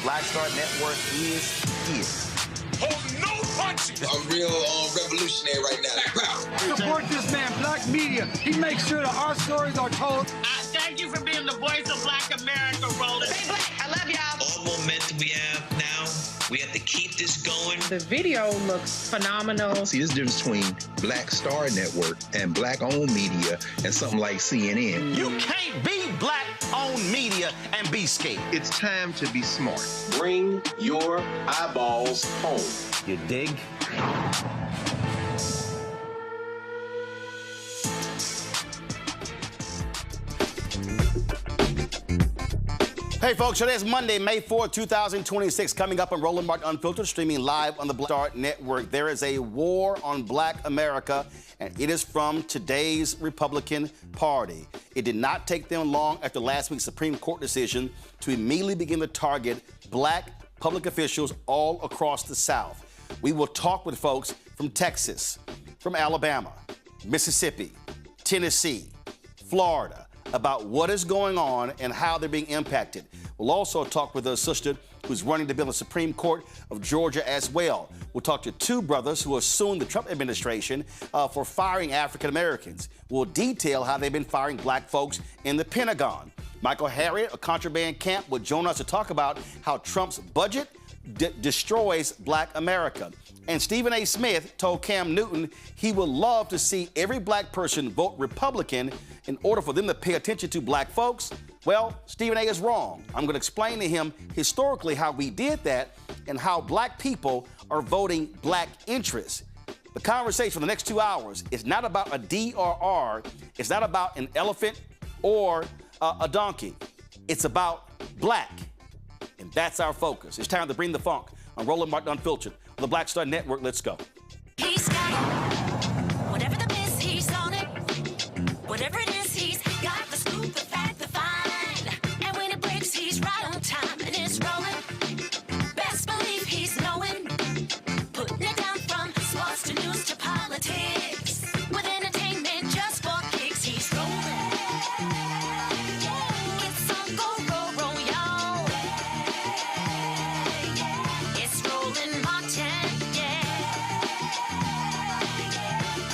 Black Star Network is here. Hold no punches! I'm real revolutionary right now. Support this man, Black Media. He makes sure that our stories are told. Thank you for being the voice of Black America, Roland. Stay black. I love y'all. All momentum we have now, we have to keep this going. The video looks phenomenal. See, there's a difference between Black Star Network and Black-owned media and something like CNN. You can't be Black-owned media and be scared. It's time to be smart. Bring your eyeballs home. You dig? Hey folks, so it's Monday, May 4th, 2026, coming up on Roland Martin Unfiltered, streaming live on the Black Star Network. There is a war on Black America, and it is from today's Republican Party. It did not take them long after last week's Supreme Court decision to immediately begin to target Black public officials all across the South. We will talk with folks from Texas, from Alabama, Mississippi, Tennessee, Florida, about what is going on and how they're being impacted. We'll also talk with a sister who's running to be on the Supreme Court of Georgia as well. We'll talk to two brothers who are suing the Trump administration for firing African Americans. We'll detail how they've been firing Black folks in the Pentagon. Michael Harriot of Contraband Camp will join us to talk about how Trump's budget destroys Black America. And Stephen A. Smith told Cam Newton he would love to see every Black person vote Republican in order for them to pay attention to Black folks. Well, Stephen A. is wrong. I'm going to explain to him historically how we did that and how Black people are voting Black interests. The conversation for the next 2 hours is not about a D or R. It's not about an elephant or a donkey. It's about Black. And that's our focus. It's time to bring the funk on Roland Martin Unfiltered on the Black Star Network. Let's go. He's got it. Whatever the miss, he's on it. Whatever it is, he's got the scoop, the fact, the find. And when it breaks, he's right on time and it's rolling. Best believe he's knowing. Putting it down from sports to news to politics. With entertainment just for kicks, he's rolling. It's on Go Roll, y'all. It's Roland Martin, yeah.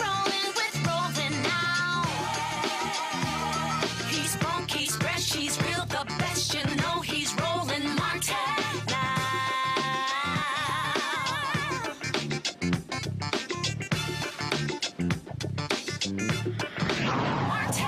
Rolling with Roland now. He's funk, he's fresh, he's real, the best, you know he's Roland Martin now. Martin.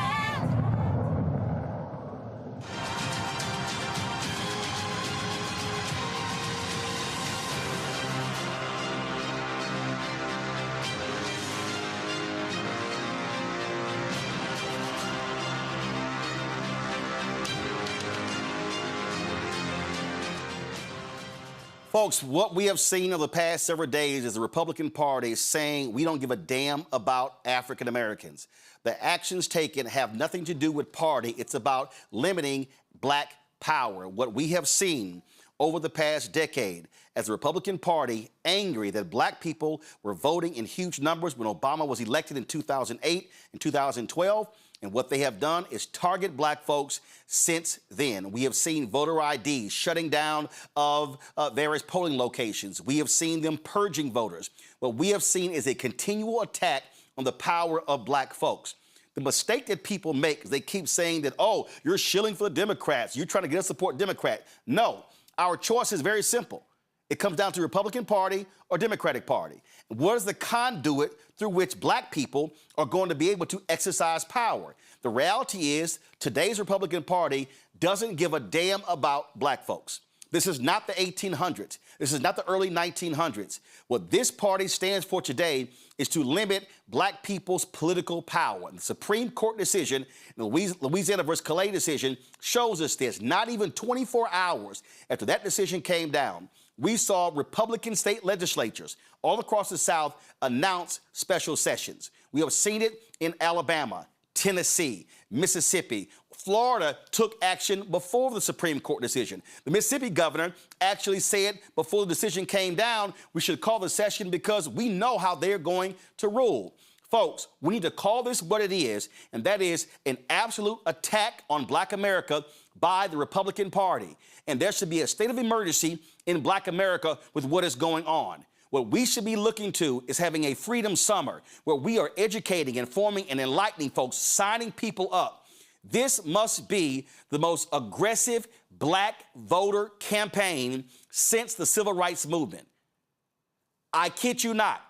Folks, what we have seen over the past several days is the Republican Party saying we don't give a damn about African Americans. The actions taken have nothing to do with party. It's about limiting Black power. What we have seen over the past decade as the Republican Party angry that Black people were voting in huge numbers when Obama was elected in 2008 and 2012. And what they have done is target Black folks since then. We have seen voter IDs shutting down of various polling locations. We have seen them purging voters. What we have seen is a continual attack on the power of Black folks. The mistake that people make is they keep saying that, oh, you're shilling for the Democrats. You're trying to get us to support Democrat. No, our choice is very simple. It comes down to Republican Party or Democratic Party. What is the conduit through which Black people are going to be able to exercise power? The reality is today's Republican Party doesn't give a damn about Black folks. This is not the 1800s. This is not the early 1900s. What this party stands for today is to limit Black people's political power. And the Supreme Court decision, the Louisiana versus Calais decision, shows us this. Not even 24 hours after that decision came down, we saw Republican state legislatures all across the South announce special sessions. We have seen it in Alabama, Tennessee, Mississippi. Florida took action before the Supreme Court decision. The Mississippi governor actually said before the decision came down, we should call the session because we know how they're going to rule. Folks, we need to call this what it is, and that is an absolute attack on Black America by the Republican Party. And there should be a state of emergency in Black America with what is going on. What we should be looking to is having a freedom summer where we are educating, informing, and enlightening folks, signing people up. This must be the most aggressive Black voter campaign since the Civil Rights Movement. I kid you not.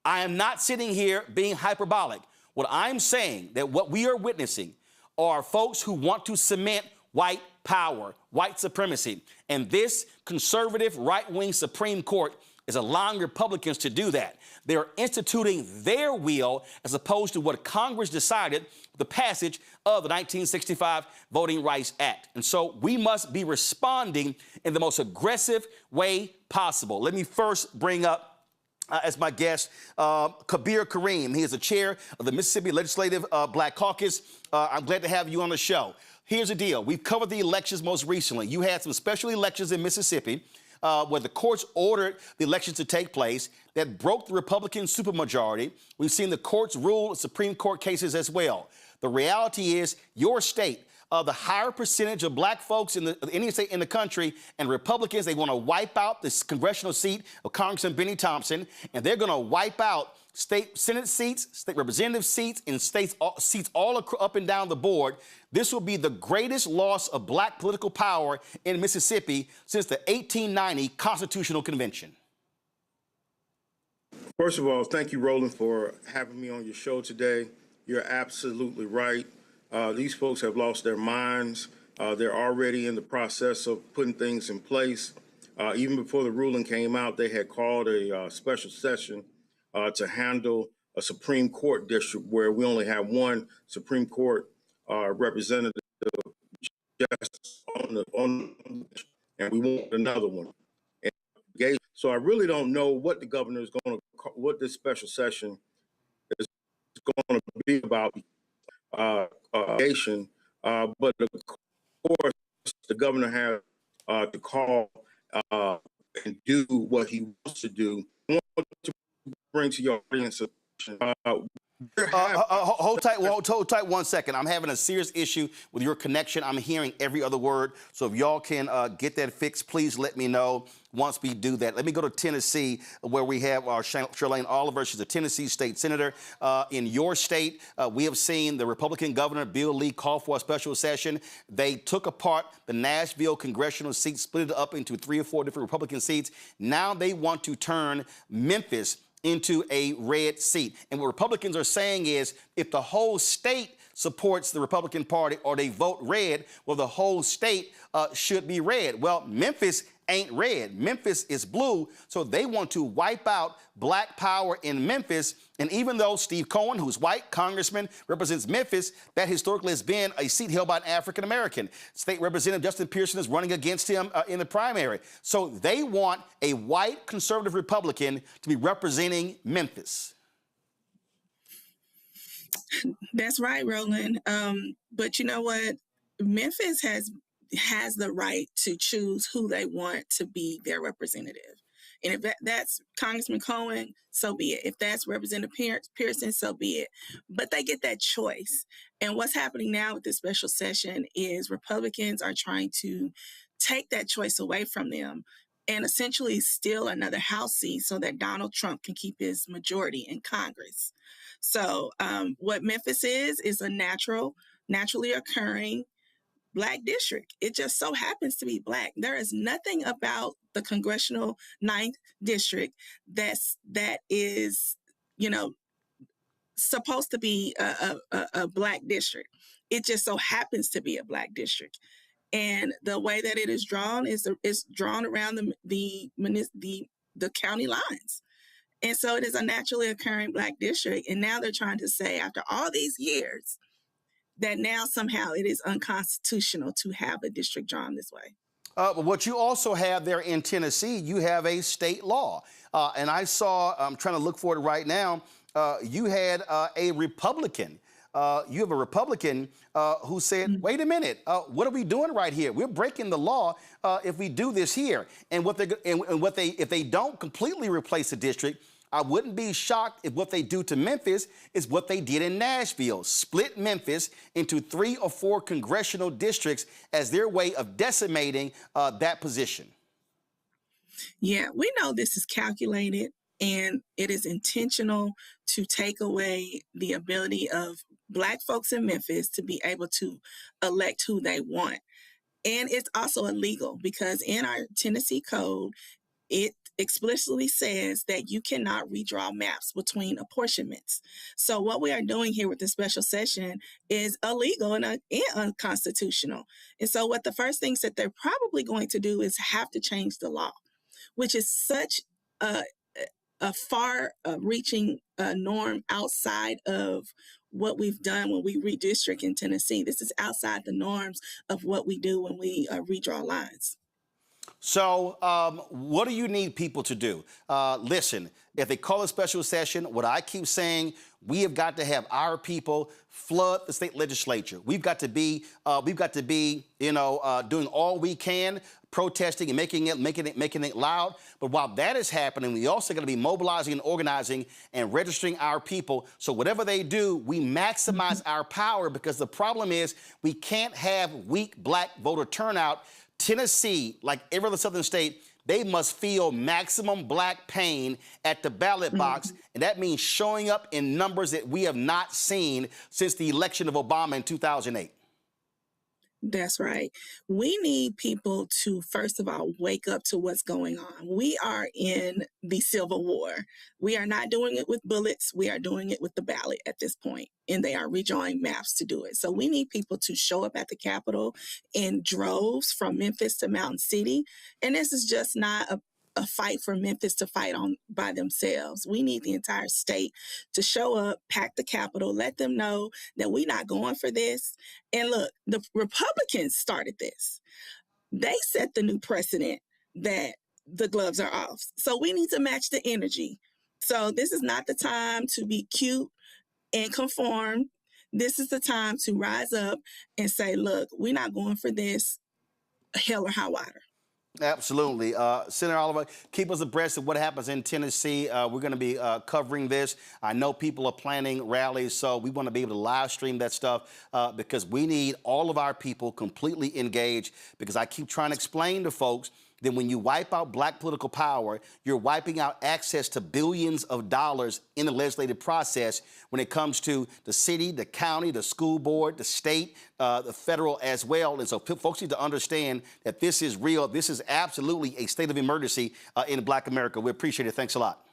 I am not sitting here being hyperbolic. What I'm saying that what we are witnessing are folks who want to cement white power, white supremacy. And this conservative right-wing Supreme Court is allowing Republicans to do that. They're instituting their will as opposed to what Congress decided with the passage of the 1965 Voting Rights Act. And so we must be responding in the most aggressive way possible. Let me first bring up as my guest, Kabir Kareem. He is the chair of the Mississippi Legislative Black Caucus. I'm glad to have you on the show. Here's the deal. We've covered the elections most recently. You had some special elections in Mississippi where the courts ordered the elections to take place that broke the Republican supermajority. We've seen the courts rule Supreme Court cases as well. The reality is your state, the higher percentage of Black folks in any state in the country, and Republicans, they want to wipe out this congressional seat of Congressman Benny Thompson, and they're going to wipe out state Senate seats, state representative seats, and seats all up and down the board. This will be the greatest loss of Black political power in Mississippi since the 1890 Constitutional Convention. First of all, thank you, Roland, for having me on your show today. You're absolutely right. These folks have lost their minds. They're already in the process of putting things in place. Even before the ruling came out, they had called a special session to handle a Supreme Court district where we only have one Supreme Court representative just on and we want another one. And so I really don't know what the governor is going to, what this special session is going to be about. But of course, the governor has to call and do what he wants to do. I want to bring to your audience hold tight 1 second. I'm having a serious issue with your connection. I'm hearing every other word. So if y'all can get that fixed, please let me know once we do that. Let me go to Tennessee, where we have our Charlene Oliver. She's a Tennessee state senator. In your state, we have seen the Republican governor, Bill Lee, call for a special session. They took apart the Nashville congressional seat, split it up into 3 or 4 different Republican seats. Now they want to turn Memphis into a red seat. And what Republicans are saying is if the whole state supports the Republican Party or they vote red, well, the whole state should be red. Well, Memphis ain't red. Memphis is blue, so they want to wipe out Black power in Memphis. And even though Steve Cohen, who's white, congressman, represents Memphis, that historically has been a seat held by an African-American. State Representative Justin Pearson is running against him in the primary. So they want a white conservative Republican to be representing Memphis. That's right, Roland. But you know what? Memphis has the right to choose who they want to be their representative. And if that's Congressman Cohen, so be it. If that's Representative Pearson, so be it. But they get that choice. And what's happening now with this special session is Republicans are trying to take that choice away from them and essentially steal another House seat so that Donald Trump can keep his majority in Congress. So what Memphis is a naturally occurring Black district. It just so happens to be Black. There is nothing about the congressional 9th district that is, supposed to be a Black district. It just so happens to be a Black district. And the way that it is drawn is drawn around the county lines. And so it is a naturally occurring Black district. And now they're trying to say, after all these years, that now somehow it is unconstitutional to have a district drawn this way. But what you also have there in Tennessee, you have a state law. And I saw, I'm trying to look for it right now, you had a Republican. You have a Republican who said, wait a minute, what are we doing right here? We're breaking the law if we do this here. And if they don't completely replace the district, I wouldn't be shocked if what they do to Memphis is what they did in Nashville, split Memphis into 3 or 4 congressional districts as their way of decimating that position. Yeah, we know this is calculated and it is intentional to take away the ability of Black folks in Memphis to be able to elect who they want. And it's also illegal because in our Tennessee code, it explicitly says that you cannot redraw maps between apportionments. So what we are doing here with the special session is illegal and unconstitutional. And so what the first things that they're probably going to do is have to change the law, which is such a far-reaching norm outside of what we've done when we redistrict in Tennessee. This is outside the norms of what we do when we redraw lines. So what do you need people to do? Listen, if they call a special session, what I keep saying, we have got to have our people flood the state legislature. We've got to be, doing all we can, protesting and making it loud. But while that is happening, we also got to be mobilizing and organizing and registering our people. So whatever they do, we maximize our power, because the problem is we can't have weak Black voter turnout. Tennessee, like every other southern state, they must feel maximum Black pain at the ballot box. And that means showing up in numbers that we have not seen since the election of Obama in 2008. That's right. We need people to, first of all, wake up to what's going on. We are in the Civil War. We are not doing it with bullets. We are doing it with the ballot at this point, and they are redrawing maps to do it. So we need people to show up at the Capitol in droves from Memphis to Mountain City. And this is just not a fight for Memphis to fight on by themselves. We need the entire state to show up, pack the Capitol, let them know that we're not going for this. And look, the Republicans started this. They set the new precedent that the gloves are off. So we need to match the energy. So this is not the time to be cute and conform. This is the time to rise up and say, look, we're not going for this, hell or high water. Absolutely. Senator Oliver, keep us abreast of what happens in Tennessee. We're going to be covering this. I know people are planning rallies, so we want to be able to live stream that stuff because we need all of our people completely engaged, because I keep trying to explain to folks that when you wipe out Black political power, you're wiping out access to billions of dollars in the legislative process when it comes to the city, the county, the school board, the state, the federal as well. And so folks need to understand that this is real. This is absolutely a state of emergency in Black America. We appreciate it. Thanks a lot.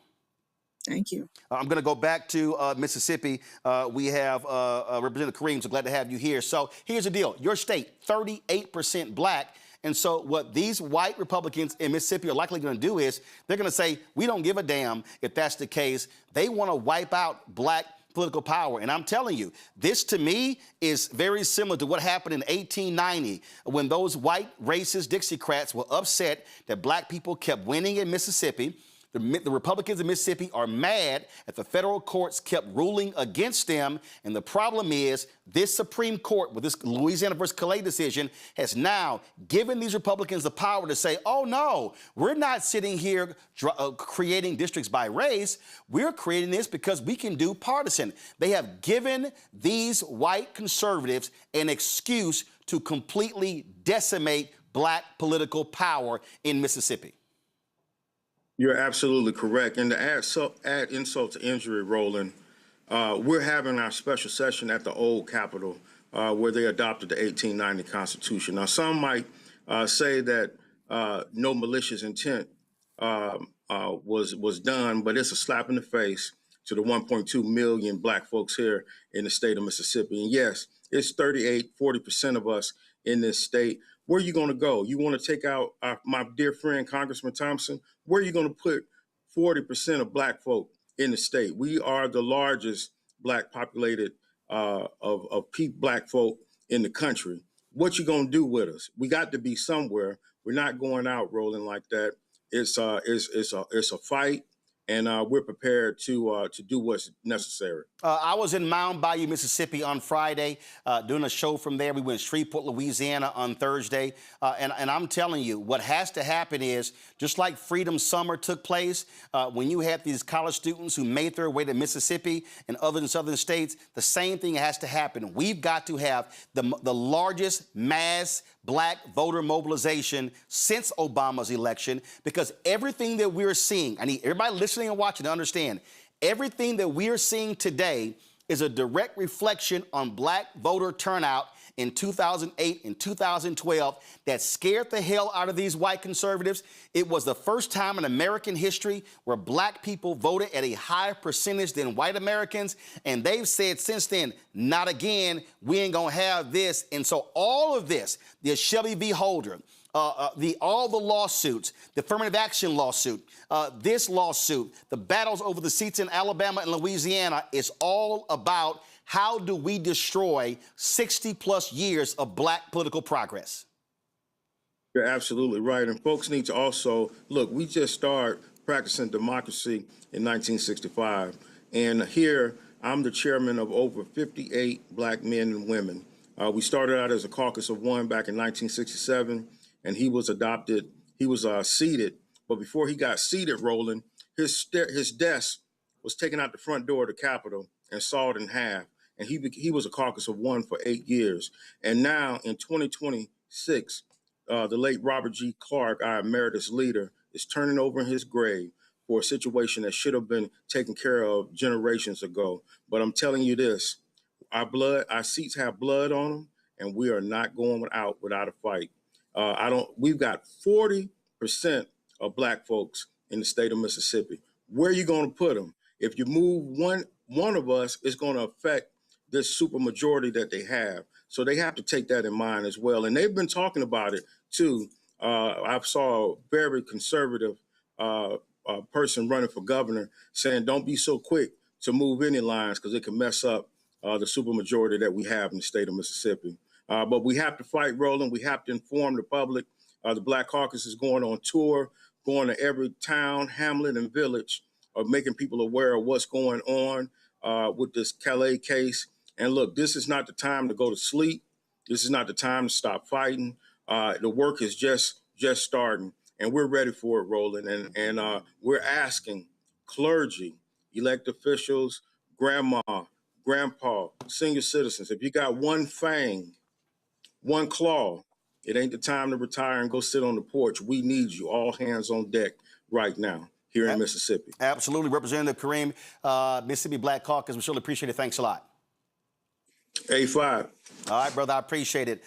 Thank you. I'm going to go back to Mississippi. We have Representative Kareem, so glad to have you here. So here's the deal. Your state, 38% Black. And so what these white Republicans in Mississippi are likely going to do is they're going to say, we don't give a damn if that's the case. They want to wipe out Black political power. And I'm telling you, this to me is very similar to what happened in 1890 when those white racist Dixiecrats were upset that Black people kept winning in Mississippi. The Republicans in Mississippi are mad that the federal courts kept ruling against them. And the problem is this Supreme Court, with this Louisiana versus Calais decision, has now given these Republicans the power to say, oh, no, we're not sitting here creating districts by race. We're creating this because we can do partisan. They have given these white conservatives an excuse to completely decimate Black political power in Mississippi. You're absolutely correct. And to add insult to injury, Roland, we're having our special session at the old Capitol where they adopted the 1890 Constitution. Now, some might say that no malicious intent was done, but it's a slap in the face to the 1.2 million Black folks here in the state of Mississippi. And yes, it's 40% of us in this state. Where are you going to go? You want to take out my dear friend, Congressman Thompson? Where are you going to put 40% of Black folk in the state? We are the largest Black populated of peak Black folk in the country. What you going to do with us? We got to be somewhere. We're not going out rolling like that. It's a fight, and we're prepared to do what's necessary. I was in Mound Bayou, Mississippi on Friday doing a show from there. We went to Shreveport, Louisiana on Thursday. And I'm telling you, what has to happen is, just like Freedom Summer took place, when you had these college students who made their way to Mississippi and other southern states, the same thing has to happen. We've got to have the largest mass black voter mobilization since Obama's election, because everything that we're seeing, I need everybody listening and watching to understand, everything that we're seeing today is a direct reflection on black voter turnout in 2008 and 2012 that scared the hell out of these white conservatives. It was the first time in American history where black people voted at a higher percentage than white Americans, and they've said since then, not again, we ain't gonna have this. And so all of this, the Shelby v. Holder, all the lawsuits, the affirmative action lawsuit, this lawsuit, the battles over the seats in Alabama and Louisiana, is all about how do we destroy 60-plus years of black political progress. You're absolutely right. And folks need to also, look, we just started practicing democracy in 1965. And here, I'm the chairman of over 58 black men and women. We started out as a caucus of one back in 1967. And he was adopted, he was seated. But before he got seated, Roland, his desk was taken out the front door of the Capitol and sawed in half. And he was a caucus of one for 8 years. And now in 2026, the late Robert G. Clark, our emeritus leader, is turning over in his grave for a situation that should have been taken care of generations ago. But I'm telling you this, our seats have blood on them, and we are not going without a fight. We've got 40% of black folks in the state of Mississippi. Where are you going to put them? If you move one of us, it's going to affect this supermajority that they have. So they have to take that in mind as well. And they've been talking about it too. I saw a very conservative person running for governor saying, don't be so quick to move any lines because it can mess up the supermajority that we have in the state of Mississippi. But we have to fight, Roland. We have to inform the public. The Black Caucus is going on tour, going to every town, hamlet, and village, making people aware of what's going on with this Calais case. And look, this is not the time to go to sleep. This is not the time to stop fighting. The work is just starting, and we're ready for it, Roland. And we're asking clergy, elected officials, grandma, grandpa, senior citizens, if you got one fang, one claw, it ain't the time to retire and go sit on the porch. We need you, all hands on deck right now here in Mississippi. Absolutely. Representative Kareem, Mississippi Black Caucus, we surely appreciate it. Thanks a lot. A5. All right, brother, I appreciate it.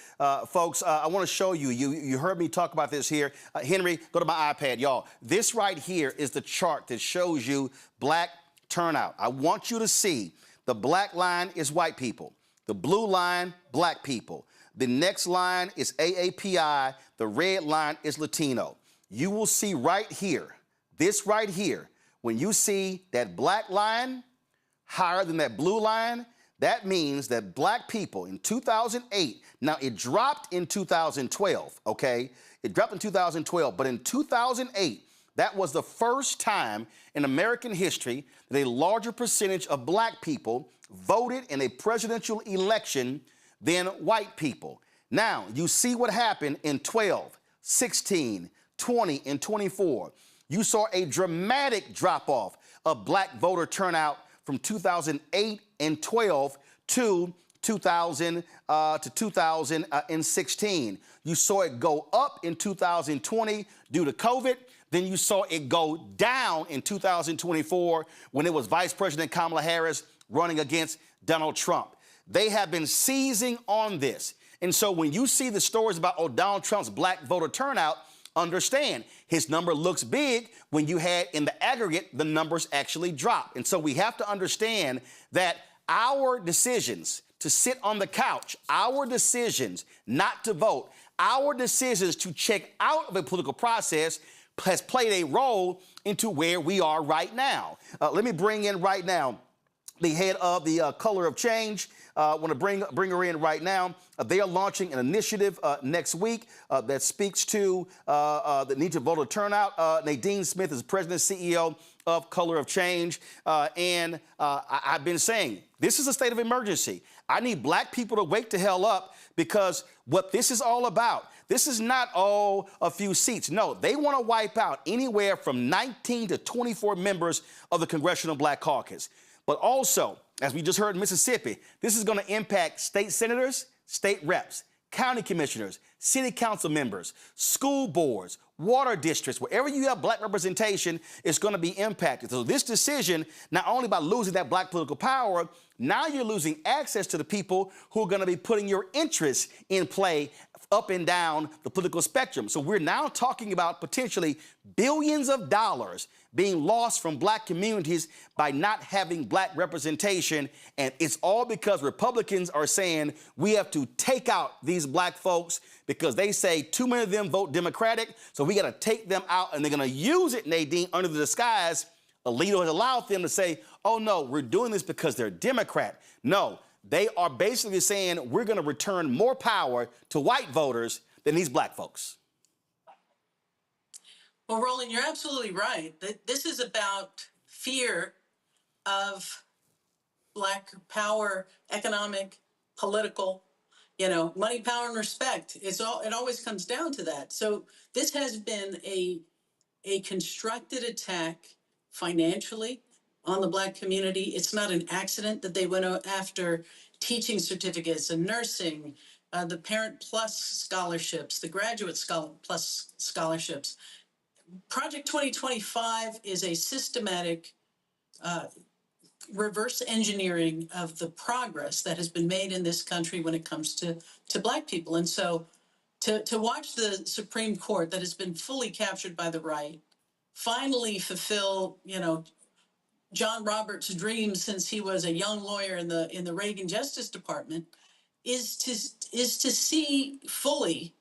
Folks, I want to show you, you heard me talk about this here. Henry, go to my iPad, y'all. This right here is the chart that shows you black turnout. I want you to see the black line is white people. The blue line, black people. The next line is AAPI. The red line is Latino. You will see right here, this right here, when you see that black line higher than that blue line, that means that black people in 2008, now it dropped in 2012, okay? It dropped in 2012, but in 2008, that was the first time in American history that a larger percentage of black people voted in a presidential election than white people. Now, you see what happened in 12, 16, 20, and 24. You saw a dramatic drop-off of black voter turnout from 2008 and 12 to 2016. You saw it go up in 2020 due to COVID. Then you saw it go down in 2024 when it was Vice President Kamala Harris running against Donald Trump. They have been seizing on this. And so when you see the stories about Donald Trump's black voter turnout, understand his number looks big when you had in the aggregate, the numbers actually drop. And so we have to understand that our decisions to sit on the couch, our decisions not to vote, our decisions to check out of a political process has played a role into where we are right now. Let me bring in right now the head of the Color of Change. I want to bring her in right now. They are launching an initiative next week that speaks to the need to voter turnout. Nadine Smith is president and CEO of color of change. I've been saying, this is a state of emergency. I need black people to wake the hell up, because what this is all about, this is not all a few seats. No, they want to wipe out anywhere from 19 to 24 members of the Congressional Black Caucus. But also, as we just heard in Mississippi, this is going to impact state senators, state reps, county commissioners, city council members, school boards, water districts. Wherever you have black representation, it's going to be impacted. So this decision, not only by losing that black political power, now you're losing access to the people who are going to be putting your interests in play up and down the political spectrum. So we're now talking about potentially billions of dollars being lost from black communities by not having black representation. And it's all because Republicans are saying we have to take out these black folks because they say too many of them vote Democratic, so we got to take them out, and they're going to use it, Nadine, under the disguise. Alito has allowed them to say, oh, no, we're doing this because they're Democrat. No, they are basically saying we're going to return more power to white voters than these black folks. Well, Roland, you're absolutely right. This is about fear of black power, economic, political, money, power, and respect. It always comes down to that. So this has been a constructed attack financially on the black community. It's not an accident that they went after teaching certificates and nursing, the Parent Plus scholarships, the Graduate Plus scholarships. Project 2025 is a systematic reverse engineering of the progress that has been made in this country when it comes to black people. And so to watch the Supreme Court that has been fully captured by the right finally fulfill, John Roberts' dream since he was a young lawyer in the Reagan Justice Department is to see fully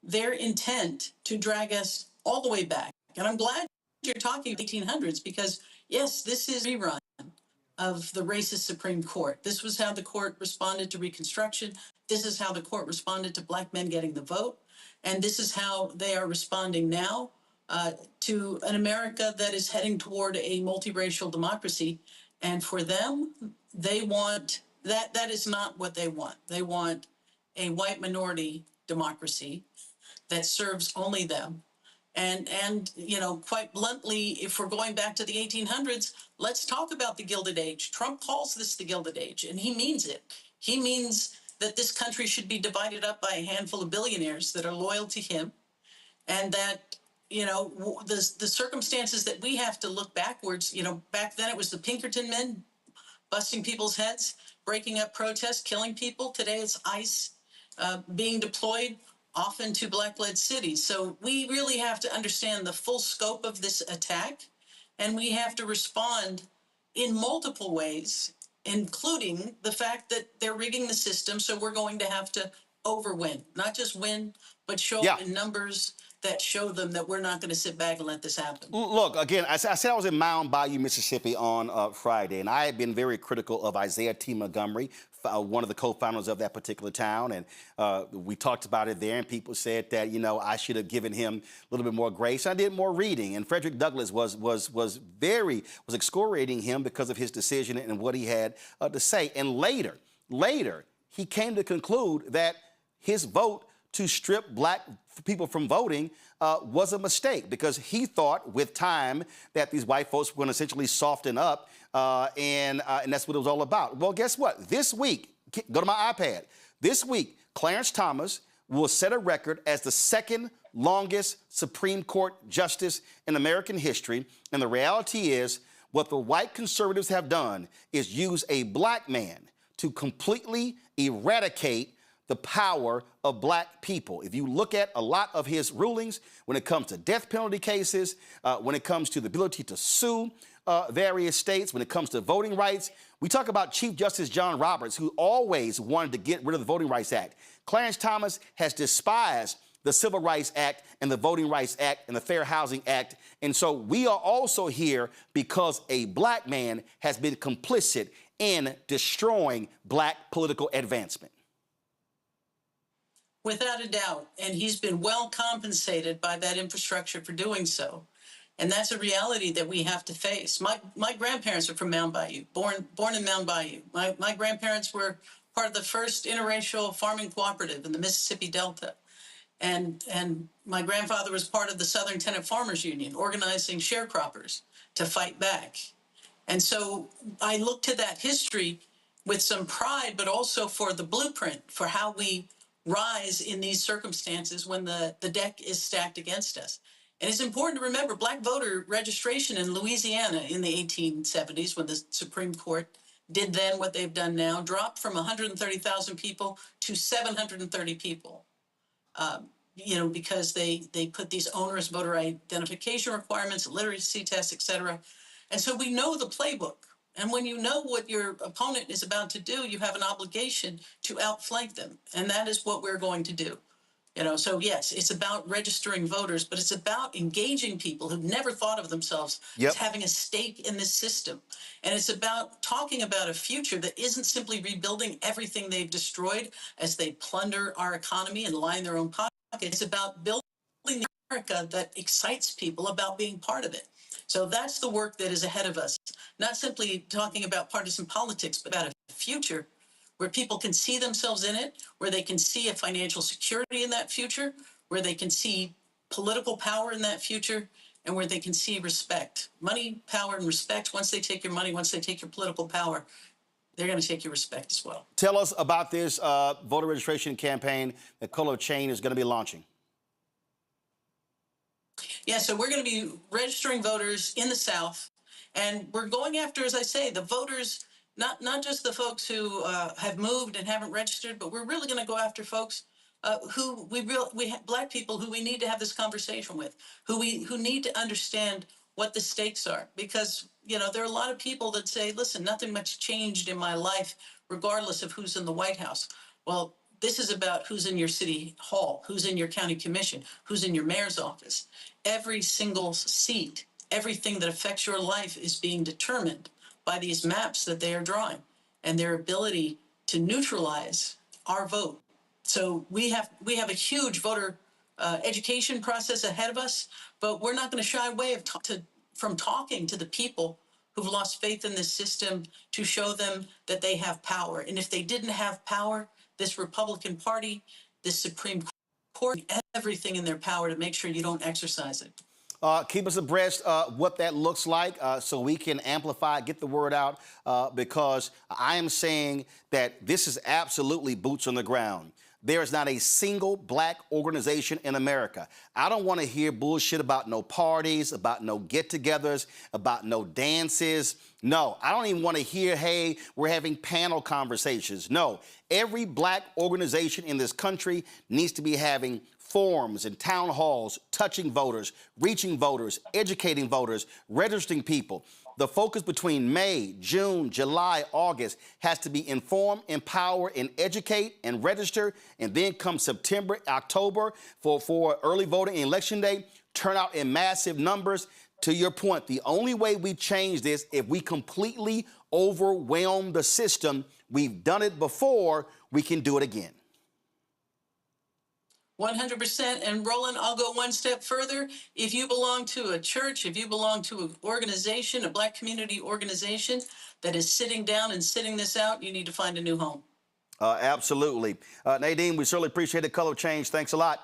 their intent to drag us all the way back. And I'm glad you're talking 1800s, because yes, this is a rerun of the racist Supreme Court. This was how the court responded to Reconstruction. This is how the court responded to black men getting the vote. And this is how they are responding now to an America that is heading toward a multiracial democracy. And for them, they want that is not what they want. They want a white minority democracy that serves only them. And quite bluntly, if we're going back to the 1800s, let's talk about the Gilded Age. Trump calls this the Gilded Age, and he means it. He means that this country should be divided up by a handful of billionaires that are loyal to him, and that, the circumstances that we have to look backwards, back then it was the Pinkerton men busting people's heads, breaking up protests, killing people. Today it's ICE being deployed often to black-led cities. So we really have to understand the full scope of this attack, and we have to respond in multiple ways, including the fact that they're rigging the system, so we're going to have to overwin, not just win, but show up in numbers that show them that we're not going to sit back and let this happen. Look, again, I said I was in Mound Bayou, Mississippi on Friday, and I had been very critical of Isaiah T. Montgomery, one of the co-founders of that particular town, and we talked about it there, and people said that, I should have given him a little bit more grace. I did more reading, and Frederick Douglass was excoriating him because of his decision and what he had to say. And later, he came to conclude that his vote to strip black people from voting was a mistake, because he thought with time that these white folks were going to essentially soften up, and that's what it was all about. Well, guess what? This week, go to my iPad. This week, Clarence Thomas will set a record as the second longest Supreme Court justice in American history. And the reality is, what the white conservatives have done is use a black man to completely eradicate the power of black people. If you look at a lot of his rulings when it comes to death penalty cases, when it comes to the ability to sue various states, when it comes to voting rights, we talk about Chief Justice John Roberts, who always wanted to get rid of the Voting Rights Act. Clarence Thomas has despised the Civil Rights Act and the Voting Rights Act and the Fair Housing Act. And so we are also here because a black man has been complicit in destroying black political advancement. Without a doubt. And he's been well compensated by that infrastructure for doing so. And that's a reality that we have to face. My grandparents are from Mound Bayou, born in Mound Bayou. My grandparents were part of the first interracial farming cooperative in the Mississippi Delta. And my grandfather was part of the Southern Tenant Farmers Union, organizing sharecroppers to fight back. And so I look to that history with some pride, but also for the blueprint for how we rise in these circumstances when the deck is stacked against us. And it's important to remember Black voter registration in Louisiana in the 1870s, when the Supreme Court did then what they've done now, dropped from 130,000 people to 730 people. Because they put these onerous voter identification requirements, literacy tests, et cetera. And so we know the playbook. And when you know what your opponent is about to do, you have an obligation to outflank them. And that is what we're going to do. So yes, it's about registering voters, but it's about engaging people who've never thought of themselves as having a stake in this system. And it's about talking about a future that isn't simply rebuilding everything they've destroyed as they plunder our economy and line their own pockets. It's about building the America that excites people about being part of it. So that's the work that is ahead of us. Not simply talking about partisan politics, but about a future where people can see themselves in it, where they can see a financial security in that future, where they can see political power in that future, and where they can see respect. Money, power, and respect. Once they take your money, once they take your political power, they're going to take your respect as well. Tell us about this voter registration campaign that Color Change is going to be launching. Yeah, so we're going to be registering voters in the South, and we're going after, as I say, the voters, not just the folks who have moved and haven't registered, but we're really going to go after folks who Black people who we need to have this conversation with, who need to understand what the stakes are. Because, there are a lot of people that say, listen, nothing much changed in my life, regardless of who's in the White House. Well, this is about who's in your city hall, who's in your county commission, who's in your mayor's office. Every single seat, everything that affects your life is being determined by these maps that they are drawing and their ability to neutralize our vote. So we have a huge voter education process ahead of us, but we're not going to shy away from talking to the people who've lost faith in this system to show them that they have power. And if they didn't have power, this Republican Party, this Supreme Court, everything in their power to make sure you don't exercise it. Keep us abreast what that looks like so we can amplify, get the word out, because I am saying that this is absolutely boots on the ground. There is not a single Black organization in America. I don't want to hear bullshit about no parties, about no get-togethers, about no dances. No, I don't even want to hear, hey, we're having panel conversations. No, every Black organization in this country needs to be having forums and town halls, touching voters, reaching voters, educating voters, registering people. The focus between May, June, July, August has to be inform, empower, and educate and register. And then come September, October for early voting and election day, turn out in massive numbers. To your point, the only way we change this if we completely overwhelm the system. We've done it before, we can do it again. 100%. And Roland, I'll go one step further. If you belong to a church, if you belong to an organization, a Black community organization that is sitting down and sitting this out, you need to find a new home. Absolutely. Nadine, we certainly appreciate the Color Change. Thanks a lot.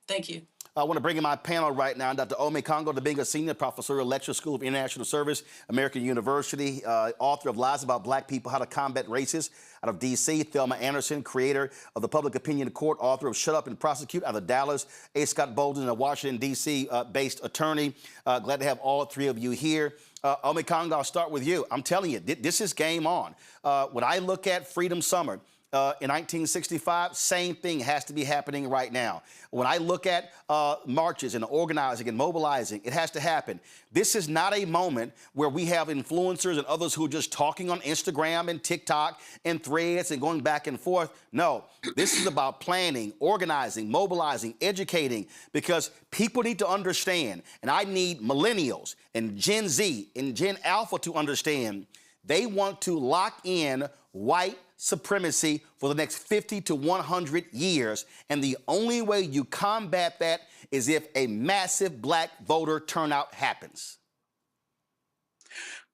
Thank you. I want to bring in my panel right now, Dr. Ome Congo, Dibinga Senior, Professorial Lecturer, School of International Service, American University, author of Lies About Black People, How to Combat Racism, out of D.C. Thelma Anderson, creator of the Public Opinion Court, author of Shut Up and Prosecute, out of Dallas. A. Scott Bolden, a Washington, D.C. based attorney. Glad to have all three of you here. Ome Congo, I'll start with you. I'm telling you, this is game on. When I look at Freedom Summer, in 1965, same thing has to be happening right now. When I look at marches and organizing and mobilizing, it has to happen. This is not a moment where we have influencers and others who are just talking on Instagram and TikTok and Threads and going back and forth. No, this is about planning, organizing, mobilizing, educating, because people need to understand, and I need millennials and Gen Z and Gen Alpha to understand, they want to lock in white supremacy for the next 50 to 100 years. And the only way you combat that is if a massive black voter turnout happens?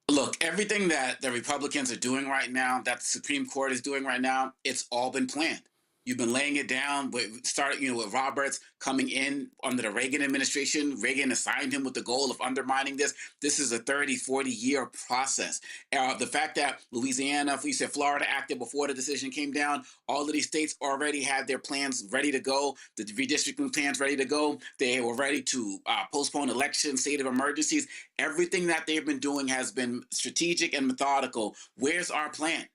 Look, everything that the Republicans are doing right now, that the Supreme Court is doing right now, it's all been planned. You've been laying it down. Started, with Roberts coming in under the Reagan administration. Reagan assigned him with the goal of undermining this. This is a 30, 40-year process. The fact that Louisiana, we said Florida acted before the decision came down, all of these states already had their plans ready to go, the redistricting plans ready to go. They were ready to postpone elections, state of emergencies. Everything that they've been doing has been strategic and methodical. Where's our plan?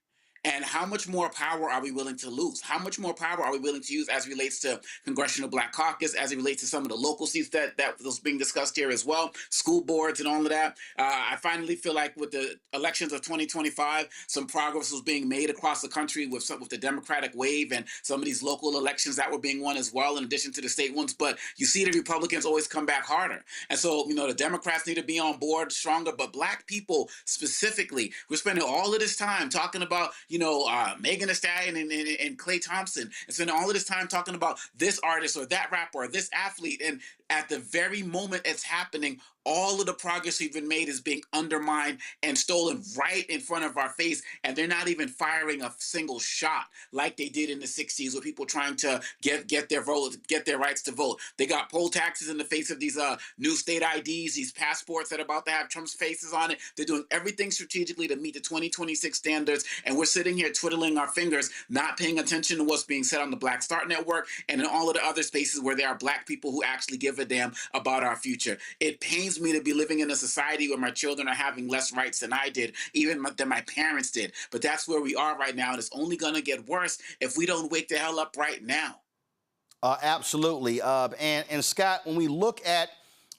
And how much more power are we willing to lose? How much more power are we willing to use as it relates to Congressional Black Caucus, as it relates to some of the local seats that was being discussed here as well, school boards and all of that? I finally feel like with the elections of 2025, some progress was being made across the country with the Democratic wave and some of these local elections that were being won as well, in addition to the state ones. But you see the Republicans always come back harder. And so, the Democrats need to be on board stronger, but black people specifically, we're spending all of this time talking about, Megan Thee Stallion and Klay Thompson, and spending all of this time talking about this artist or that rapper or this athlete. And at the very moment it's happening, all of the progress we've been made is being undermined and stolen right in front of our face. And they're not even firing a single shot like they did in the 60s with people trying to get their vote, get their rights to vote. They got poll taxes in the face of these new state IDs, these passports that are about to have Trump's faces on it. They're doing everything strategically to meet the 2026 standards. And we're sitting here twiddling our fingers, not paying attention to what's being said on the Black Start Network and in all of the other spaces where there are black people who actually give a damn about our future. It pains me to be living in a society where my children are having less rights than I did, even than my parents did. But that's where we are right now, and it's only going to get worse if we don't wake the hell up right now. Absolutely. And Scott, when we look at,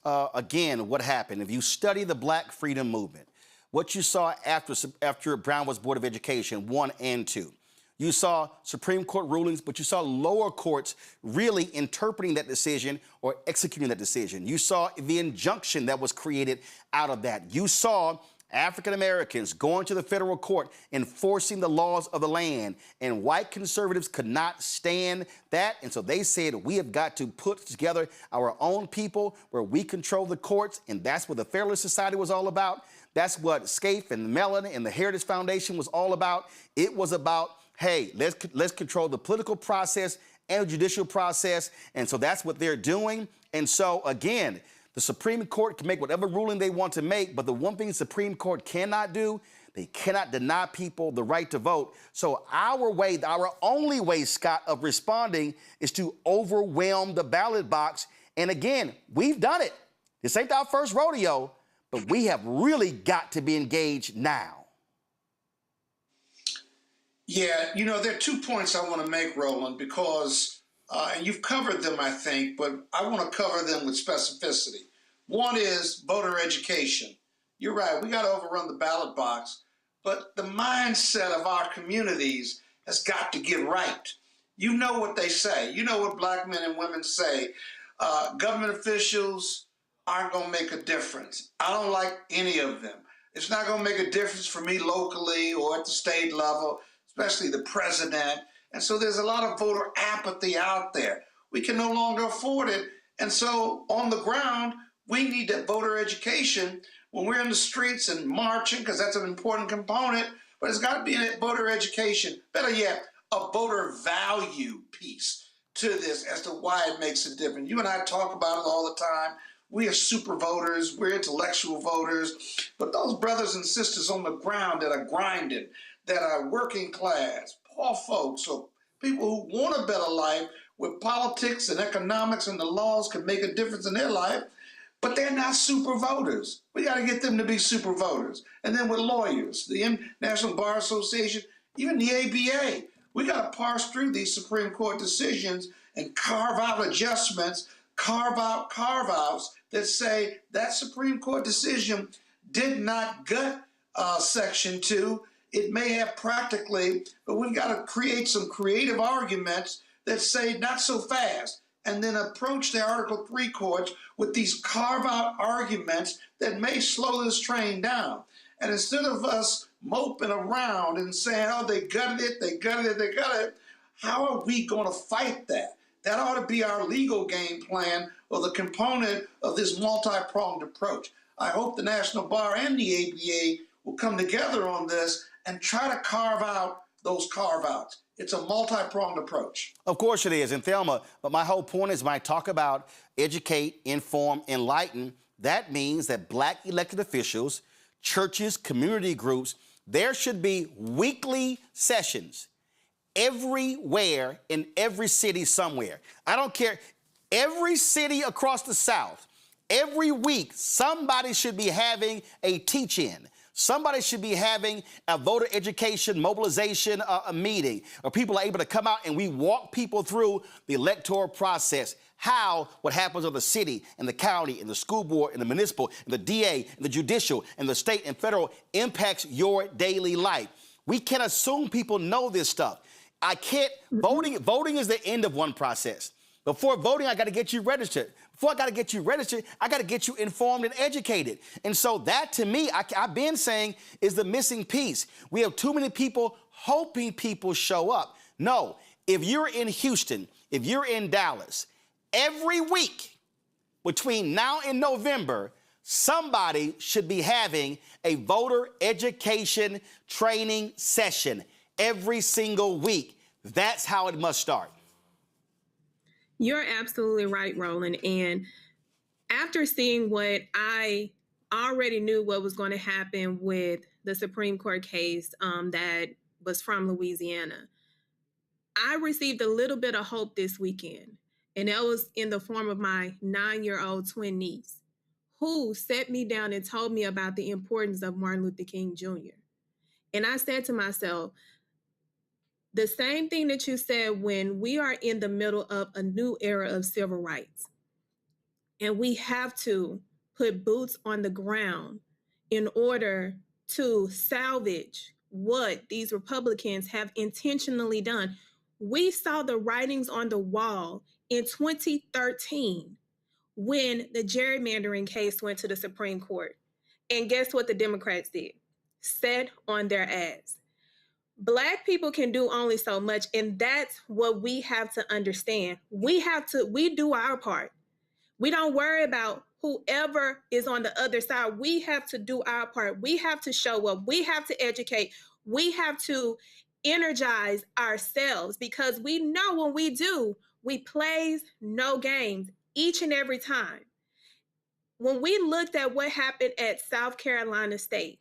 again, what happened, if you study the Black Freedom Movement, what you saw after Brown was Board of Education 1 and 2, you saw Supreme Court rulings, but you saw lower courts really interpreting that decision or executing that decision. You saw the injunction that was created out of that. You saw African Americans going to the federal court, enforcing the laws of the land, and white conservatives could not stand that. And so they said, we have got to put together our own people where we control the courts. And that's what the Federalist Society was all about. That's what Scaife and Mellon and the Heritage Foundation was all about. It was about, hey, let's control the political process and the judicial process. And so that's what they're doing. And so, again, the Supreme Court can make whatever ruling they want to make, but the one thing the Supreme Court cannot do, they cannot deny people the right to vote. So our way, our only way, Scott, of responding is to overwhelm the ballot box. And again, we've done it. This ain't our first rodeo, but we have really got to be engaged now. Yeah, there are 2 points I want to make, Roland, because, and you've covered them, I think, but I want to cover them with specificity. One is voter education. You're right, we got to overrun the ballot box, but the mindset of our communities has got to get right. You know what they say. You know what black men and women say. Government officials aren't going to make a difference. I don't like any of them. It's not going to make a difference for me locally or at the state level, especially the president. And so there's a lot of voter apathy out there. We can no longer afford it. And so on the ground, we need that voter education when we're in the streets and marching, because that's an important component, but it's got to be a voter education. Better yet, a voter value piece to this as to why it makes a difference. You and I talk about it all the time. We are super voters, we're intellectual voters, but those brothers and sisters on the ground that are grinding, that are working class, poor folks, or people who want a better life where politics and economics and the laws can make a difference in their life, but they're not super voters. We got to get them to be super voters. And then with lawyers, the National Bar Association, even the ABA, we got to parse through these Supreme Court decisions and carve out adjustments, carve out carve-outs that say that Supreme Court decision did not gut Section 2. It may have practically, but we've got to create some creative arguments that say not so fast, and then approach the Article 3 courts with these carve-out arguments that may slow this train down. And instead of us moping around and saying, oh, they gutted it, they gutted it, they gutted it, how are we going to fight that? That ought to be our legal game plan or the component of this multi-pronged approach. I hope the National Bar and the ABA will come together on this and try to carve out those carve-outs. It's a multi-pronged approach. Of course it is, and Thelma, but my whole point is when I talk about educate, inform, enlighten, that means that black elected officials, churches, community groups, there should be weekly sessions everywhere in every city somewhere. I don't care. Every city across the South, every week, somebody should be having a teach-in. Somebody should be having a voter education mobilization a meeting where people are able to come out and we walk people through the electoral process, how what happens on the city and the county and the school board and the municipal and the DA and the judicial and the state and federal impacts your daily life. We can't assume people know this stuff. I can't, voting is the end of one process. Before voting, I got to get you registered. Before I got to get you registered, I got to get you informed and educated. And so that, to me, I've been saying is the missing piece. We have too many people hoping people show up. No, if you're in Houston, if you're in Dallas, every week between now and November, somebody should be having a voter education training session every single week. That's how it must start. You're absolutely right, Roland. And after seeing what I already knew what was going to happen with the Supreme Court case that was from Louisiana, I received a little bit of hope this weekend. And that was in the form of my 9-year-old twin niece, who sat me down and told me about the importance of Martin Luther King Jr. And I said to myself, the same thing that you said when we are in the middle of a new era of civil rights, and we have to put boots on the ground in order to salvage what these Republicans have intentionally done. We saw the writings on the wall in 2013 when the gerrymandering case went to the Supreme Court. And guess what the Democrats did? Sat on their ass. Black people can do only so much, and that's what we have to understand. We do our part. We don't worry about whoever is on the other side. We have to do our part. We have to show up. We have to educate. We have to energize ourselves, because we know when we do, we plays no games each and every time. When we looked at what happened at South Carolina State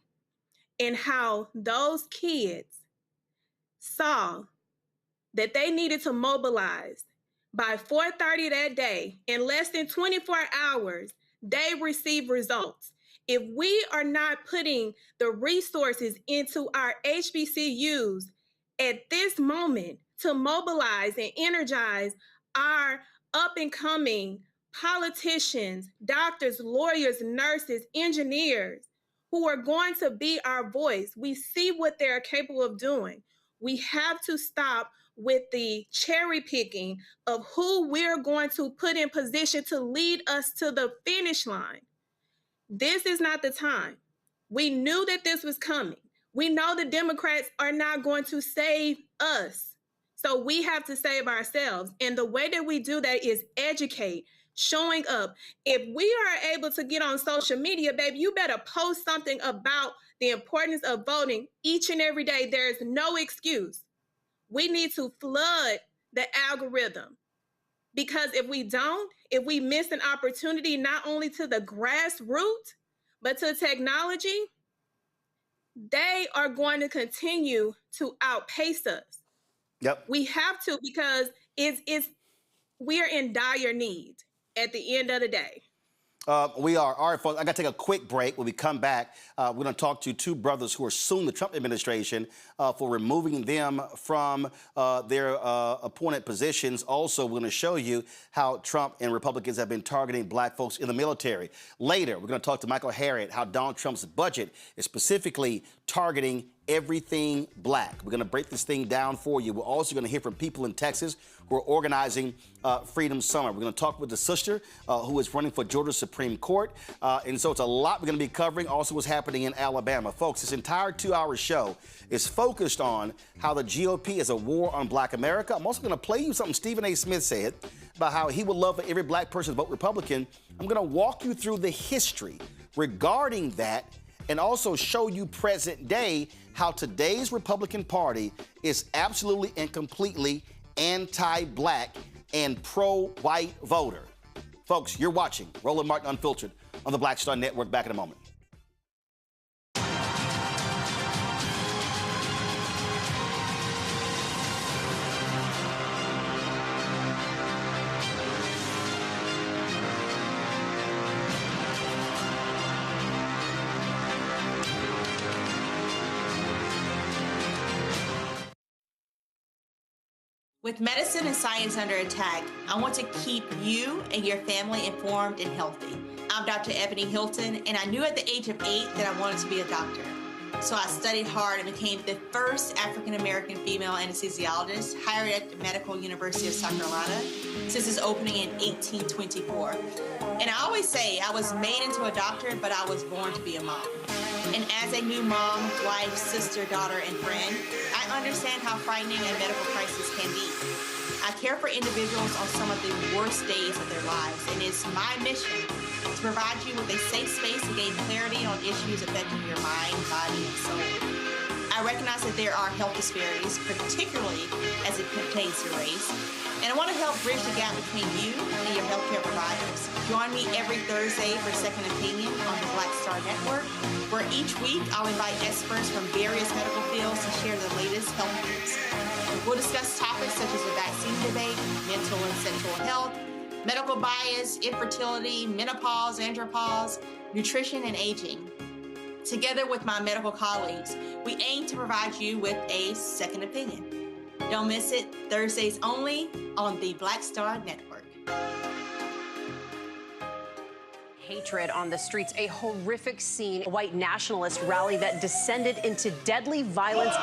and how those kids saw that they needed to mobilize by 4:30 that day, in less than 24 hours, they received results. If we are not putting the resources into our HBCUs at this moment to mobilize and energize our up-and-coming politicians, doctors, lawyers, nurses, engineers, who are going to be our voice, we see what they're capable of doing. We have to stop with the cherry picking of who we're going to put in position to lead us to the finish line. This is not the time. We knew that this was coming. We know the Democrats are not going to save us. So we have to save ourselves. And the way that we do that is educate, showing up. If we are able to get on social media, baby, you better post something about the importance of voting each and every day. There is no excuse. We need to flood the algorithm, because if we don't, if we miss an opportunity not only to the grassroots, but to technology, they are going to continue to outpace us. Yep. We have to, because we are in dire need at the end of the day. We are. All right, folks, I got to take a quick break. When we come back, we're going to talk to two brothers who are suing the Trump administration for removing them from their appointed positions. Also, we're going to show you how Trump and Republicans have been targeting black folks in the military. Later, we're going to talk to Michael Harriot, how Donald Trump's budget is specifically targeting everything black. We're going to break this thing down for you. We're also going to hear from people in Texas who are organizing Freedom Summer. We're going to talk with the sister who is running for Georgia Supreme Court. And so it's a lot we're going to be covering. Also what's happening in Alabama. Folks, this entire 2-hour show is focused on how the GOP is a war on black America. I'm also going to play you something Stephen A. Smith said about how he would love for every black person to vote Republican. I'm going to walk you through the history regarding that and also show you present day how today's Republican Party is absolutely and completely anti-black and pro-white voter. Folks, you're watching Roland Martin Unfiltered on the Black Star Network. Back in a moment. With medicine and science under attack, I want to keep you and your family informed and healthy. I'm Dr. Ebony Hilton, and I knew at the age of 8 that I wanted to be a doctor. So I studied hard and became the first African-American female anesthesiologist hired at the Medical University of South Carolina since its opening in 1824. And I always say I was made into a doctor, but I was born to be a mom. And as a new mom, wife, sister, daughter, and friend, I understand how frightening a medical crisis can be. I care for individuals on some of the worst days of their lives, and it's my mission to provide you with a safe space to gain clarity on issues affecting your mind, body, and soul. I recognize that there are health disparities, particularly as it pertains to race, and I want to help bridge the gap between you and your healthcare providers. Join me every Thursday for Second Opinion on the Black Star Network, where each week I'll invite experts from various medical fields to share the latest health news. We'll discuss topics such as the vaccine debate, mental and sexual health, medical bias, infertility, menopause, andropause, nutrition, and aging. Together with my medical colleagues, we aim to provide you with a second opinion. Don't miss it, Thursdays only on the Black Star Network. Hatred on the streets, a horrific scene, a white nationalist rally that descended into deadly violence.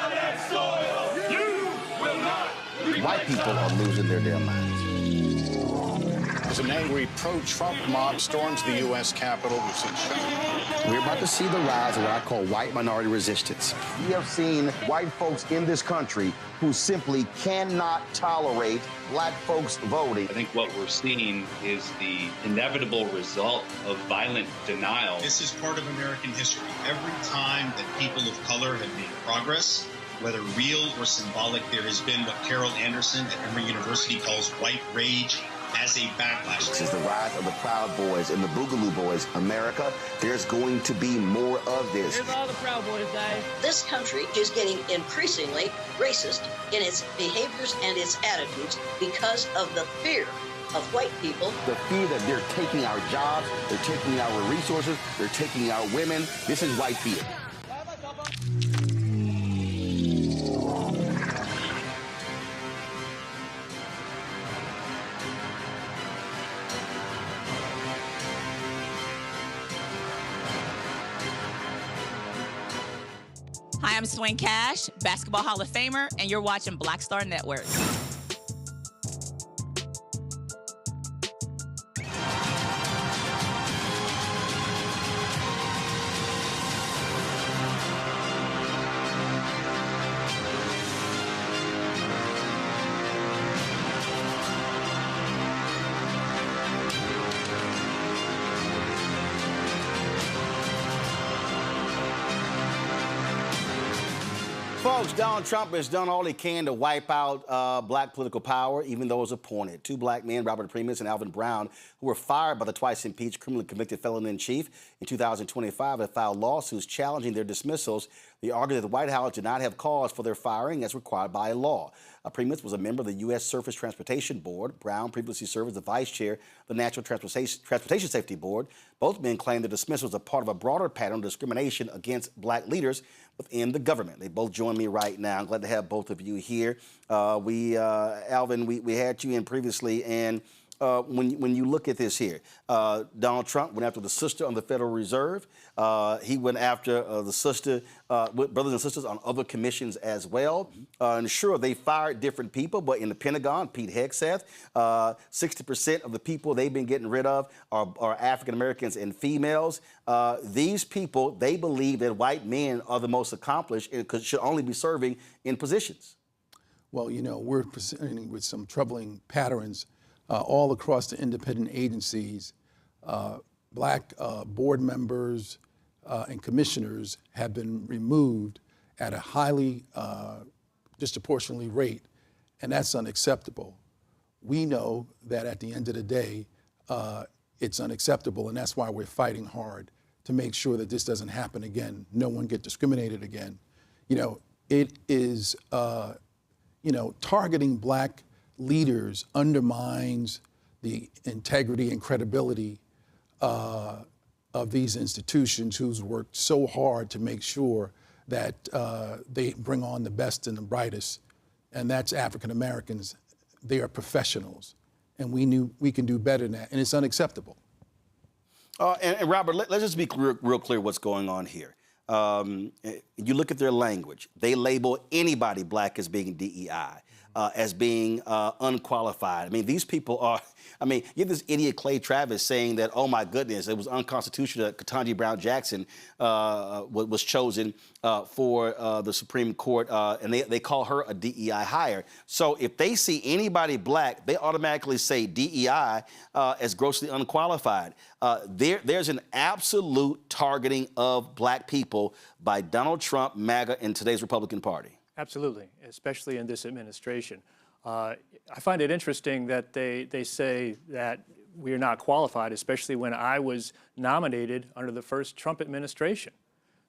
White people are losing their damn minds. As an angry pro-Trump mob storms the U.S. Capitol, we've seen shooting. We're about to see the rise of what I call white minority resistance. We have seen white folks in this country who simply cannot tolerate black folks voting. I think what we're seeing is the inevitable result of violent denial. This is part of American history. Every time that people of color have made progress, whether real or symbolic, there has been what Carol Anderson at Emory University calls white rage as a backlash. This is the rise of the Proud Boys and the Boogaloo Boys. America, there's going to be more of this. Here's all the Proud Boys, guys. This country is getting increasingly racist in its behaviors and its attitudes because of the fear of white people. The fear that they're taking our jobs, they're taking our resources, they're taking our women. This is white fear. Hi, I'm Swing Cash, Basketball Hall of Famer, and you're watching Black Star Network. Folks, Donald Trump has done all he can to wipe out black political power, even those appointed. Two black men, Robert Primus and Alvin Brown, who were fired by the twice-impeached, criminally convicted felon-in-chief in 2025, have filed lawsuits challenging their dismissals. They argue that the White House did not have cause for their firing as required by law. Primus was a member of the U.S. Surface Transportation Board. Brown previously served as the vice chair of the National Transportation Safety Board. Both men claim the dismissals are part of a broader pattern of discrimination against black leaders within the government. They both join me right now. I'm glad to have both of you here. Alvin, we had you in previously, and when you look at this here, Donald Trump went after the sister on the Federal Reserve. He went after the sister, brothers and sisters on other commissions as well. And sure, they fired different people, but in the Pentagon, Pete Hegseth, 60% of the people they've been getting rid of are African Americans and females. These people, they believe that white men are the most accomplished and should only be serving in positions. Well, you know, we're presenting with some troubling patterns all across the independent agencies. Black board members and commissioners have been removed at a highly disproportionately rate, and that's unacceptable. We know that at the end of the day, it's unacceptable, and that's why we're fighting hard to make sure that this doesn't happen again. No one get discriminated again. You know, it is, you know, targeting black leaders undermines the integrity and credibility of these institutions who's worked so hard to make sure that they bring on the best and the brightest, and that's African Americans. They are professionals, and we can do better than that, and it's unacceptable. And Robert, let's just be real clear what's going on here. You look at their language. They label anybody black as being DEI, as being unqualified. I mean, these people are, I mean, you have this idiot Clay Travis saying that, oh my goodness, it was unconstitutional that Ketanji Brown Jackson was chosen for the Supreme Court, and they call her a DEI hire. So if they see anybody black, they automatically say DEI as grossly unqualified. There's an absolute targeting of black people by Donald Trump, MAGA, and today's Republican Party. Absolutely, especially in this administration. I find it interesting that they say that we are not qualified, especially when I was nominated under the first Trump administration.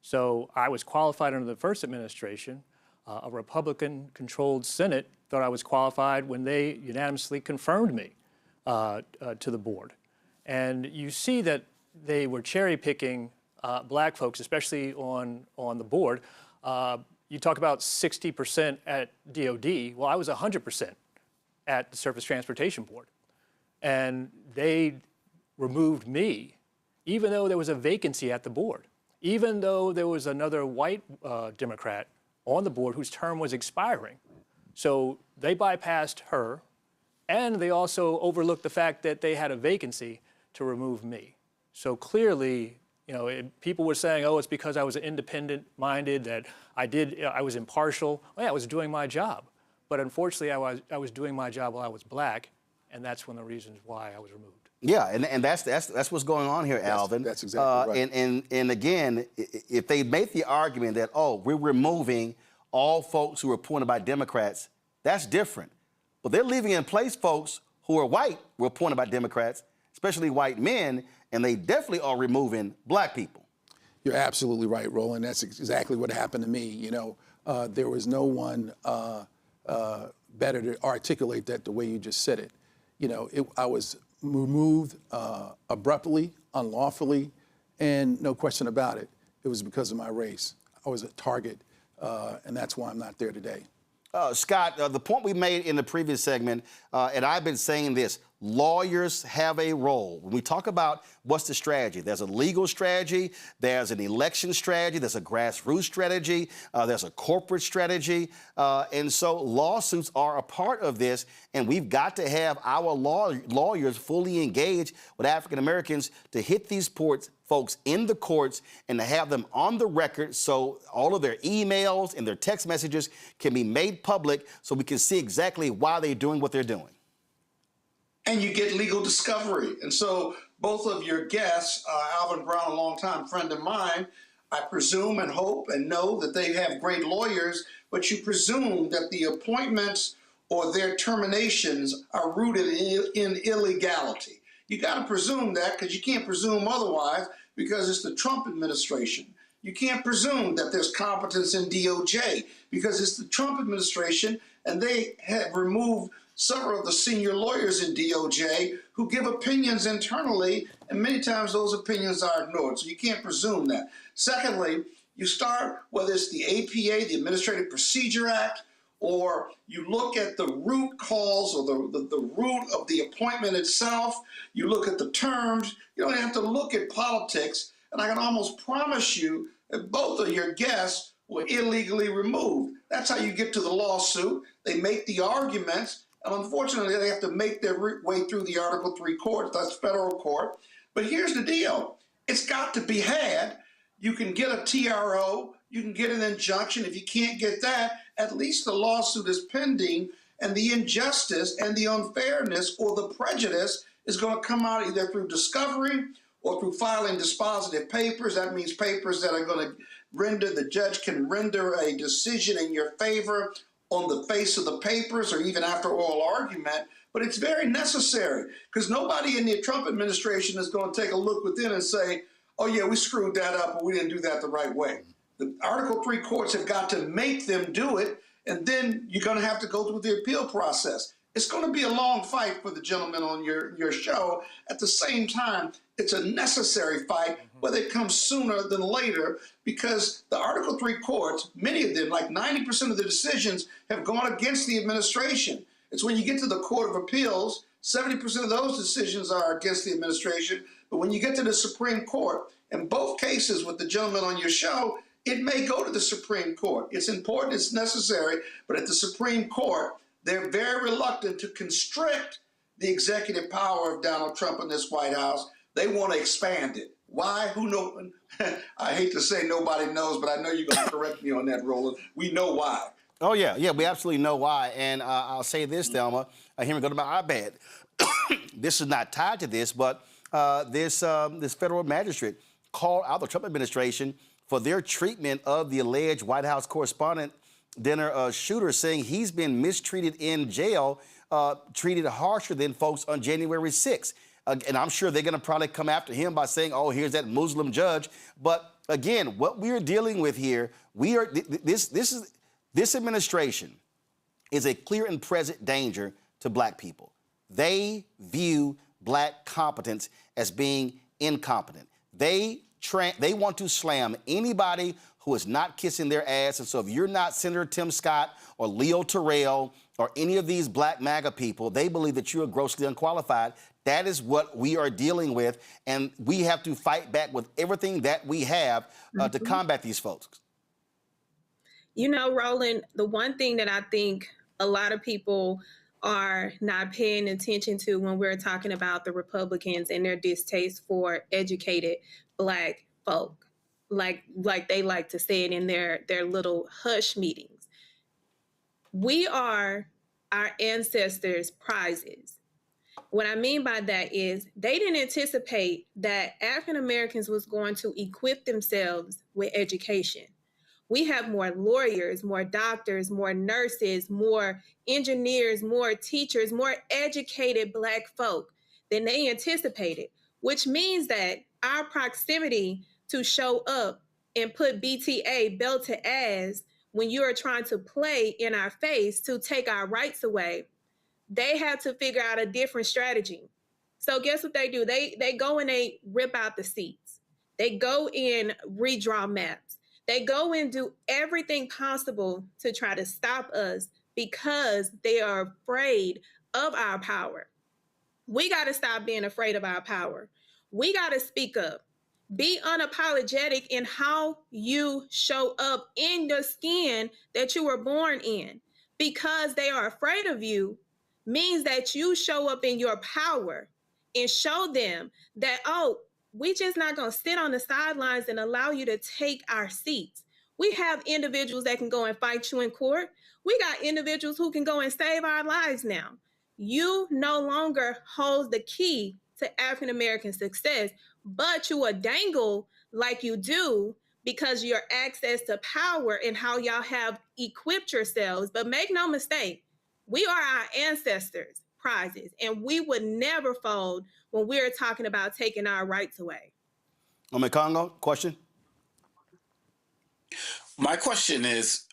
So I was qualified under the first administration. A Republican-controlled Senate thought I was qualified when they unanimously confirmed me to the board. And you see that they were cherry-picking black folks, especially on the board. You talk about 60% at DOD. Well, I was 100% at the Surface Transportation Board. And they removed me, even though there was a vacancy at the board, even though there was another white Democrat on the board whose term was expiring. So they bypassed her, and they also overlooked the fact that they had a vacancy to remove me. So clearly, you know, people were saying, oh, it's because I was independent-minded, that I was impartial. Well, yeah, I was doing my job. But unfortunately, I was doing my job while I was black, and that's one of the reasons why I was removed. Yeah, and that's what's going on here, Alvin. That's exactly right. And again, if they make the argument that, oh, we're removing all folks who are appointed by Democrats, that's different. But they're leaving in place folks who are white, were appointed by Democrats, especially white men, and they definitely are removing black people. You're absolutely right, Roland. That's exactly what happened to me. You know, there was no one better to articulate that the way you just said it. You know, I was removed abruptly, unlawfully, and no question about it. It was because of my race. I was a target, and that's why I'm not there today. Scott, the point we made in the previous segment, and I've been saying this, lawyers have a role. When we talk about what's the strategy, there's a legal strategy, there's an election strategy, there's a grassroots strategy, there's a corporate strategy, and so lawsuits are a part of this, and we've got to have our lawyers fully engaged with African Americans to hit these folks in the courts and to have them on the record so all of their emails and their text messages can be made public so we can see exactly why they're doing what they're doing. And you get legal discovery. And so both of your guests, Alvin Brown, a longtime friend of mine, I presume and hope and know that they have great lawyers, but you presume that the appointments or their terminations are rooted in illegality. You got to presume that because you can't presume otherwise because it's the Trump administration. You can't presume that there's competence in DOJ because it's the Trump administration and they have removed several of the senior lawyers in DOJ who give opinions internally, and many times those opinions are ignored. So you can't presume that. Secondly, you start, whether it's the APA, the Administrative Procedure Act, or you look at the root cause or the root of the appointment itself, you look at the terms, you don't have to look at politics. And I can almost promise you that both of your guests were illegally removed. That's how you get to the lawsuit. They make the arguments, and unfortunately, they have to make their way through the Article 3 court. That's federal court. But here's the deal. It's got to be had. You can get a TRO. You can get an injunction. If you can't get that, at least the lawsuit is pending, and the injustice and the unfairness or the prejudice is going to come out either through discovery or through filing dispositive papers. That means papers that are going to render, the judge can render a decision in your favor on the face of the papers or even after oral argument. But it's very necessary because nobody in the Trump administration is going to take a look within and say, oh, yeah, we screwed that up or we didn't do that the right way. The Article 3 courts have got to make them do it, and then you're going to have to go through the appeal process. It's going to be a long fight for the gentleman on your show. At the same time, it's a necessary fight, whether it comes sooner than later, because the Article 3 courts, many of them, like 90% of the decisions, have gone against the administration. It's when you get to the Court of Appeals, 70% of those decisions are against the administration. But when you get to the Supreme Court, in both cases with the gentleman on your show, it may go to the Supreme Court. It's important, it's necessary, but at the Supreme Court, they're very reluctant to constrict the executive power of Donald Trump in this White House. They want to expand it. Why? Who knows? I hate to say nobody knows, but I know you're going to correct me on that, Roland. We know why. Oh, yeah, we absolutely know why. And I'll say this, Thelma. Here we go to my iPad. This is not tied to this, but this federal magistrate called out the Trump administration for their treatment of the alleged White House correspondent dinner shooter, saying he's been mistreated in jail, treated harsher than folks on January 6th. And I'm sure they're going to probably come after him by saying, oh, here's that Muslim judge. But again, what we're dealing with here, this administration is a clear and present danger to black people. They view black competence as being incompetent. They want to slam anybody who is not kissing their ass. And so if you're not Senator Tim Scott or Leo Terrell or any of these black MAGA people, they believe that you are grossly unqualified. That is what we are dealing with, and we have to fight back with everything that we have to combat these folks. You know, Roland, the one thing that I think a lot of people are not paying attention to when we're talking about the Republicans and their distaste for educated black folk, like they like to say it in their little hush meetings. We are our ancestors' prizes. What I mean by that is they didn't anticipate that African Americans was going to equip themselves with education. We have more lawyers, more doctors, more nurses, more engineers, more teachers, more educated black folk than they anticipated, which means that our proximity to show up and put BTA, belt to ass, when you are trying to play in our face to take our rights away, they had to figure out a different strategy. So guess what they do? They go and they rip out the seats. They go and redraw maps. They go and do everything possible to try to stop us because they are afraid of our power. We got to stop being afraid of our power. We got to speak up. Be unapologetic in how you show up in the skin that you were born in. Because they are afraid of you means that you show up in your power and show them that, oh, we just not going to sit on the sidelines and allow you to take our seats. We have individuals that can go and fight you in court. We got individuals who can go and save our lives now. You no longer hold the key to African American success, but you will dangle like you do because your access to power and how y'all have equipped yourselves. But make no mistake, we are our ancestors' prizes, and we would never fold when we're talking about taking our rights away. Congo, question? My question is,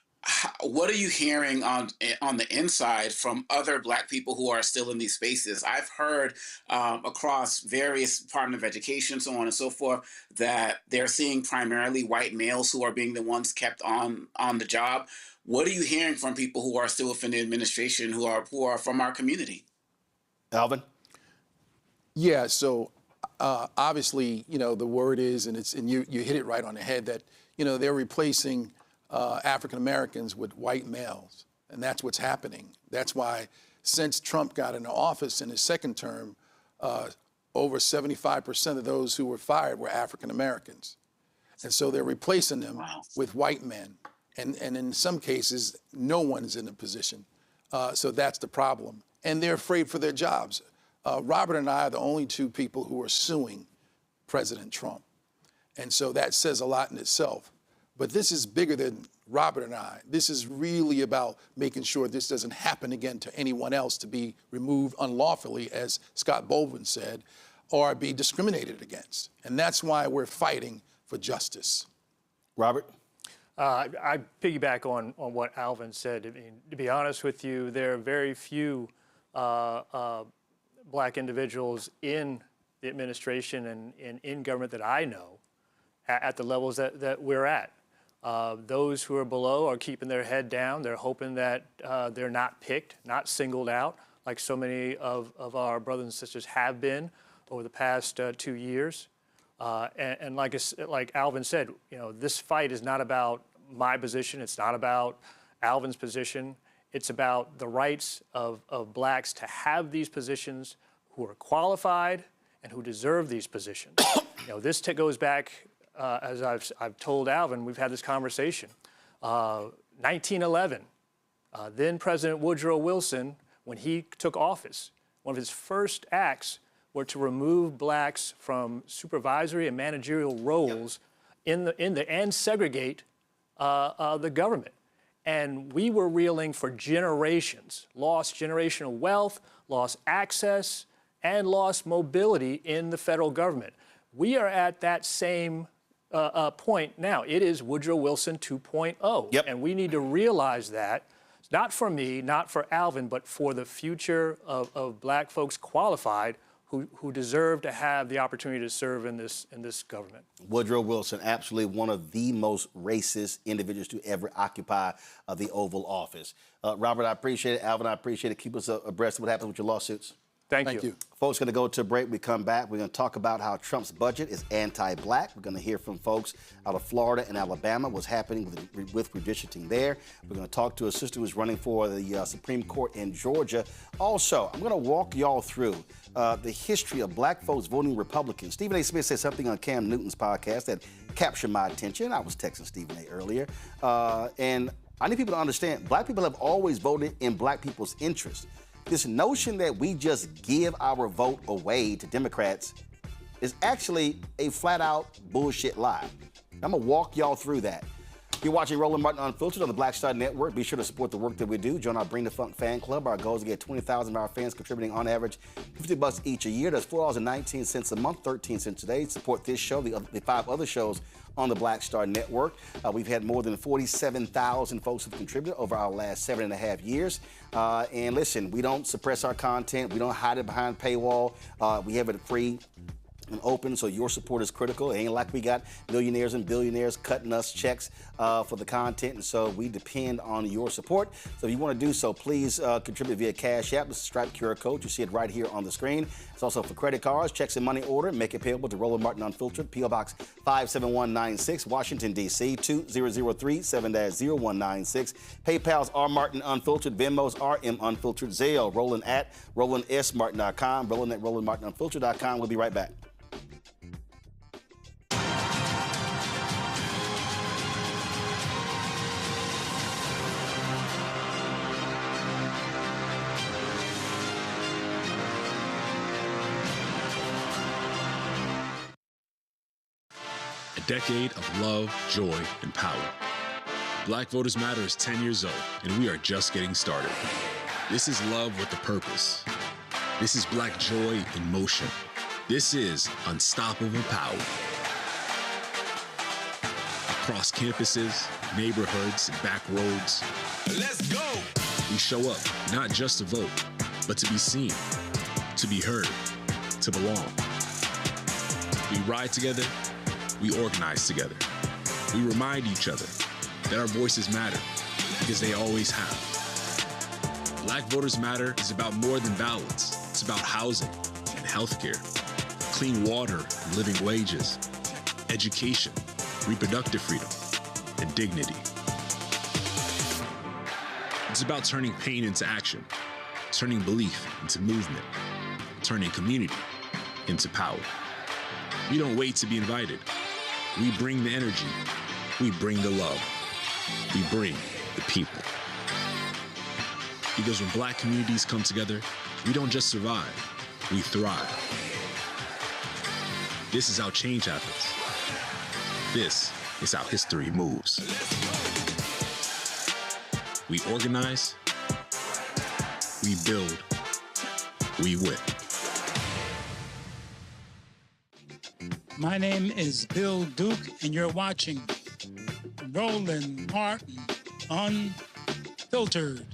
what are you hearing on the inside from other Black people who are still in these spaces? I've heard across various Department of Education, so on and so forth, that they're seeing primarily white males who are being the ones kept on the job. What are you hearing from people who are still within the administration who are from our community? Alvin? Yeah, so obviously, the word is, and you hit it right on the head, that, they're replacing African Americans with white males, and that's what's happening. That's why since Trump got into office in his second term, over 75% of those who were fired were African Americans. And so they're replacing them with white men. And in some cases, no one's in a position. So that's the problem. And they're afraid for their jobs. Robert and I are the only two people who are suing President Trump. And so that says a lot in itself. But this is bigger than Robert and I. This is really about making sure this doesn't happen again to anyone else, to be removed unlawfully, as Scott Baldwin said, or be discriminated against. And that's why we're fighting for justice. Robert? I piggyback on what Alvin said. I mean, to be honest with you, there are very few Black individuals in the administration and in government that I know at the levels that we're at. Those who are below are keeping their head down. They're hoping that they're not picked, not singled out, like so many of our brothers and sisters have been over the past 2 years. And like Alvin said, this fight is not about my position. It's not about Alvin's position. It's about the rights of Blacks to have these positions, who are qualified and who deserve these positions. This goes back, as I've told Alvin, we've had this conversation. 1911, then President Woodrow Wilson, when he took office, one of his first acts were to remove Blacks from supervisory and managerial roles and segregate the government. And we were reeling for generations, lost generational wealth, lost access, and lost mobility in the federal government. We are at that same point now. It is Woodrow Wilson 2.0. Yep. And we need to realize that, not for me, not for Alvin, but for the future of Black folks qualified who deserve to have the opportunity to serve in this government. Woodrow Wilson, absolutely one of the most racist individuals to ever occupy the Oval Office. Robert, I appreciate it. Alvin, I appreciate it. Keep us abreast of what happens with your lawsuits. Thank you. Folks, going to go to a break. We come back. We're going to talk about how Trump's budget is anti-Black. We're going to hear from folks out of Florida and Alabama, what's happening with redistricting there. We're going to talk to a sister who's running for the Supreme Court in Georgia. Also, I'm going to walk y'all through the history of Black folks voting Republican. Stephen A. Smith said something on Cam Newton's podcast that captured my attention. I was texting Stephen A. earlier. And I need people to understand, Black people have always voted in Black people's interest. This notion that we just give our vote away to Democrats is actually a flat-out bullshit lie. I'm going to walk y'all through that. You're watching Roland Martin Unfiltered on the Black Star Network. Be sure to support the work that we do. Join our Bring the Funk fan club. Our goal is to get 20,000 of our fans contributing on average $50 each a year. That's $4.19 a month, 13 cents a day. Support this show, the 5 other shows on the Black Star Network. We've had more than 47,000 folks who've contributed over our last 7.5 years. And listen, we don't suppress our content. We don't hide it behind paywall. We have it free and open, so your support is critical. It ain't like we got millionaires and billionaires cutting us checks for the content, and so we depend on your support. So if you want to do so, please contribute via Cash App. This is Stripe QR code. You see it right here on the screen. It's also for credit cards, checks, and money order. Make it payable to Roland Martin Unfiltered, P.O. Box 57196, Washington, D.C. 20037 0196. PayPal's R Martin Unfiltered, Venmo's RM Unfiltered, Zelle, Roland at RolandSMartin.com, Roland at RolandMartinUnfiltered.com. We'll be right back. Decade of love, joy, and power. Black Voters Matter is 10 years old, and we are just getting started. This is love with a purpose. This is Black joy in motion. This is unstoppable power. A across campuses, neighborhoods, and back roads. Let's go! We show up not just to vote, but to be seen, to be heard, to belong. We ride together, we organize together. We remind each other that our voices matter, because they always have. Black Voters Matter is about more than ballots. It's about housing and healthcare, clean water and living wages, education, reproductive freedom, and dignity. It's about turning pain into action, turning belief into movement, turning community into power. We don't wait to be invited. We bring the energy. We bring the love. We bring the people. Because when Black communities come together, we don't just survive, we thrive. This is how change happens. This is how history moves. We organize, we build, we win. My name is Bill Duke, and you're watching Roland Martin Unfiltered.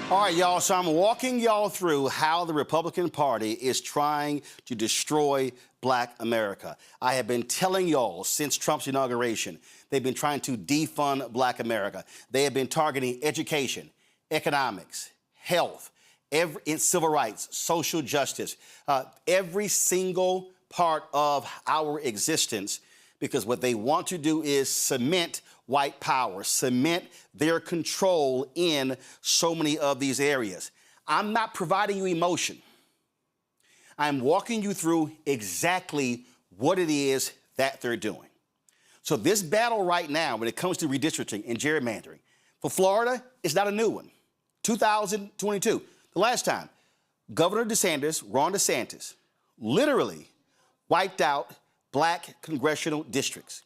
All right, y'all, so I'm walking y'all through how the Republican Party is trying to destroy Black America. I have been telling y'all since Trump's inauguration, they've been trying to defund Black America. They have been targeting education, economics, health, civil rights, social justice, every single part of our existence, because what they want to do is cement white power, cement their control in so many of these areas. I'm not providing you emotion. I'm walking you through exactly what it is that they're doing. So this battle right now, when it comes to redistricting and gerrymandering, for Florida, it's not a new one. 2022, the last time, Governor Ron DeSantis, literally wiped out Black congressional districts.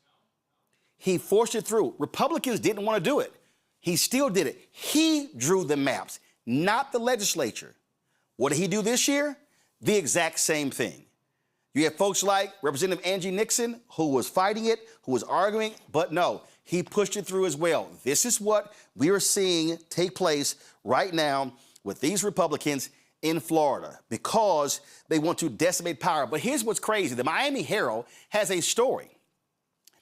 He forced it through. Republicans didn't want to do it. He still did it. He drew the maps, not the legislature. What did he do this year? The exact same thing. You have folks like Representative Angie Nixon, who was fighting it, who was arguing, but no, he pushed it through as well. This is what we are seeing take place right now with these Republicans in Florida, because they want to decimate power. But here's what's crazy. The Miami Herald has a story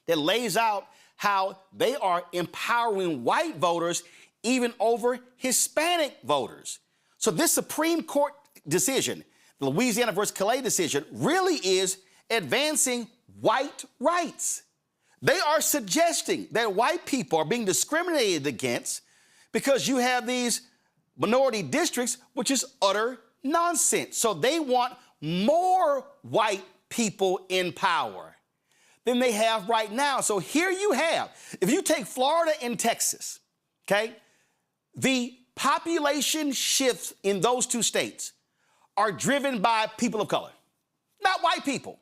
that lays out how they are empowering white voters even over Hispanic voters. So this Supreme Court decision, the Louisiana versus Calais decision, really is advancing white rights. They are suggesting that white people are being discriminated against because you have these minority districts, which is utter nonsense. So they want more white people in power than they have right now. So here you have, if you take Florida and Texas, okay, the population shifts in those two states are driven by people of color, not white people,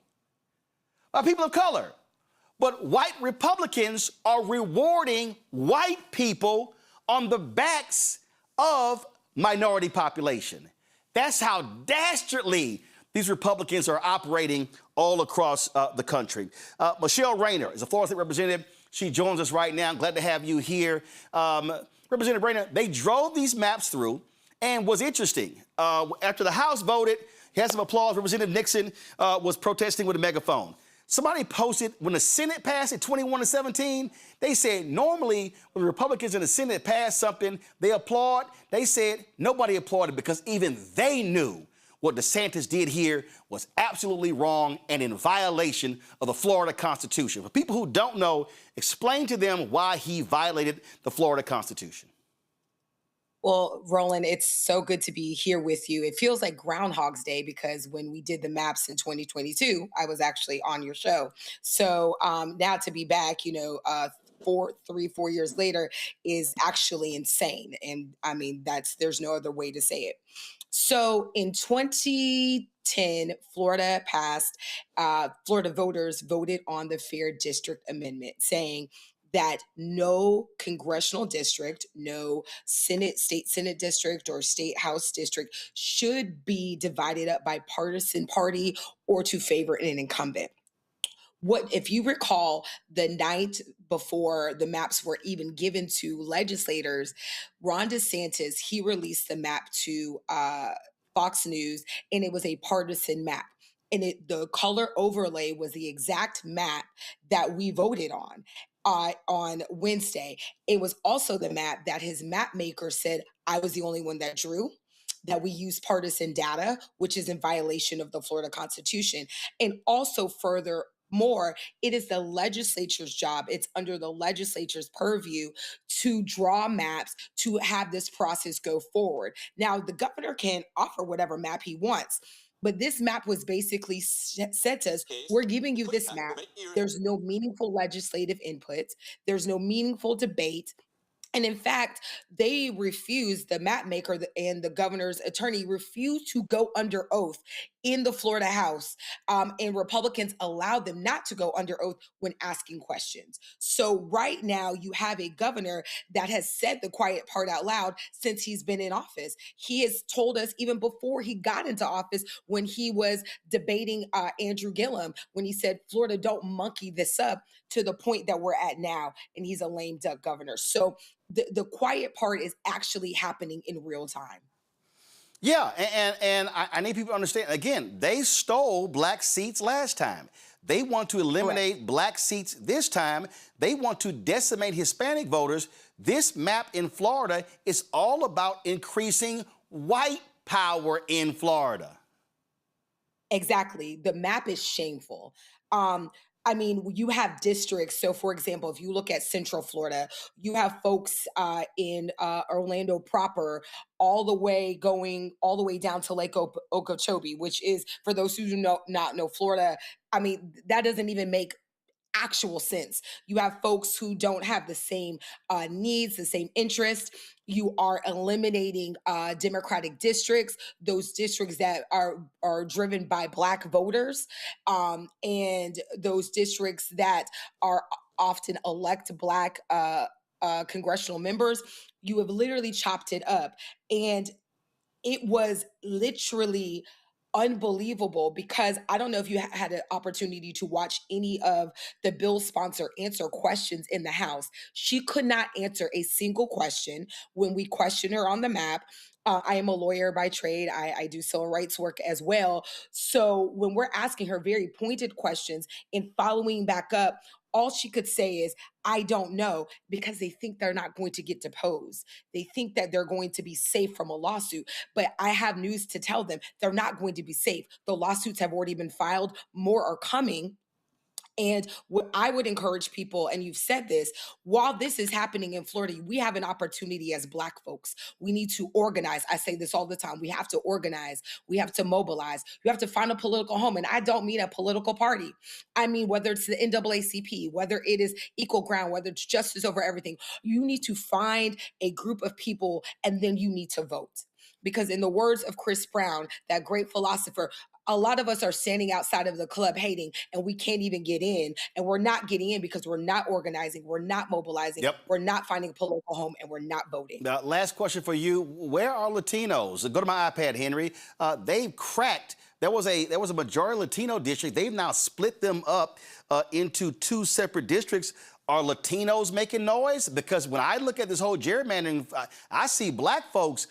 by people of color. But white Republicans are rewarding white people on the backs of minority population. That's how dastardly these Republicans are operating all across the country. Michelle Rayner is a Florida State Representative. She joins us right now. I'm glad to have you here. Representative Rayner, they drove these maps through, and was interesting. After the House voted, he had some applause. Representative Nixon was protesting with a megaphone. Somebody posted, when the Senate passed it 21-17, they said normally when the Republicans in the Senate pass something, they applaud. They said nobody applauded because even they knew what DeSantis did here was absolutely wrong and in violation of the Florida Constitution. For people who don't know, explain to them why he violated the Florida Constitution. Well, Roland, it's so good to be here with you. It feels like Groundhog's Day because when we did the maps in 2022, I was actually on your show. So now to be back, 4 years later is actually insane. And I mean, there's no other way to say it. So in 2010, 10, Florida voters voted on the Fair District Amendment, saying that no congressional district, no state Senate district or state House district should be divided up by partisan party or to favor an incumbent. What, if you recall, the night before the maps were even given to legislators, Ron DeSantis, he released the map to Fox News, and it was a partisan map. And the color overlay was the exact map that we voted on Wednesday. It was also the map that his map maker said I was the only one that drew, that we use partisan data, which is in violation of the Florida Constitution. And also furthermore, it is the legislature's job, it's under the legislature's purview to draw maps to have this process go forward. Now, the governor can offer whatever map he wants, but this map was basically said to us, we're giving you this map. There's no meaningful legislative input. There's no meaningful debate. And in fact, they refused, the map maker and the governor's attorney refused to go under oath in the Florida House. And Republicans allowed them not to go under oath when asking questions. So right now you have a governor that has said the quiet part out loud since he's been in office. He has told us even before he got into office, when he was debating Andrew Gillum, when he said, Florida, don't monkey this up, to the point that we're at now. And he's a lame duck governor. So the quiet part is actually happening in real time. Yeah, and I need people to understand, again, they stole black seats last time. They want to eliminate black seats this time. They want to decimate Hispanic voters. This map in Florida is all about increasing white power in Florida. Exactly. The map is shameful. I mean, you have districts. So, for example, if you look at Central Florida, you have folks in Orlando proper, all the way down to Lake Okeechobee, which is, for those who do not know Florida, I mean, that doesn't even make actual sense. You have folks who don't have the same needs, the same interests. You are eliminating Democratic districts, those districts that are driven by Black voters, and those districts that are often elect Black congressional members. You have literally chopped it up. And it was literally unbelievable, because I don't know if you had an opportunity to watch any of the bill sponsor answer questions in the House. She could not answer a single question when we questioned her on the map. I am a lawyer by trade. I do civil rights work as well. So when we're asking her very pointed questions and following back up, all she could say is, I don't know, because they think they're not going to get deposed. They think that they're going to be safe from a lawsuit. But I have news to tell them. They're not going to be safe. The lawsuits have already been filed. More are coming. And what I would encourage people, and you've said this, while this is happening in Florida, we have an opportunity as Black folks. We need to organize. I say this all the time. We have to organize. We have to mobilize. You have to find a political home. And I don't mean a political party. I mean, whether it's the NAACP, whether it is Equal Ground, whether it's Justice Over Everything, you need to find a group of people, and then you need to vote. Because in the words of Chris Brown, that great philosopher, a lot of us are standing outside of the club hating, and we can't even get in. And we're not getting in because we're not organizing, we're not mobilizing, we're not finding a political home, and we're not voting. Now, last question for you. Where are Latinos? Go to my iPad, Henry. They've cracked. There was a majority Latino district. They've now split them up into two separate districts. Are Latinos making noise? Because when I look at this whole gerrymandering, I see Black folks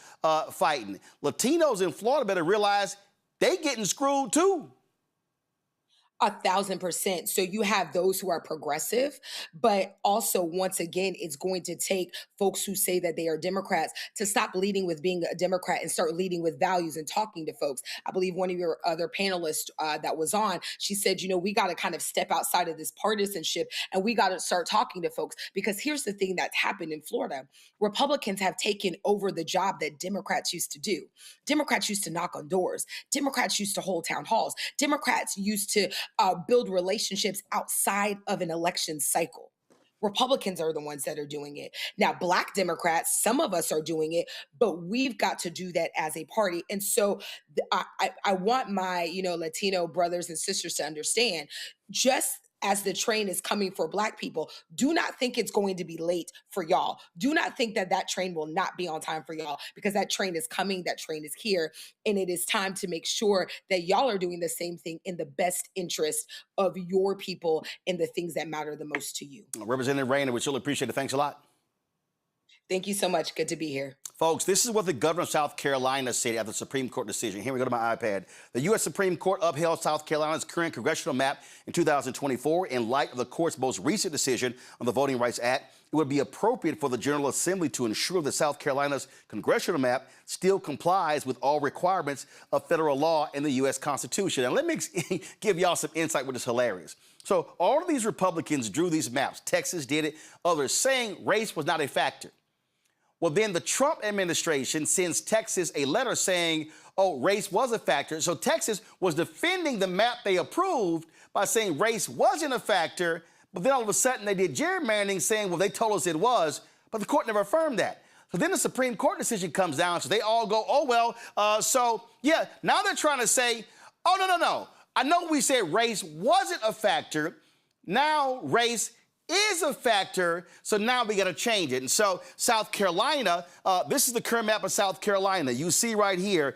fighting. Latinos in Florida better realize they getting screwed too. 1,000%. So you have those who are progressive, but also, once again, it's going to take folks who say that they are Democrats to stop leading with being a Democrat and start leading with values and talking to folks. I believe one of your other panelists that was on, she said, we got to kind of step outside of this partisanship, and we got to start talking to folks. Because here's the thing that's happened in Florida. Republicans have taken over the job that Democrats used to do. Democrats used to knock on doors. Democrats used to hold town halls. Democrats used to build relationships outside of an election cycle. Republicans are the ones that are doing it. Now, Black Democrats, some of us are doing it, but we've got to do that as a party. And so I want my, Latino brothers and sisters to understand, just as the train is coming for Black people, do not think it's going to be late for y'all. Do not think that that train will not be on time for y'all, because that train is coming, that train is here, and it is time to make sure that y'all are doing the same thing in the best interest of your people and the things that matter the most to you. Representative Rayner, we surely appreciate it. Thanks a lot. Thank you so much. Good to be here. Folks, this is what the governor of South Carolina said after the Supreme Court decision. Here we go to my iPad. The U.S. Supreme Court upheld South Carolina's current congressional map in 2024 in light of the court's most recent decision on the Voting Rights Act. It would be appropriate for the General Assembly to ensure that South Carolina's congressional map still complies with all requirements of federal law and the U.S. Constitution. And let me give y'all some insight, which is hilarious. So all of these Republicans drew these maps. Texas did it. Others saying race was not a factor. Well, then the Trump administration sends Texas a letter saying, oh, race was a factor. So Texas was defending the map they approved by saying race wasn't a factor. But then all of a sudden they did gerrymandering saying, well, they told us it was. But the court never affirmed that. So then the Supreme Court decision comes down. So they all go, oh, well, now they're trying to say, oh, no. I know we said race wasn't a factor. Now race is a factor, so now we got to change it. And so South Carolina, this is the current map of South Carolina. You see right here,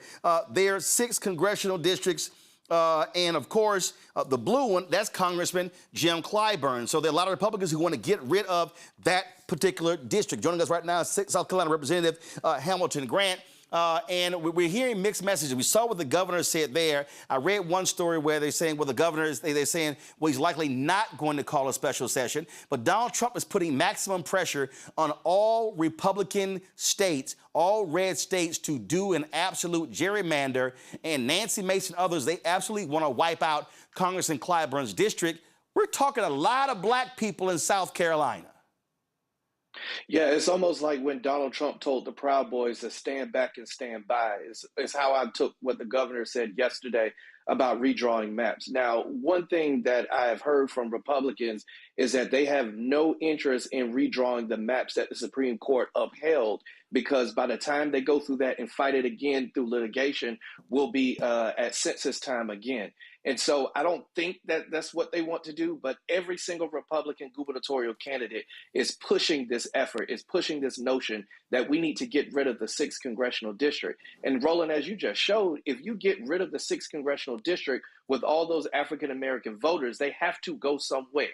there are 6 congressional districts, and of course, the blue one, that's Congressman Jim Clyburn. So there are a lot of Republicans who want to get rid of that particular district. Joining us right now is South Carolina Representative Hamilton Grant. And we're hearing mixed messages. We saw what the governor said there. I read one story where they're saying, well, the governor is they're saying, well, he's likely not going to call a special session. But Donald Trump is putting maximum pressure on all Republican states, all red states, to do an absolute gerrymander. And Nancy Mace and others, they absolutely want to wipe out Congressman Clyburn's district. We're talking a lot of Black people in South Carolina. Yeah, it's almost like when Donald Trump told the Proud Boys to stand back and stand by. It's how I took what the governor said yesterday about redrawing maps. Now, one thing that I have heard from Republicans is that they have no interest in redrawing the maps that the Supreme Court upheld, because by the time they go through that and fight it again through litigation, we'll be at census time again. And so I don't think that that's what they want to do, but every single Republican gubernatorial candidate is pushing this effort, is pushing this notion that we need to get rid of the 6th congressional district. And Roland, as you just showed, if you get rid of the 6th congressional district with all those African-American voters, they have to go somewhere.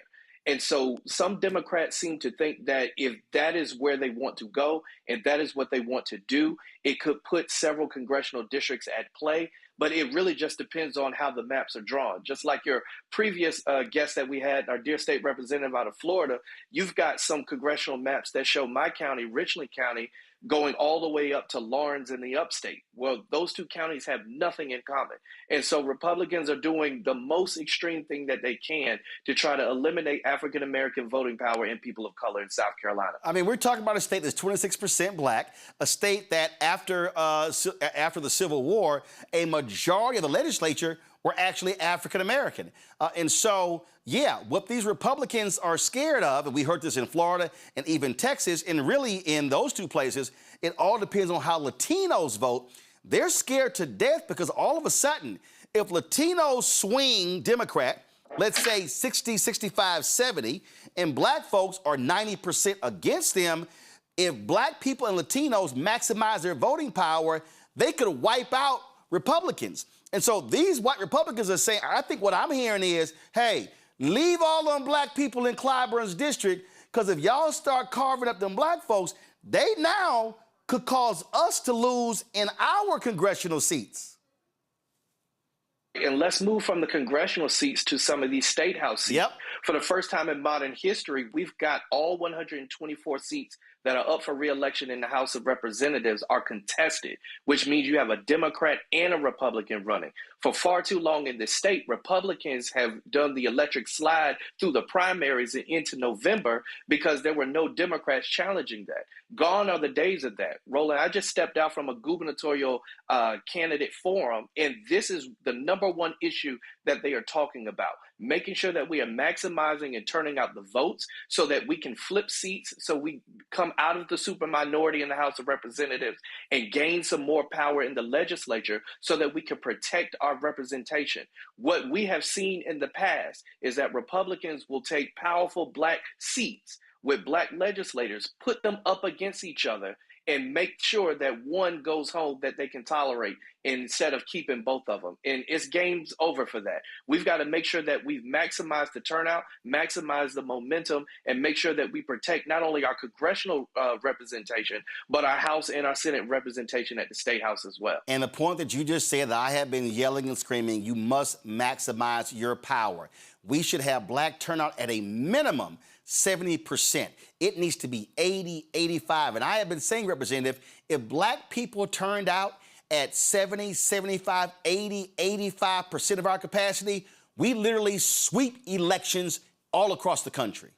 And so some Democrats seem to think that if that is where they want to go and that is what they want to do, it could put several congressional districts at play. But it really just depends on how the maps are drawn. Just like your previous guest that we had, our dear state representative out of Florida, you've got some congressional maps that show my county, Richland County, going all the way up to Lawrence in the upstate. Well, those two counties have nothing in common. And so Republicans are doing the most extreme thing that they can to try to eliminate African-American voting power and people of color in South Carolina. I mean, we're talking about a state that's 26% Black, a state that after the Civil War, a majority of the legislature were actually African-American. And so, yeah, what these Republicans are scared of, and we heard this in Florida and even Texas, and really in those two places, it all depends on how Latinos vote. They're scared to death because all of a sudden, if Latinos swing Democrat, let's say 60, 65, 70, and Black folks are 90% against them, if Black people and Latinos maximize their voting power, they could wipe out Republicans. And so these white Republicans are saying, I think what I'm hearing is, hey, leave all them Black people in Clyburn's district, because if y'all start carving up them Black folks, they now could cause us to lose in our congressional seats. And let's move from the congressional seats to some of these state house seats. Yep. For the first time in modern history, we've got all 124 seats that are up for re-election in the House of Representatives are contested, which means you have a Democrat and a Republican running. For far too long in this state, Republicans have done the electric slide through the primaries and into November because there were no Democrats challenging that. Gone are the days of that. Roland, I just stepped out from a gubernatorial candidate forum, and this is the number one issue that they are talking about. Making sure that we are maximizing and turning out the votes so that we can flip seats, so we come out of the super minority in the House of Representatives and gain some more power in the legislature so that we can protect our representation. What we have seen in the past is that Republicans will take powerful black seats with black legislators, put them up against each other, and make sure that one goes home that they can tolerate instead of keeping both of them. And it's game's over for that. We've got to make sure that we've maximized the turnout, maximize the momentum, and make sure that we protect not only our congressional representation, but our House and our Senate representation at the State House as well. And the point that you just said that I have been yelling and screaming, you must maximize your power. We should have black turnout at a minimum 70%. It needs to be 80, 85. And I have been saying, Representative, if black people turned out at 70, 75, 80, 85% of our capacity, we literally sweep elections all across the country.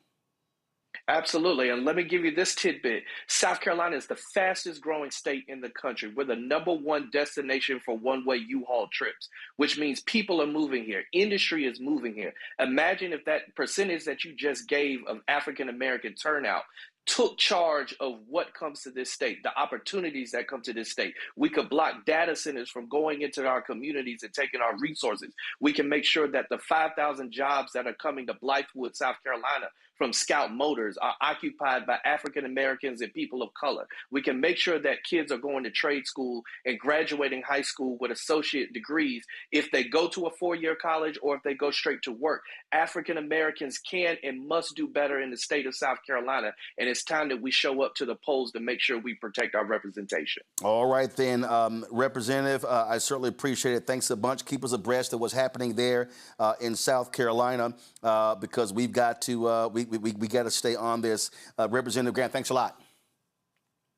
Absolutely. And let me give you this tidbit. South Carolina is the fastest growing state in the country. We're the #1 destination for one-way U-Haul trips, which means people are moving here. Industry is moving here. Imagine if that percentage that you just gave of African-American turnout took charge of what comes to this state, the opportunities that come to this state. We could block data centers from going into our communities and taking our resources. We can make sure that the 5,000 jobs that are coming to Blythewood, South Carolina, from Scout Motors are occupied by African Americans and people of color. We can make sure that kids are going to trade school and graduating high school with associate degrees if they go to a 4-year college or if they go straight to work. African Americans can and must do better in the state of South Carolina, and it's time that we show up to the polls to make sure we protect our representation. All right, then, Representative, I certainly appreciate it. Thanks a bunch. Keep us abreast of what's happening there in South Carolina because we've got to we got to stay on this. Representative Grant, thanks a lot.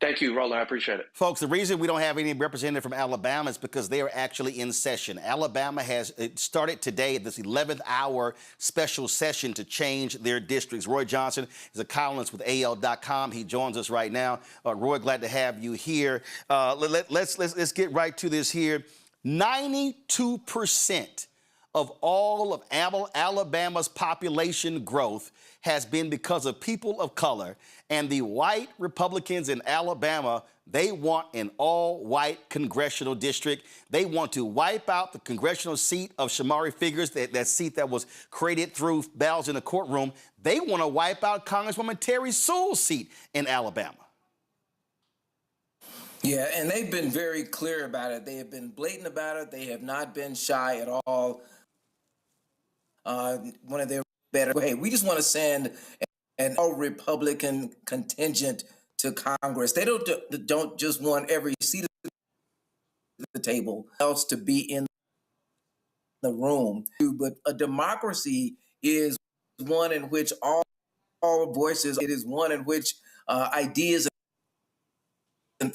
Thank you, Roland. I appreciate it. Folks, the reason we don't have any representative from Alabama is because they are actually in session. Alabama has started today at this 11th hour special session to change their districts. Roy Johnson is a columnist with AL.com. He joins us right now. Roy, glad to have you here. Let's get right to this here. 92% of all of Alabama's population growth has been because of people of color, and the white Republicans in Alabama, they want an all-white congressional district. They want to wipe out the congressional seat of Shamari Figures, that seat that was created through battles in the courtroom. They want to wipe out Congresswoman Terry Sewell's seat in Alabama. Yeah, and they've been very clear about it. They have been blatant about it. They have not been shy at all. One of their better, hey, we just want to send an all-Republican contingent to Congress. They don't just want every seat at the table else to be in the room. But a democracy is one in which all voices, it is one in which ideas and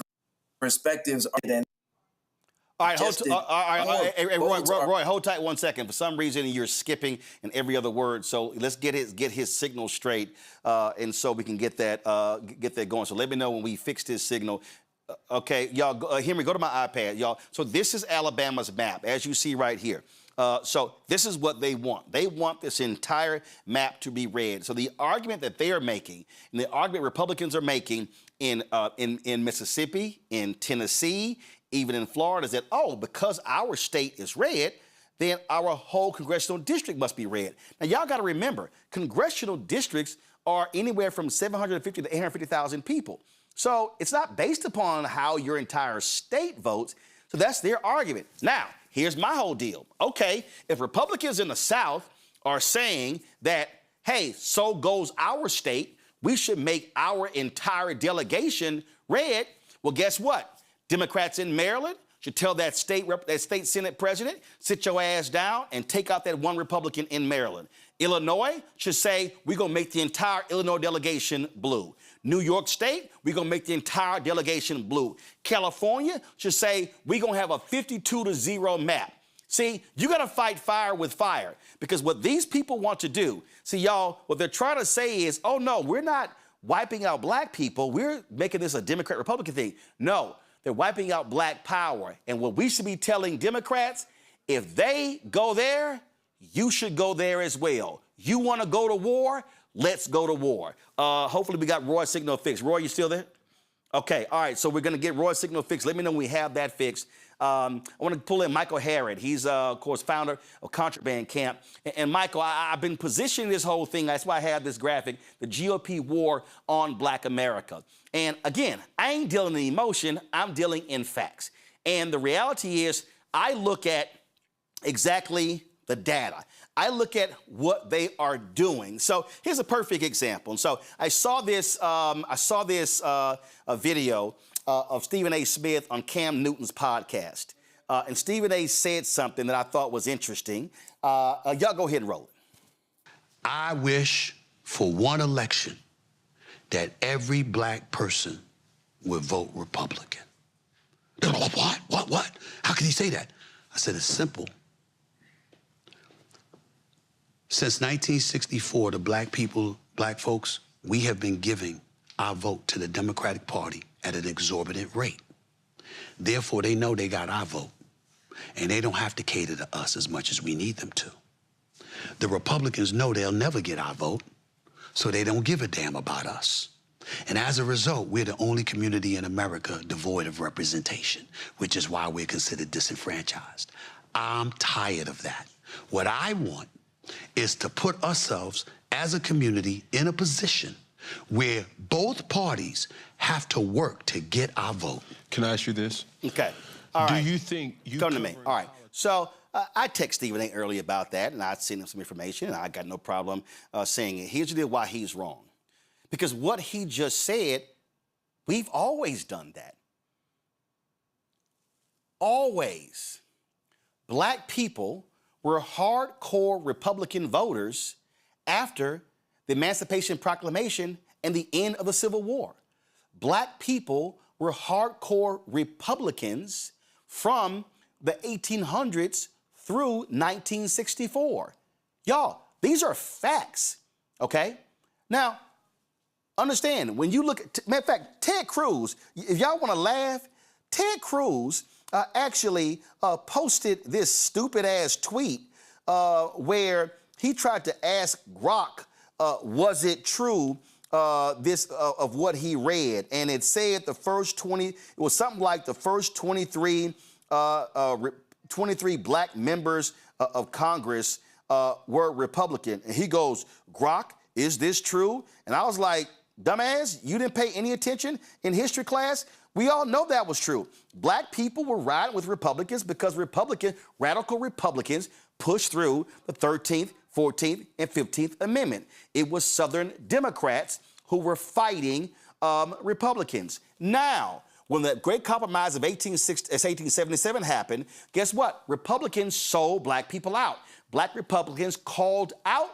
perspectives are then. All right, Roy, hold tight 1 second. For some reason, you're skipping in every other word. So let's get his signal straight, and so we can get that going. So let me know when we fix this signal. Okay, y'all, Henry, go to my iPad, y'all. So this is Alabama's map, as you see right here. So this is what they want. They want this entire map to be red. So the argument that they are making, and the argument Republicans are making in Mississippi, in Tennessee, even in Florida, is that, oh, because our state is red, then our whole congressional district must be red. Now, y'all got to remember, congressional districts are anywhere from 750 to 850,000 people. So it's not based upon how your entire state votes. So that's their argument. Now, here's my whole deal. Okay, if Republicans in the South are saying that, hey, so goes our state, we should make our entire delegation red, well, guess what? Democrats in Maryland should tell that state Senate president, sit your ass down and take out that one Republican in Maryland. Illinois should say, we're going to make the entire Illinois delegation blue. New York State, we're going to make the entire delegation blue. California should say, we're going to have a 52-0 map. See, you got to fight fire with fire, because what these people want to do, see, y'all, what they're trying to say is, oh, no, we're not wiping out black people. We're making this a Democrat-Republican thing. No, they're wiping out black power. And what we should be telling Democrats, if they go there, you should go there as well. You want to go to war? Let's go to war. Hopefully we got Roy's signal fixed. Roy, you still there? Okay, all right, so we're going to get Roy's signal fixed. Let me know when we have that fixed. I want to pull in Michael Harrod. He's, of course, founder of Contraband Camp. And Michael, I've been positioning this whole thing. That's why I have this graphic, the GOP war on Black America. And again, I ain't dealing in emotion. I'm dealing in facts. And the reality is, I look at exactly the data. I look at what they are doing. So here's a perfect example. And so I saw this video of Stephen A. Smith on Cam Newton's podcast. And Stephen A. said something that I thought was interesting. Y'all go ahead and roll it. I wish for one election that every black person would vote Republican. What? How can he say that? I said, it's simple. Since 1964, the black folks, we have been giving our vote to the Democratic Party at an exorbitant rate. Therefore, they know they got our vote, and they don't have to cater to us as much as we need them to. The Republicans know they'll never get our vote, so they don't give a damn about us. And as a result, we're the only community in America devoid of representation, which is why we're considered disenfranchised. I'm tired of that. What I want is to put ourselves as a community in a position where both parties have to work to get our vote. Can I ask you this? Okay. All right. Do you think you come to me? All right. So I texted Stephen A. earlier about that, and I sent him some information, and I got no problem saying it. Here's the deal why he's wrong. Because what he just said, we've always done that. Always. Black people were hardcore Republican voters after the Emancipation Proclamation and the end of the Civil War. Black people were hardcore Republicans from the 1800s through 1964. Y'all, these are facts, okay? Now, understand, when you look at, matter of fact, Ted Cruz, if y'all want to laugh, Ted Cruz actually posted this stupid-ass tweet where he tried to ask Grok, was it true, of what he read? And it said the first 20, it was something like the first 23 black members of Congress were Republican. And he goes, Grok, is this true? And I was like, dumbass, you didn't pay any attention in history class? We all know that was true. Black people were riding with Republicans because radical Republicans pushed through the 13th, 14th, and 15th Amendment. It was Southern Democrats who were fighting Republicans. Now, when the Great Compromise of 1877 happened, guess what? Republicans sold black people out. Black Republicans called out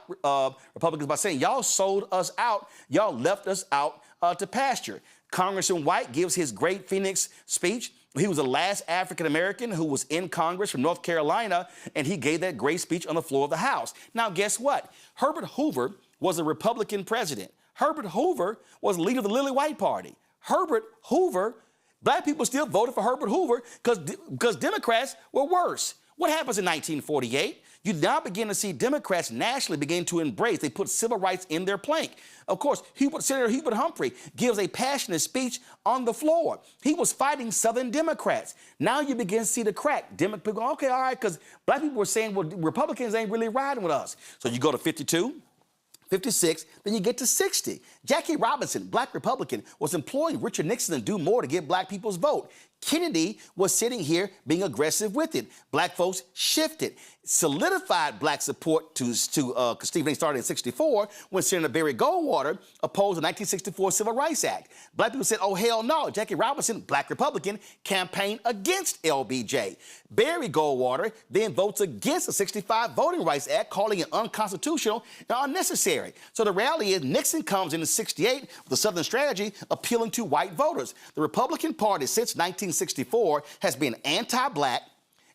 Republicans by saying, y'all sold us out, y'all left us out to pasture. Congressman White gives his Great Phoenix speech. He was the last African-American who was in Congress from North Carolina, and he gave that great speech on the floor of the House. Now, guess what? Herbert Hoover was a Republican president. Herbert Hoover was the leader of the Lily White Party. Herbert Hoover, black people still voted for Herbert Hoover because Democrats were worse. What happens in 1948? You now begin to see Democrats nationally begin to embrace. They put civil rights in their plank. Of course, Senator Hubert Humphrey gives a passionate speech on the floor. He was fighting Southern Democrats. Now you begin to see the crack. Democrats go, okay, all right, because black people were saying, well, Republicans ain't really riding with us. So you go to 52, 56, then you get to 60. Jackie Robinson, black Republican, was employing Richard Nixon to do more to get black people's vote. Kennedy was sitting here being aggressive with it. Black folks shifted, solidified black support because Stephen A. started in '64 when Senator Barry Goldwater opposed the 1964 Civil Rights Act. Black people said, oh, hell no. Jackie Robinson, black Republican, campaigned against LBJ. Barry Goldwater then votes against the '65 Voting Rights Act, calling it unconstitutional and unnecessary. So the reality is Nixon comes in '68 with a Southern strategy appealing to white voters. The Republican Party since 1964 has been anti-black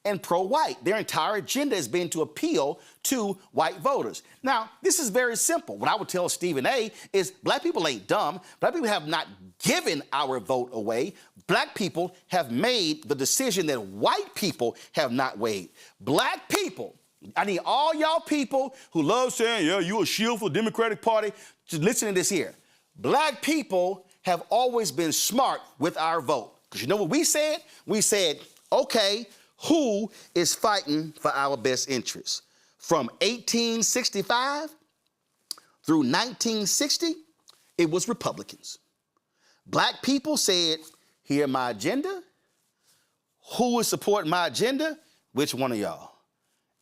and pro-white. Their entire agenda has been to appeal to white voters. Now, this is very simple. What I would tell Stephen A. is black people ain't dumb. Black people have not given our vote away. Black people have made the decision that white people have not weighed. Black people, I need all y'all people who love saying, yeah, you a shield for the Democratic Party. Just listen to this here. Black people have always been smart with our vote. Because you know what we said? We said, okay, who is fighting for our best interests? From 1865 through 1960, it was Republicans. Black people said, here my agenda. Who is supporting my agenda? Which one of y'all?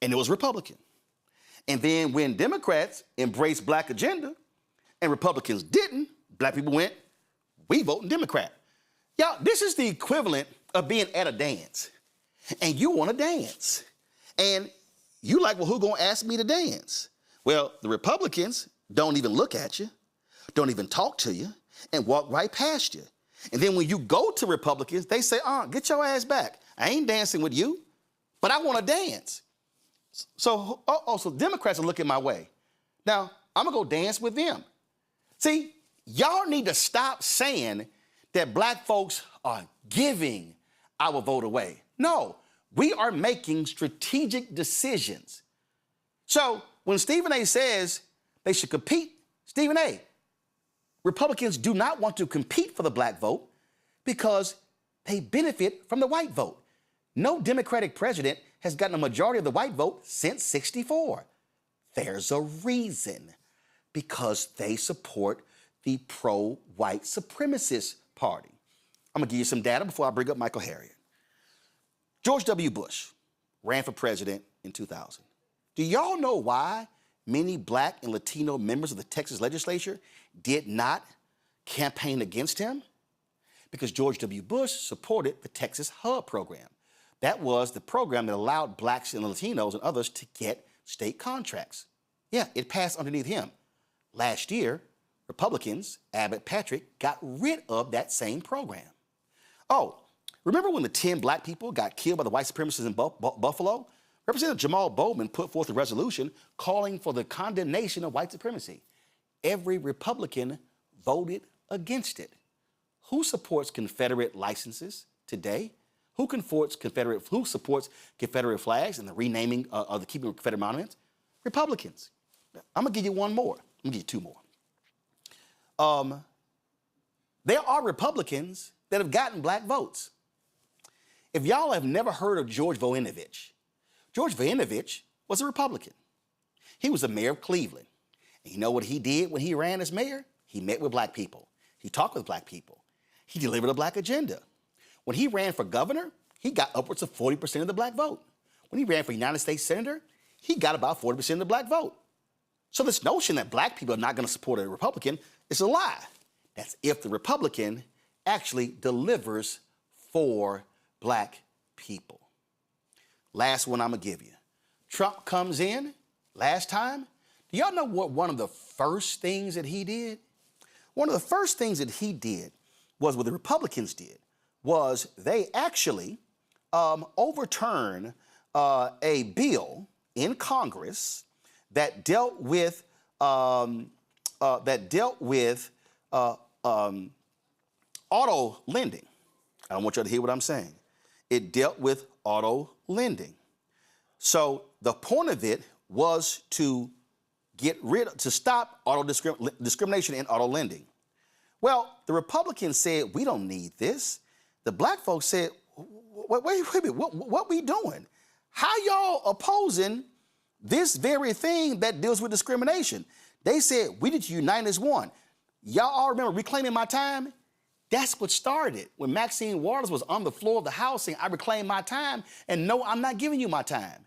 And it was Republican. And then when Democrats embraced black agenda and Republicans didn't, black people went, we voting Democrat. Y'all, this is the equivalent of being at a dance. And you want to dance. And you like, well, who gonna ask me to dance? Well, the Republicans don't even look at you, don't even talk to you, and walk right past you. And then when you go to Republicans, they say, get your ass back. I ain't dancing with you, but I want to dance. So Democrats are looking my way. Now, I'm gonna go dance with them. See, y'all need to stop saying that black folks are giving our vote away. No, we are making strategic decisions. So when Stephen A. says they should compete, Stephen A., Republicans do not want to compete for the black vote because they benefit from the white vote. No Democratic president has gotten a majority of the white vote since '64. There's a reason, because they support the pro-white supremacist party. I'm gonna give you some data before I bring up Michael Harriot. George W. Bush ran for president in 2000. Do y'all know why many black and Latino members of the Texas legislature did not campaign against him? Because George W. Bush supported the Texas HUB program. That was the program that allowed blacks and Latinos and others to get state contracts. Yeah, it passed underneath him. Last year, Republicans, Abbott, Patrick, got rid of that same program. Oh, remember when the 10 black people got killed by the white supremacists in Buffalo? Representative Jamal Bowman put forth a resolution calling for the condemnation of white supremacy. Every Republican voted against it. Who supports Confederate licenses today? Who supports Confederate flags and the renaming of the keeping of Confederate monuments? Republicans. I'm gonna give you one more. I'm gonna give you two more. There are Republicans that have gotten black votes. If y'all have never heard of George Voinovich was a Republican. He was the mayor of Cleveland. And you know what he did when he ran as mayor? He met with black people. He talked with black people. He delivered a black agenda. When he ran for governor, he got upwards of 40% of the black vote. When he ran for United States Senator, he got about 40% of the black vote. So this notion that black people are not going to support a Republican is a lie. That's if the Republican actually delivers for black people. Last one I'm gonna give you. Trump comes in last time. Do y'all know what one of the first things that he did? One of the first things that he did was what the Republicans did was they actually overturned a bill in Congress that dealt with auto lending. I don't want y'all to hear what I'm saying. It dealt with auto lending. So the point of it was to stop discrimination in auto lending. Well, the Republicans said, we don't need this. The black folks said, wait a minute, what we doing? How y'all opposing this very thing that deals with discrimination? They said, we need to unite as one. Y'all all remember Reclaiming My Time? That's what started when Maxine Waters was on the floor of the House saying, I reclaim my time, and no, I'm not giving you my time.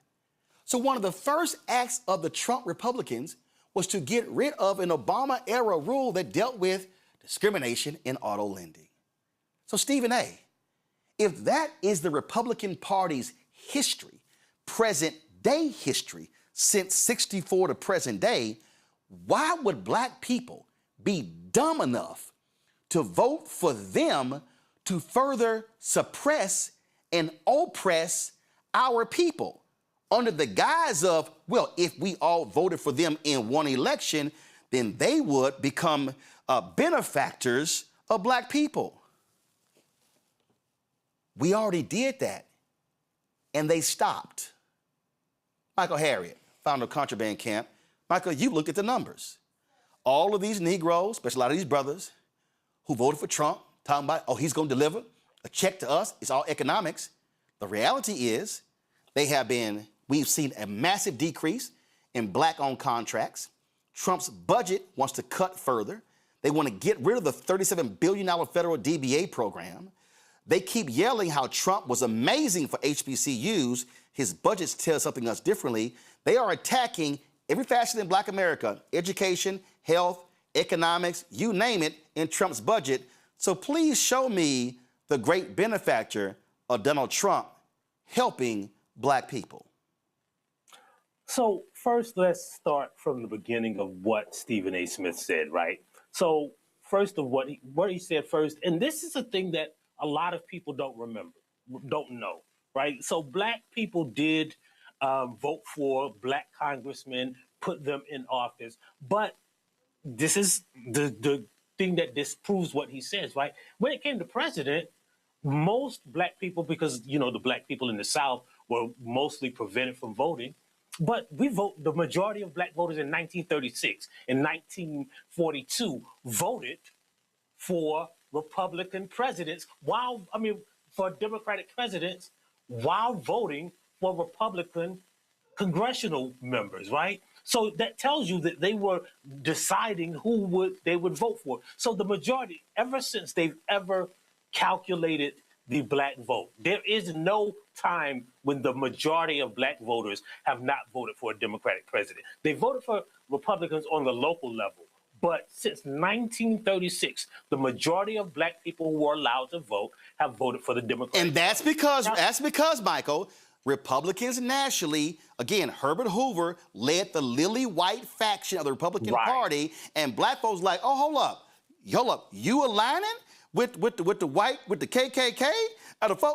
So one of the first acts of the Trump Republicans was to get rid of an Obama-era rule that dealt with discrimination in auto lending. So Stephen A., if that is the Republican Party's history, present-day history, since '64 to present day, why would black people be dumb enough to vote for them to further suppress and oppress our people under the guise of, well, if we all voted for them in one election, then they would become benefactors of black people? We already did that, and they stopped. Michael Harriot, founder of Contraband Camp. Michael, you looked at the numbers. All of these Negroes, especially a lot of these brothers, who voted for Trump, talking about, oh, he's going to deliver a check to us. It's all economics. The reality is we've seen a massive decrease in black-owned contracts. Trump's budget wants to cut further. They want to get rid of the $37 billion federal DBA program. They keep yelling how Trump was amazing for HBCUs. His budgets tell something else differently. They are attacking every facet in black America, education, health, economics, you name it, in Trump's budget. So please show me the great benefactor of Donald Trump helping black people. So first, let's start from the beginning of what Stephen A. Smith said, right? So first of what he said first, and this is a thing that a lot of people don't know, right? So black people did vote for black congressmen, put them in office, but this is the thing that disproves what he says, right? When it came to president, most black people, because, you know, the black people in the South were mostly prevented from voting, but the majority of black voters in 1936 and 1942 voted for Republican presidents for Democratic presidents while voting for Republican congressional members, right? So that tells you that they were deciding who they would vote for. So the majority, ever since they've ever calculated the black vote, there is no time when the majority of black voters have not voted for a Democratic president. They voted for Republicans on the local level. But since 1936, the majority of black people who were allowed to vote have voted for the Democrats. And that's because, Michael, Republicans nationally, again, Herbert Hoover led the lily white faction of the Republican Party, and black folks like, oh, hold up, you aligning with the KKK?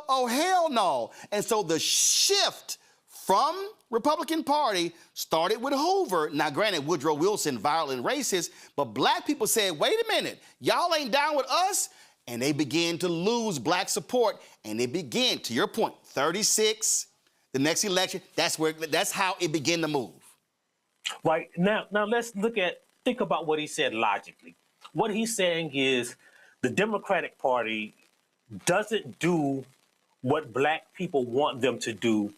Oh, hell no. And so the shift from Republican Party started with Hoover. Now, granted, Woodrow Wilson, violent racist, but black people said, wait a minute, y'all ain't down with us? And they began to lose black support, and they began, to your point, 36, the next election, that's how it began to move. Right. Now let's think about what he said logically. What he's saying is the Democratic Party doesn't do what black people want them to do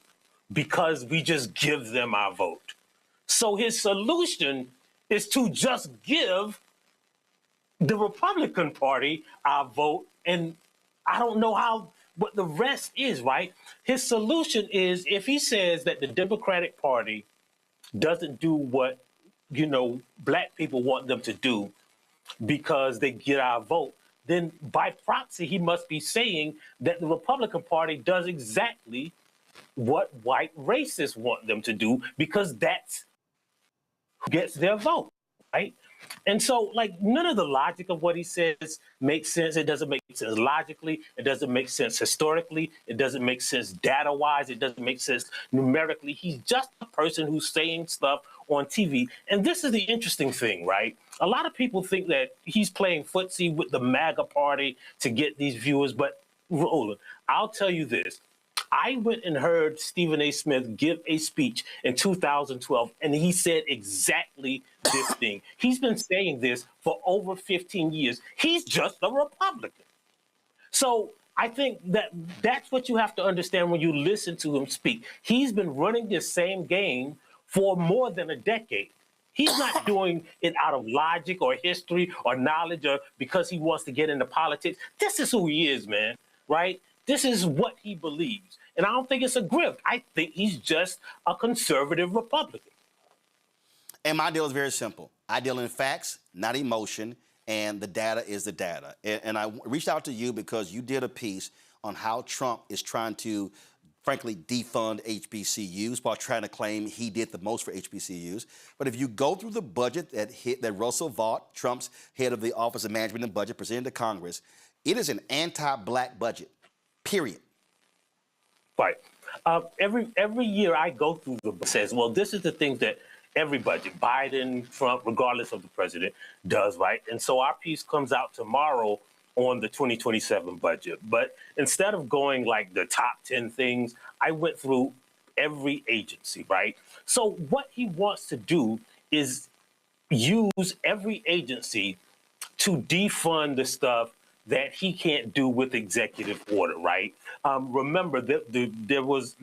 because we just give them our vote. So his solution is to just give the Republican Party our vote, and I don't know what the rest is, right? His solution is, if he says that the Democratic Party doesn't do what, black people want them to do because they get our vote, then by proxy, he must be saying that the Republican Party does exactly what white racists want them to do because that's who gets their vote, right? And so, none of the logic of what he says makes sense. It doesn't make sense logically. It doesn't make sense historically. It doesn't make sense data-wise. It doesn't make sense numerically. He's just a person who's saying stuff on TV. And this is the interesting thing, right? A lot of people think that he's playing footsie with the MAGA party to get these viewers. But, Roland, I'll tell you this. I went and heard Stephen A. Smith give a speech in 2012, and he said exactly this thing. He's been saying this for over 15 years. He's just a Republican. So I think that's what you have to understand when you listen to him speak. He's been running this same game for more than a decade. He's not doing it out of logic or history or knowledge or because he wants to get into politics. This is who he is, man, right? This is what he believes. And I don't think it's a grift. I think he's just a conservative Republican. And my deal is very simple. I deal in facts, not emotion, and the data is the data. And I reached out to you because you did a piece on how Trump is trying to, frankly, defund HBCUs while trying to claim he did the most for HBCUs. But if you go through the budget that Russell Vought, Trump's head of the Office of Management and Budget, presented to Congress, it is an anti-black budget, period. Right. Every year I go through the says, well, this is the things that every budget, Biden, Trump, regardless of the president, does, right? And so our piece comes out tomorrow on the 2027 budget. But instead of going like the top 10 things, I went through every agency, right? So what he wants to do is use every agency to defund the stuff that he can't do with executive order, right? Remember that there was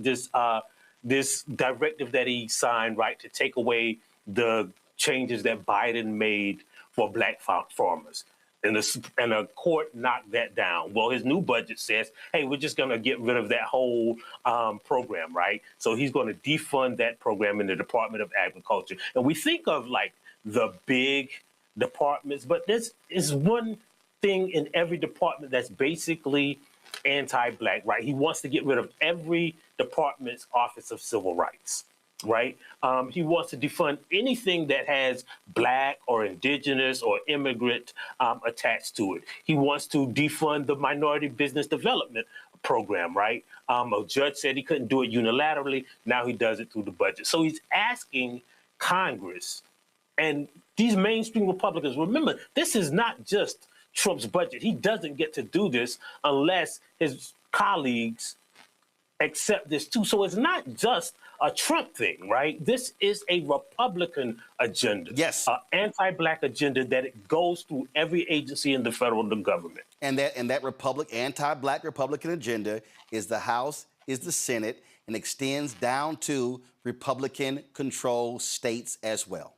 this directive that he signed, right, to take away the changes that Biden made for black farmers. And the court knocked that down. Well, his new budget says, hey, we're just going to get rid of that whole program, right? So he's going to defund that program in the Department of Agriculture. And we think of like the big departments, but this is one thing in every department that's basically anti-black, right? He wants to get rid of every department's Office of Civil Rights, right? He wants to defund anything that has black or indigenous or immigrant attached to it. He wants to defund the Minority Business Development Program, right? A judge said he couldn't do it unilaterally. Now he does it through the budget. So he's asking Congress and these mainstream Republicans, remember, this is not just Trump's budget. He doesn't get to do this unless his colleagues accept this too. So it's not just a Trump thing, right? This is a Republican agenda. Yes. An anti-black agenda that it goes through every agency in the federal government. And that anti-black Republican agenda is the House, is the Senate, and extends down to Republican-controlled states as well.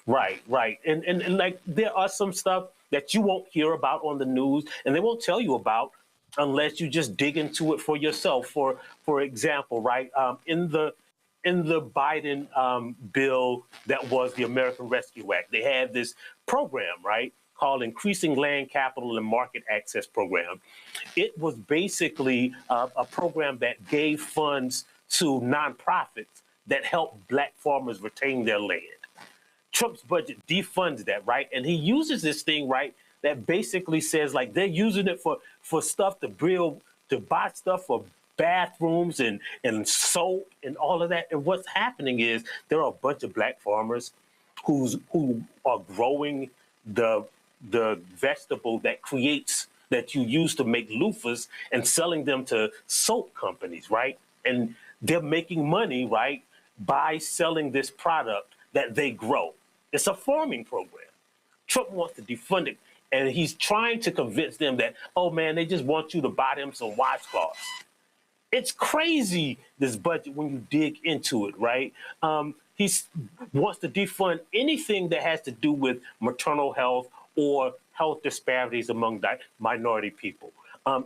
Right, right. And like there are some stuff that you won't hear about on the news and they won't tell you about unless you just dig into it for yourself. For example, right, in the Biden bill that was the American Rescue Act, they had this program, right, called Increasing Land Capital and Market Access Program. It was basically a program that gave funds to nonprofits that helped black farmers retain their land. Trump's budget defunds that, right? And he uses this thing, right, that basically says like they're using it for stuff to buy stuff for bathrooms and soap and all of that. And what's happening is there are a bunch of black farmers who are growing the vegetable that you use to make loofahs and selling them to soap companies, right? And they're making money, right, by selling this product that they grow. It's a farming program. Trump wants to defund it. And he's trying to convince them that, oh, man, they just want you to buy them some washcloths. It's crazy, this budget, when you dig into it, right? He wants to defund anything that has to do with maternal health or health disparities among minority people.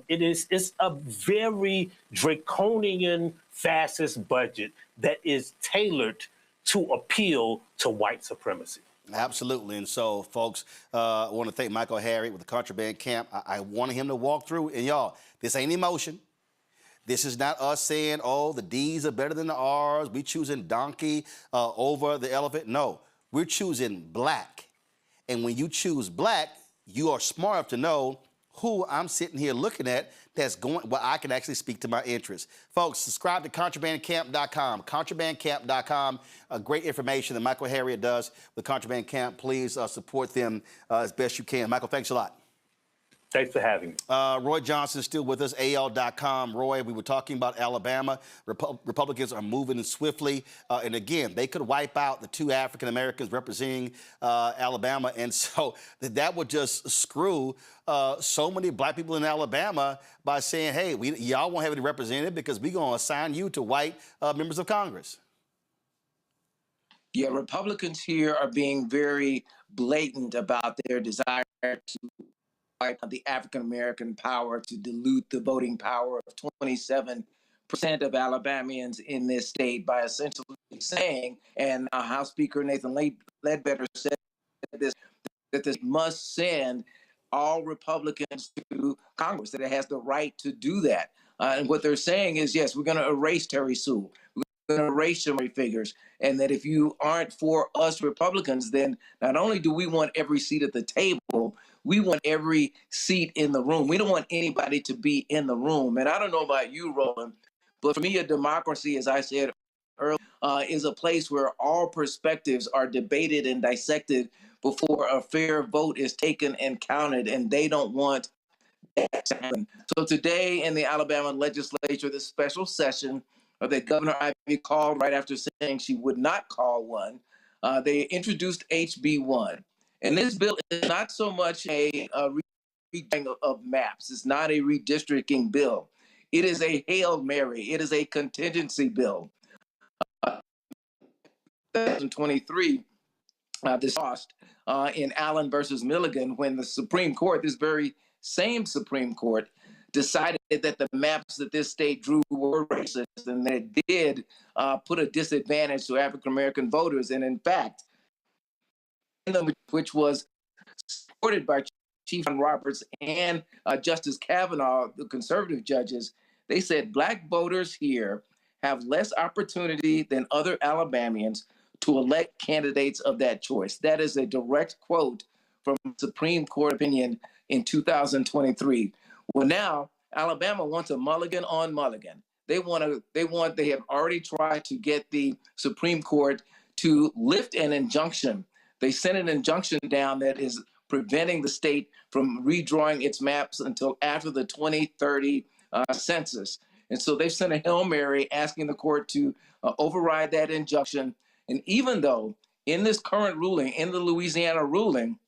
It's a very draconian, fascist budget that is tailored to appeal to white supremacy. Absolutely. And so, folks, I want to thank Michael Harriot with the Contraband Camp. I wanted him to walk through. And, y'all, this ain't emotion. This is not us saying, oh, the D's are better than the R's. We choosing donkey over the elephant. No, we're choosing black. And when you choose black, you are smart enough to know who I'm sitting here looking at that's going, well, I can actually speak to my interests. Folks, subscribe to contrabandcamp.com. Contrabandcamp.com, great information that Michael Harriot does with Contraband Camp. Please support them as best you can. Michael, thanks a lot. Thanks for having me. Roy Johnson is still with us, AL.com. Roy, we were talking about Alabama. Republicans are moving swiftly. And again, they could wipe out the two African Americans representing Alabama. And so that would just screw so many black people in Alabama by saying, hey, y'all won't have any representative because we're going to assign you to white members of Congress. Yeah, Republicans here are being very blatant about their desire to wipe out the African American power, to dilute the voting power of 27% of Alabamians in this state by essentially saying, and House Speaker Nathan Ledbetter said this, that this must send all Republicans to Congress, that it has the right to do that. And what they're saying is, yes, we're going to erase Terry Sewell. We're going to erase summary figures. And that if you aren't for us Republicans, then not only do we want every seat at the table, we want every seat in the room. We don't want anybody to be in the room. And I don't know about you, Roland, but for me, a democracy, as I said earlier, is a place where all perspectives are debated and dissected before a fair vote is taken and counted, and they don't want that to happen. So today in the Alabama legislature, this special session that Governor Ivey called right after saying she would not call one, they introduced HB 1. And this bill is not so much a redrawing of maps. It's not a redistricting bill. It is a Hail Mary. It is a contingency bill. 2023, this lost in Allen versus Milligan, when the Supreme Court, this very same Supreme Court, decided that the maps that this state drew were racist, and that it did put a disadvantage to African American voters. And in fact, which was supported by Chief John Roberts and Justice Kavanaugh, the conservative judges, they said Black voters here have less opportunity than other Alabamians to elect candidates of that choice. That is a direct quote from Supreme Court opinion in 2023. Well, now Alabama wants a mulligan on mulligan. They have already tried to get the Supreme Court to lift an injunction. They sent an injunction down that is preventing the state from redrawing its maps until after the 2030 census. And so they've sent a Hail Mary asking the court to override that injunction. And even though in this current ruling, in the Louisiana ruling,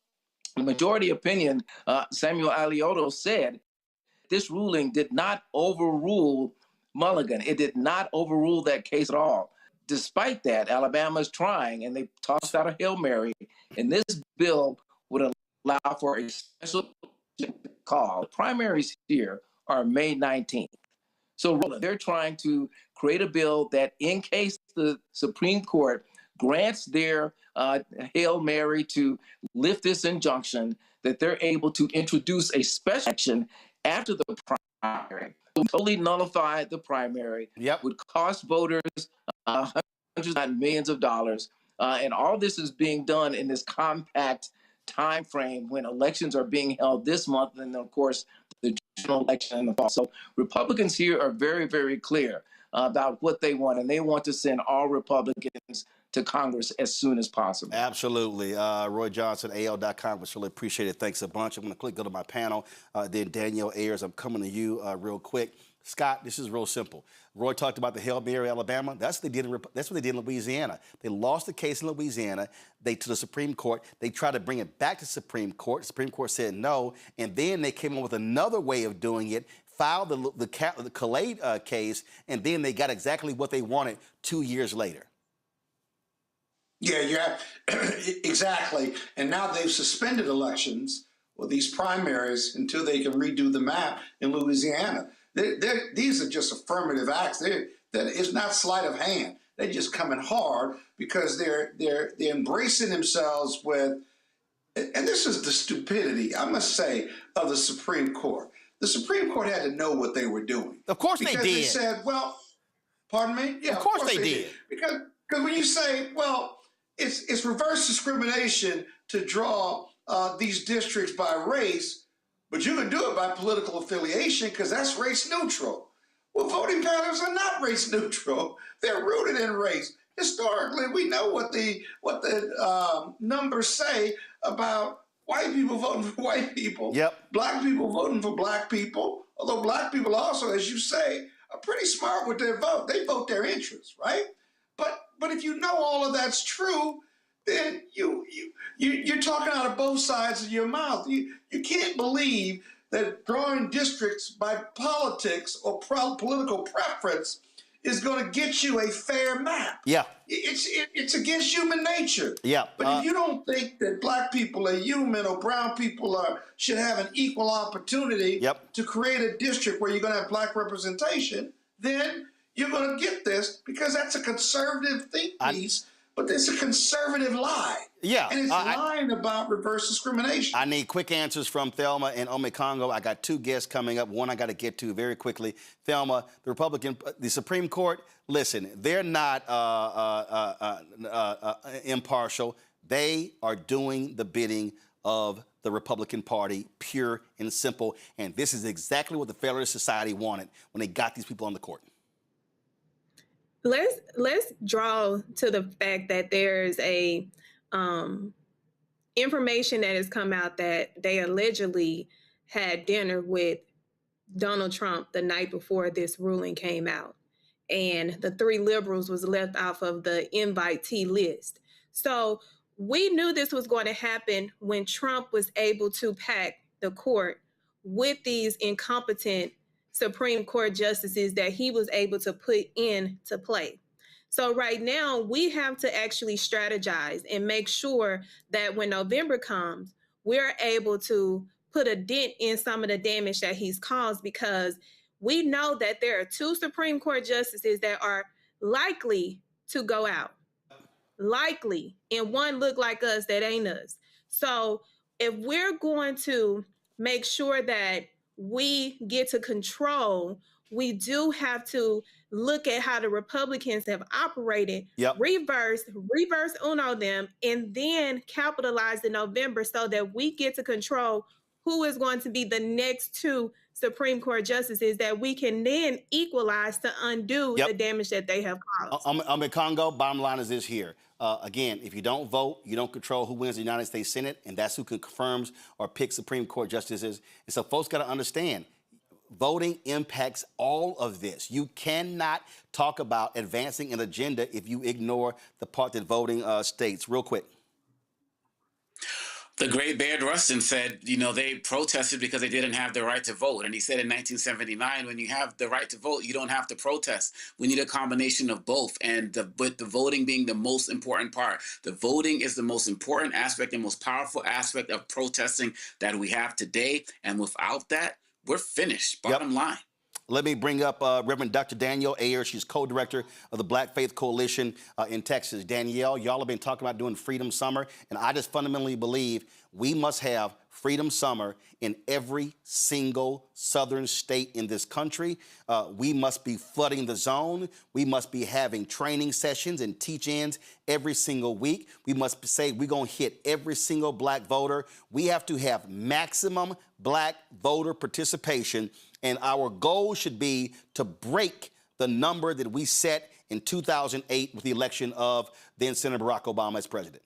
the majority opinion, Samuel Alioto said, this ruling did not overrule Mulligan. It did not overrule that case at all. Despite that, Alabama's trying, and they tossed out a Hail Mary, and this bill would allow for a special call. The primaries here are May 19th. So they're trying to create a bill that, in case the Supreme Court grants their Hail Mary to lift this injunction, that they're able to introduce a special action after the primary. Totally nullify the primary. Yep. Would cost voters hundreds, not millions of dollars. And all this is being done in this compact time frame when elections are being held this month, and of course the general election in the fall. So Republicans here are very, very clear about what they want, and they want to send all Republicans to Congress as soon as possible. Absolutely. Roy Johnson, AL.com. Was really appreciate it. Thanks a bunch. I'm going to go to my panel. Then Danielle Ayers, I'm coming to you real quick. Scott, this is real simple. Roy talked about the Hail Mary, Alabama. That's what they did in Louisiana. They lost the case in Louisiana. To the Supreme Court. They tried to bring it back to Supreme Court. The Supreme Court said no, and then they came up with another way of doing it. Filed the Khaled case, and then they got exactly what they wanted 2 years later. Yeah, exactly. And now they've suspended elections, or these primaries, until they can redo the map in Louisiana. These are just affirmative acts. That it's not sleight of hand. They're just coming hard because they're embracing themselves with, and this is the stupidity, I must say, of the Supreme Court. The Supreme Court had to know what they were doing. Of course they did. Because they said, well, pardon me? Yeah, of course they did. Because when you say, well, it's reverse discrimination to draw these districts by race, but you can do it by political affiliation because that's race neutral. Well, voting patterns are not race neutral. They're rooted in race. Historically, we know what the numbers say about white people voting for white people, black people voting for black people, although black people also, as you say, are pretty smart with their vote. They vote their interests, right? But if you know all of that's true, then you're talking out of both sides of your mouth. You can't believe that drawing districts by politics or political preference is going to get you a fair map. Yeah. It's against human nature. Yeah. But if you don't think that black people are human or brown people should have an equal opportunity to create a district where you're going to have black representation, then you're going to get this, because that's a conservative think piece, but it's a conservative lie. Yeah. And it's lying about reverse discrimination. I need quick answers from Thelma and Omekongo. I got two guests coming up. One I got to get to very quickly. Thelma, the Supreme Court, listen, they're not impartial. They are doing the bidding of the Republican Party, pure and simple. And this is exactly what the Federalist Society wanted when they got these people on the court. Let's draw to the fact that there's a information that has come out that they allegedly had dinner with Donald Trump the night before this ruling came out, and the 3 liberals was left off of the invitee list. So we knew this was going to happen when Trump was able to pack the court with these incompetent Supreme Court justices that he was able to put into play. So right now, we have to actually strategize and make sure that when November comes, we're able to put a dent in some of the damage that he's caused, because we know that there are 2 Supreme Court justices that are likely to go out. Likely. And one look like us that ain't us. So if we're going to make sure that we get to control, we do have to look at how the Republicans have operated, reverse uno them, and then capitalize in November so that we get to control who is going to be the next 2 Supreme Court justices that we can then equalize to undo the damage that they have caused. Omekongo, bottom line is this here. Again, if you don't vote, you don't control who wins the United States Senate, and that's who confirms or picks Supreme Court justices. And so folks got to understand, voting impacts all of this. You cannot talk about advancing an agenda if you ignore the part that voting states. Real quick. The great Bayard Rustin said, they protested because they didn't have the right to vote. And he said in 1979, when you have the right to vote, you don't have to protest. We need a combination of both. And with the voting being the most important part, the voting is the most important aspect and most powerful aspect of protesting that we have today. And without that, we're finished. Bottom line. Let me bring up Reverend Dr. Danielle Ayers. She's co-director of the Black Faith Coalition in Texas. Danielle, y'all have been talking about doing Freedom Summer, and I just fundamentally believe we must have Freedom Summer in every single southern state in this country. We must be flooding the zone. We must be having training sessions and teach-ins every single week. We must say we're going to hit every single black voter. We have to have maximum black voter participation, and our goal should be to break the number that we set in 2008 with the election of then Senator Barack Obama as president.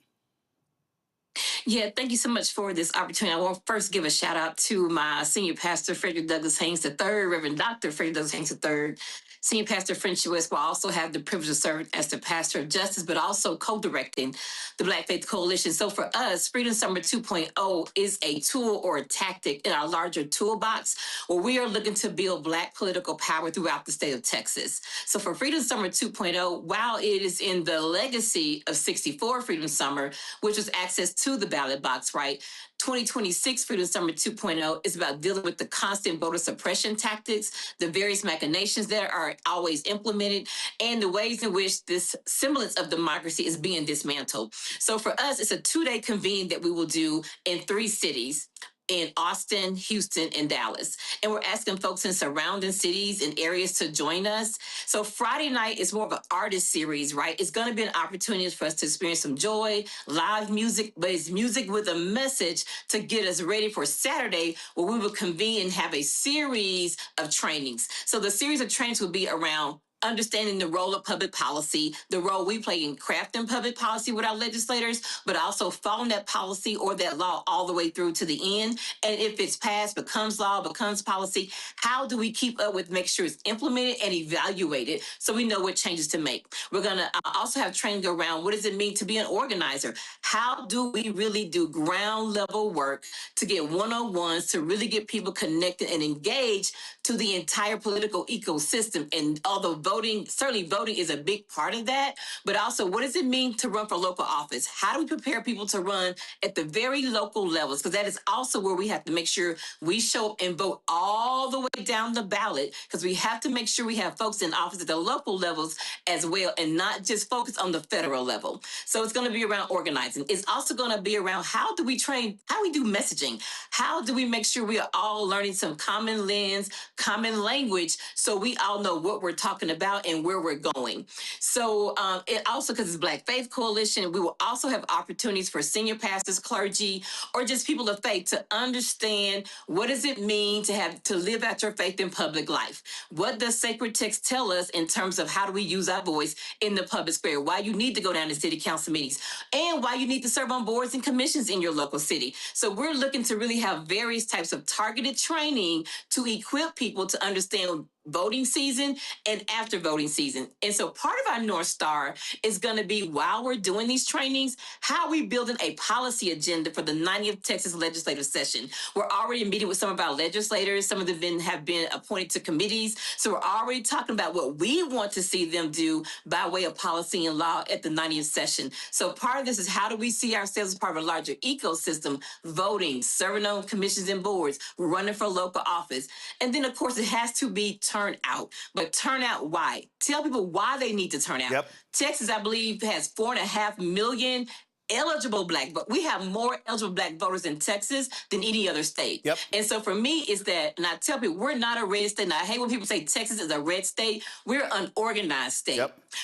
Yeah, thank you so much for this opportunity. I want to first give a shout out to my senior pastor, Frederick Douglass Haynes III, Reverend Dr. Frederick Douglass Haynes III, Senior Pastor French U.S., will also have the privilege of serving as the pastor of justice, but also co-directing the Black Faith Coalition. So for us, Freedom Summer 2.0 is a tool or a tactic in our larger toolbox where we are looking to build Black political power throughout the state of Texas. So for Freedom Summer 2.0, while it is in the legacy of 64 Freedom Summer, which was access to the ballot box, right? 2026 Freedom Summer 2.0 is about dealing with the constant voter suppression tactics, the various machinations that are always implemented, and the ways in which this semblance of democracy is being dismantled. So for us, it's a 2-day convene that we will do in 3 cities, in Austin, Houston, and Dallas. And we're asking folks in surrounding cities and areas to join us. So Friday night is more of an artist series, right? It's going to be an opportunity for us to experience some joy, live music, but it's music with a message to get us ready for Saturday, where we will convene and have a series of trainings. So the series of trainings will be around understanding the role of public policy, the role we play in crafting public policy with our legislators, but also following that policy or that law all the way through to the end. And if it's passed, becomes law, becomes policy, how do we keep up with, make sure it's implemented and evaluated so we know what changes to make? We're going to also have training around what does it mean to be an organizer? How do we really do ground level work to get one-on-ones, to really get people connected and engaged to the entire political ecosystem and all the voting voting, certainly voting is a big part of that, but also what does it mean to run for local office? How do we prepare people to run at the very local levels? Because that is also where we have to make sure we show up and vote all the way down the ballot, because we have to make sure we have folks in office at the local levels as well, and not just focus on the federal level. So it's going to be around organizing. It's also going to be around how do we train, how do we do messaging? How do we make sure we are all learning some common lens, common language, so we all know what we're talking about and where we're going. So it also, because it's Black Faith Coalition, we will also have opportunities for senior pastors, clergy, or just people of faith to understand what does it mean to live out your faith in public life. What does sacred text tell us in terms of how do we use our voice in the public square? Why you need to go down to city council meetings, and why you need to serve on boards and commissions in your local city. So we're looking to really have various types of targeted training to equip people to understand voting season and after voting season. And so part of our North Star is going to be, while we're doing these trainings, how are we building a policy agenda for the 90th Texas legislative session? We're already meeting with some of our legislators. Some of them have been appointed to committees. So we're already talking about what we want to see them do by way of policy and law at the 90th session. So part of this is, how do we see ourselves as part of a larger ecosystem, voting, serving on commissions and boards, running for local office. And then, of course, it has to be turnout. But turnout why? Tell people why they need to turn out. Yep. Texas, I believe, has 4.5 million eligible Black, but we have more eligible Black voters in Texas than any other state. Yep. And so for me, is that, and I tell people, we're not a red state. And I hate when people say Texas is a red state. We're an organized state,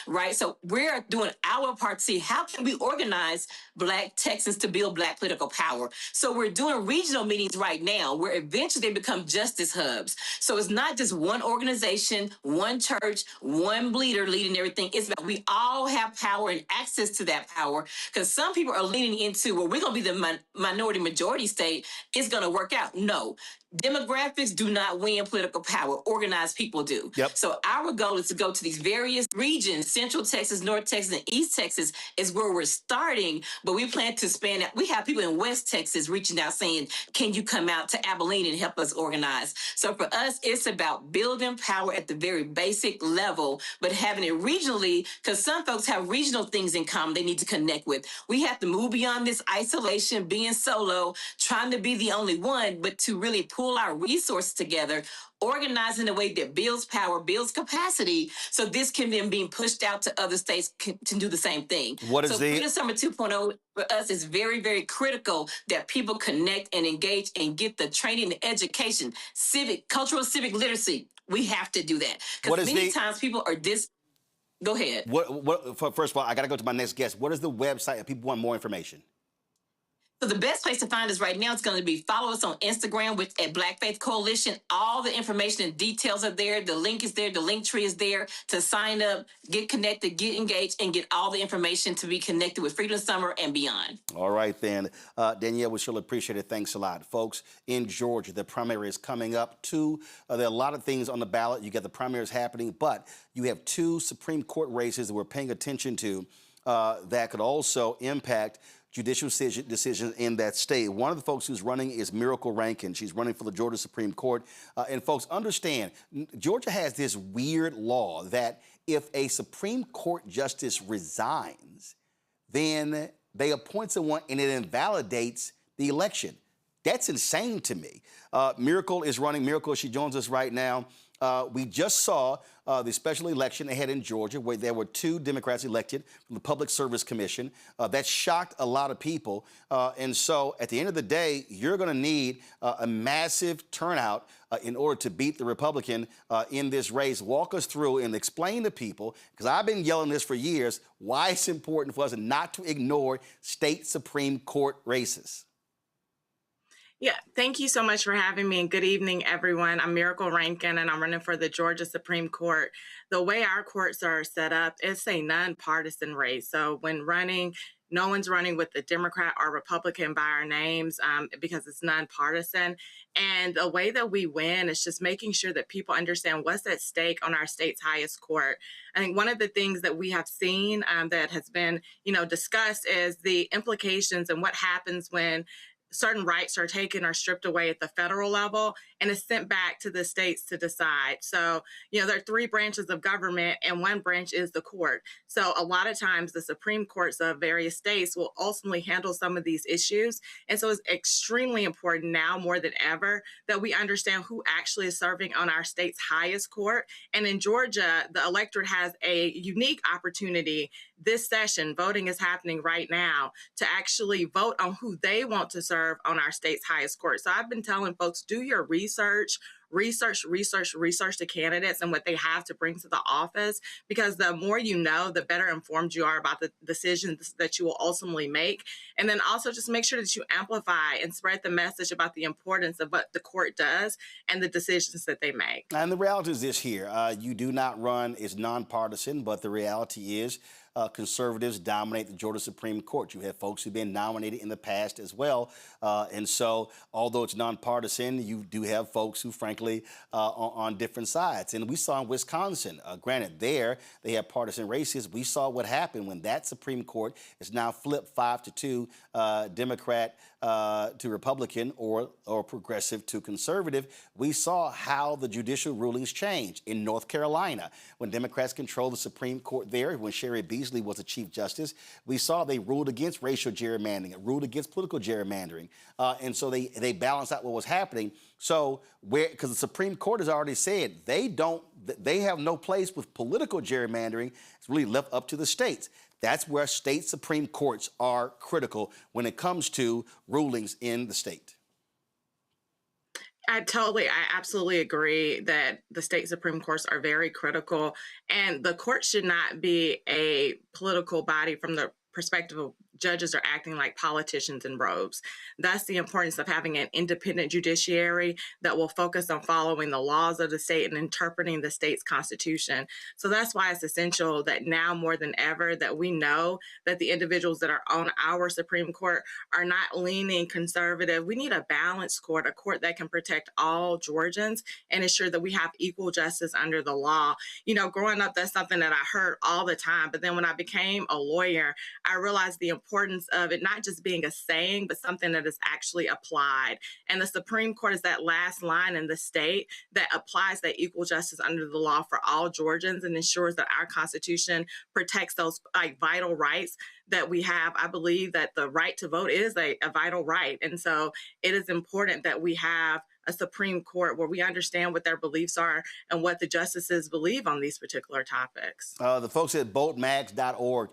right? So we're doing our part to see how can we organize Black Texans to build Black political power. So we're doing regional meetings right now where eventually they become justice hubs. So it's not just one organization, one church, one leader leading everything. It's about we all have power and access to that power, because some people are leaning into, well, we're going to be the minority majority state. It's going to work out. No. Demographics do not win political power. Organized people do. Yep. So our goal is to go to these various regions, Central Texas, North Texas, and East Texas is where we're starting, but we plan to span out. We have people in West Texas reaching out saying, can you come out to Abilene and help us organize? So for us, it's about building power at the very basic level, but having it regionally, because some folks have regional things in common they need to connect with. We have to move beyond this isolation, being solo, trying to be the only one, but to really pull our resources together, organize in a way that builds power, builds capacity, so this can then be pushed out to other states to do the same thing. What is Freedom Summer 2.0 for us is very, very critical that people connect and engage and get the training and education, cultural civic literacy. We have to do that. Because many times people are Go ahead. First of all, I got to go to my next guest. What is the website if people want more information? So the best place to find us right now is going to be follow us on Instagram at Black Faith Coalition. All the information and details are there. The link is there. The link tree is there to sign up, get connected, get engaged, and get all the information to be connected with Freedom Summer and beyond. All right, then. Danielle, we surely appreciate it. Thanks a lot. Folks, in Georgia, the primary is coming up. There are a lot of things on the ballot. You got the primaries happening, but you have 2 Supreme Court races that we're paying attention to that could also impact judicial decisions in that state. One of the folks who's running is Miracle Rankin. She's running for the Georgia Supreme Court. And folks, understand, Georgia has this weird law that if a Supreme Court justice resigns, then they appoint someone and it invalidates the election. That's insane to me. Miracle is running. Miracle, she joins us right now. We just saw the special election ahead in Georgia where there were 2 Democrats elected from the Public Service Commission. That shocked a lot of people. And so at the end of the day, you're going to need a massive turnout in order to beat the Republican in this race. Walk us through and explain to people, because I've been yelling this for years, why it's important for us not to ignore state Supreme Court races. Yeah, thank you so much for having me, and good evening, everyone. I'm Miracle Rankin, and I'm running for the Georgia Supreme Court. The way our courts are set up, it's a nonpartisan race. So when running, no one's running with the Democrat or Republican by our names because it's nonpartisan. And the way that we win is just making sure that people understand what's at stake on our state's highest court. I think one of the things that we have seen that has been, discussed is the implications and what happens when certain rights are taken or stripped away at the federal level and is sent back to the states to decide. So, there are 3 branches of government and 1 branch is the court. So a lot of times the Supreme Courts of various states will ultimately handle some of these issues. And so it's extremely important now more than ever that we understand who actually is serving on our state's highest court. And in Georgia, the electorate has a unique opportunity this session. Voting is happening right now to actually vote on who they want to serve on our state's highest court. So I've been telling folks, do your research the candidates and what they have to bring to the office, because the more you know, the better informed you are about the decisions that you will ultimately make. And then also just make sure that you amplify and spread the message about the importance of what the court does and the decisions that they make. And the reality is this here, you do not run as nonpartisan, but the reality is conservatives dominate the Georgia Supreme Court. You have folks who've been nominated in the past as well. And so, although it's nonpartisan, you do have folks who, frankly, on different sides. And we saw in Wisconsin, granted, there they have partisan races. We saw what happened when that Supreme Court is now flipped 5-2, Democrat to Republican or progressive to conservative. We saw how the judicial rulings changed in North Carolina when Democrats controlled the Supreme Court there, when Sherry Beasley was the Chief Justice. We saw they ruled against racial gerrymandering, ruled against political gerrymandering. And so they balanced out what was happening. So because the Supreme Court has already said they have no place with political gerrymandering. It's really left up to the states. That's where state Supreme Courts are critical when it comes to rulings in the state. I absolutely agree that the state Supreme Courts are very critical, and the court should not be a political body from the perspective of judges are acting like politicians in robes. That's the importance of having an independent judiciary that will focus on following the laws of the state and interpreting the state's constitution. So that's why it's essential that now more than ever that we know that the individuals that are on our Supreme Court are not leaning conservative. We need a balanced court, a court that can protect all Georgians and ensure that we have equal justice under the law. Growing up, that's something that I heard all the time. But then when I became a lawyer, I realized the importance of it not just being a saying, but something that is actually applied. And the Supreme Court is that last line in the state that applies that equal justice under the law for all Georgians and ensures that our Constitution protects those vital rights that we have. I believe that the right to vote is a vital right. And so it is important that we have a Supreme Court where we understand what their beliefs are and what the justices believe on these particular topics. The folks at votemax.org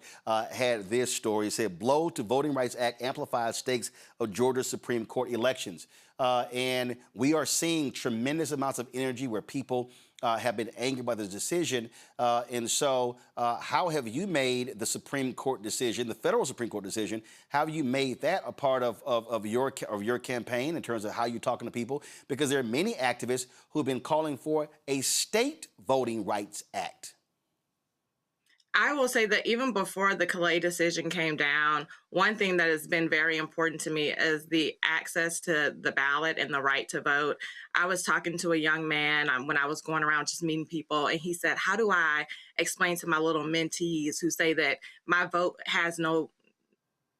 had this story. It said, blow to Voting Rights Act amplifies stakes of Georgia Supreme Court elections. And we are seeing tremendous amounts of energy where people have been angered by this decision. And so how have you made the Supreme Court decision, the federal Supreme Court decision, how have you made that a part of your campaign in terms of how you're talking to people? Because there are many activists who have been calling for a state Voting Rights Act. I will say that even before the Calais decision came down, one thing that has been very important to me is the access to the ballot and the right to vote. I was talking to a young man when I was going around just meeting people, and he said, how do I explain to my little mentees who say that my vote has no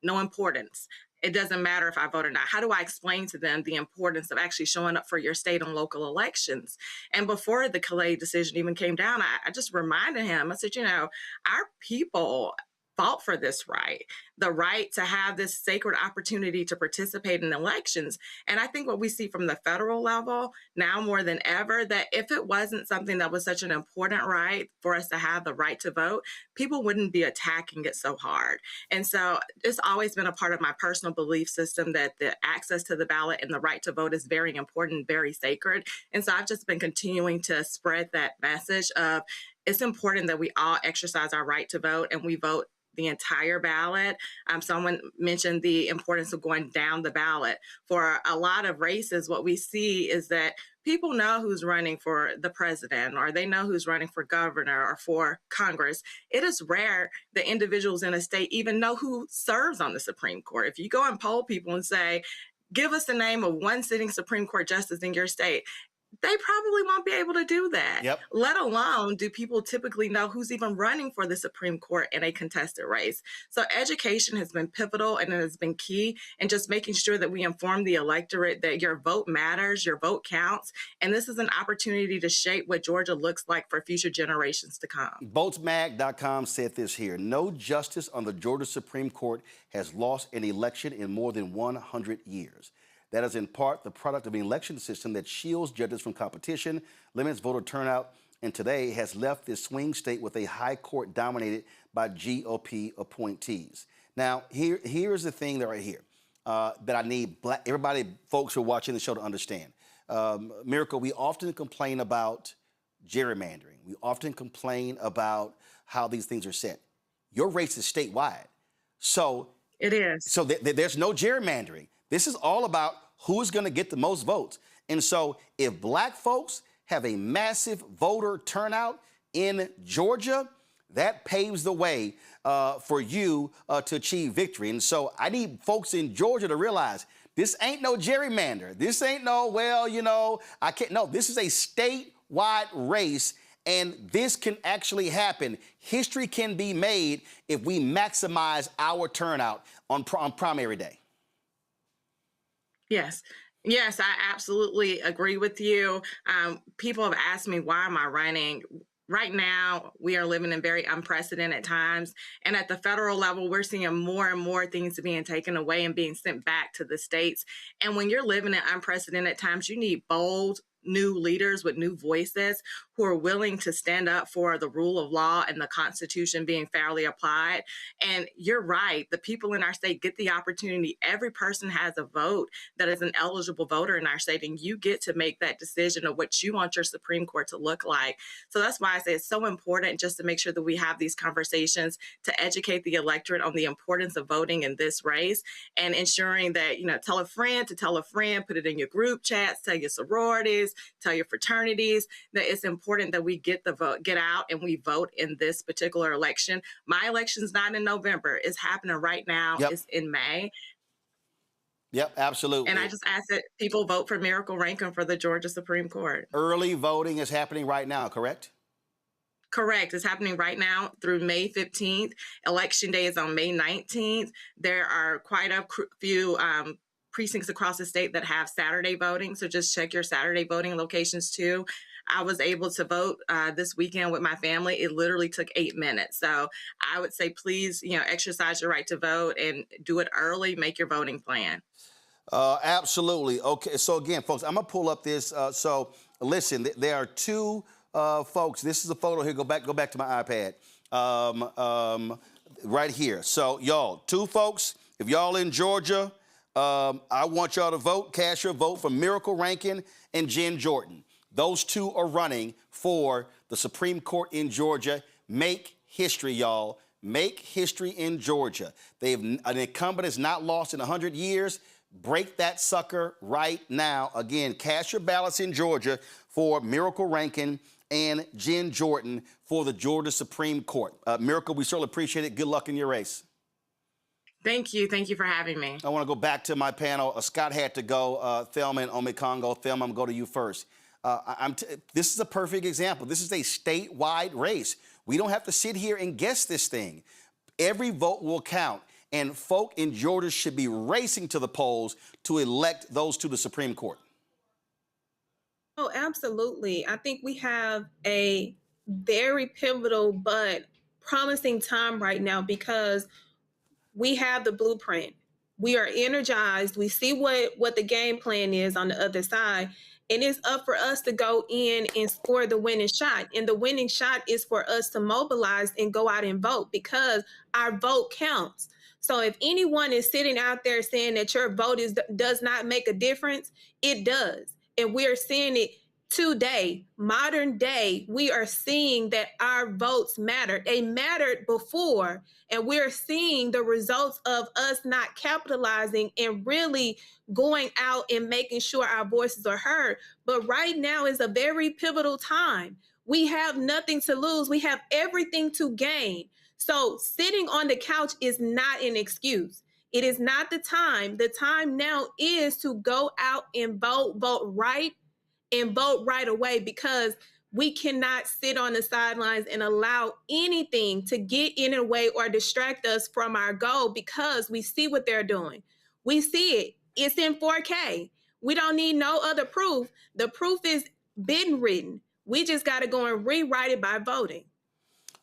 importance? It doesn't matter if I vote or not. How do I explain to them the importance of actually showing up for your state and local elections? And before the Calais decision even came down, I just reminded him, I said, our people fought for this right, the right to have this sacred opportunity to participate in elections. And I think what we see from the federal level now more than ever, that if it wasn't something that was such an important right for us to have the right to vote, people wouldn't be attacking it so hard. And so it's always been a part of my personal belief system that the access to the ballot and the right to vote is very important, very sacred. And so I've just been continuing to spread that message of it's important that we all exercise our right to vote and we vote the entire ballot. Someone mentioned the importance of going down the ballot. For a lot of races, what we see is that people know who's running for the president, or they know who's running for governor or for Congress. It is rare that individuals in a state even know who serves on the Supreme Court. If you go and poll people and say, give us the name of one sitting Supreme Court justice in your state, they probably won't be able to do that. Yep. Let alone do people typically know who's even running for the Supreme Court in a contested race. So education has been pivotal and it has been key, and just making sure that we inform the electorate that your vote matters, your vote counts, and this is an opportunity to shape what Georgia looks like for future generations to come. VotesMag.com said this here: no justice on the Georgia Supreme Court has lost an election in more than 100 years. That is in part the product of an election system that shields judges from competition, limits voter turnout, and today has left this swing state with a high court dominated by GOP appointees. Now, here's the thing right here that I need everybody, folks who are watching the show, to understand. Miracle, we often complain about gerrymandering. We often complain about how these things are set. Your race is statewide. So it is. So there's no gerrymandering. This is all about who's going to get the most votes. And so if black folks have a massive voter turnout in Georgia, that paves the way for you to achieve victory. And so I need folks in Georgia to realize this ain't no gerrymander. This ain't no, well, you know, I can't. No, this is a statewide race, and this can actually happen. History can be made if we maximize our turnout on primary day. Yes. Yes, I absolutely agree with you. People have asked me, why am I running? Right now, we are living in very unprecedented times. And at the federal level, we're seeing more and more things being taken away and being sent back to the states. And when you're living in unprecedented times, you need bold, new leaders with new voices who are willing to stand up for the rule of law and the Constitution being fairly applied. And you're right, the people in our state get the opportunity. Every person has a vote that is an eligible voter in our state, and you get to make that decision of what you want your Supreme Court to look like. So that's why I say it's so important just to make sure that we have these conversations to educate the electorate on the importance of voting in this race, and ensuring that, you know, tell a friend to tell a friend, put it in your group chats, tell your sororities, tell your fraternities that it's important that we get the vote, get out and we vote in this particular election. My election's not in November. It's happening right now. Yep. It's in May. Yep, absolutely. And I just ask that people vote for Miracle Rankin for the Georgia Supreme Court. Early voting is happening right now, correct? Correct. It's happening right now through May 15th. Election day is on May 19th. There are quite a few precincts across the state that have Saturday voting. So just check your Saturday voting locations too. I was able to vote this weekend with my family. It literally took 8 minutes. So I would say, please, you know, exercise your right to vote and do it early. Make your voting plan. Absolutely. Okay. So again, folks, I'm gonna pull up this. So listen, there are two folks. This is a photo here. Go back to my iPad. Right here. So y'all, two folks. If y'all in Georgia, I want y'all to vote. Cast your vote for Miracle Rankin and Jen Jordan. Those two are running for the Supreme Court in Georgia. Make history, y'all. Make history in Georgia. An incumbent is not lost in 100 years. Break that sucker right now. Again, cast your ballots in Georgia for Miracle Rankin and Jen Jordan for the Georgia Supreme Court. Miracle, we certainly appreciate it. Good luck in your race. Thank you. Thank you for having me. I want to go back to my panel. Scott had to go. Thelma and Omekongo. Thelma, I'm going to go to you first. This is a perfect example. This is a statewide race. We don't have to sit here and guess this thing. Every vote will count, and folk in Georgia should be racing to the polls to elect those to the Supreme Court. Oh, absolutely. I think we have a very pivotal but promising time right now because we have the blueprint. We are energized. We see what the game plan is on the other side. And it's up for us to go in and score the winning shot. And the winning shot is for us to mobilize and go out and vote because our vote counts. So if anyone is sitting out there saying that your vote does not make a difference, it does. And we're seeing it today, modern day. We are seeing that our votes matter. They mattered before, and we're seeing the results of us not capitalizing and really going out and making sure our voices are heard. But right now is a very pivotal time. We have nothing to lose. We have everything to gain. So sitting on the couch is not an excuse. It is not the time. The time now is to go out and vote right, and vote right away, because we cannot sit on the sidelines and allow anything to get in a way or distract us from our goal, because we see what they're doing. We see it. It's in 4K. We don't need no other proof. The proof is been written. We just got to go and rewrite it by voting.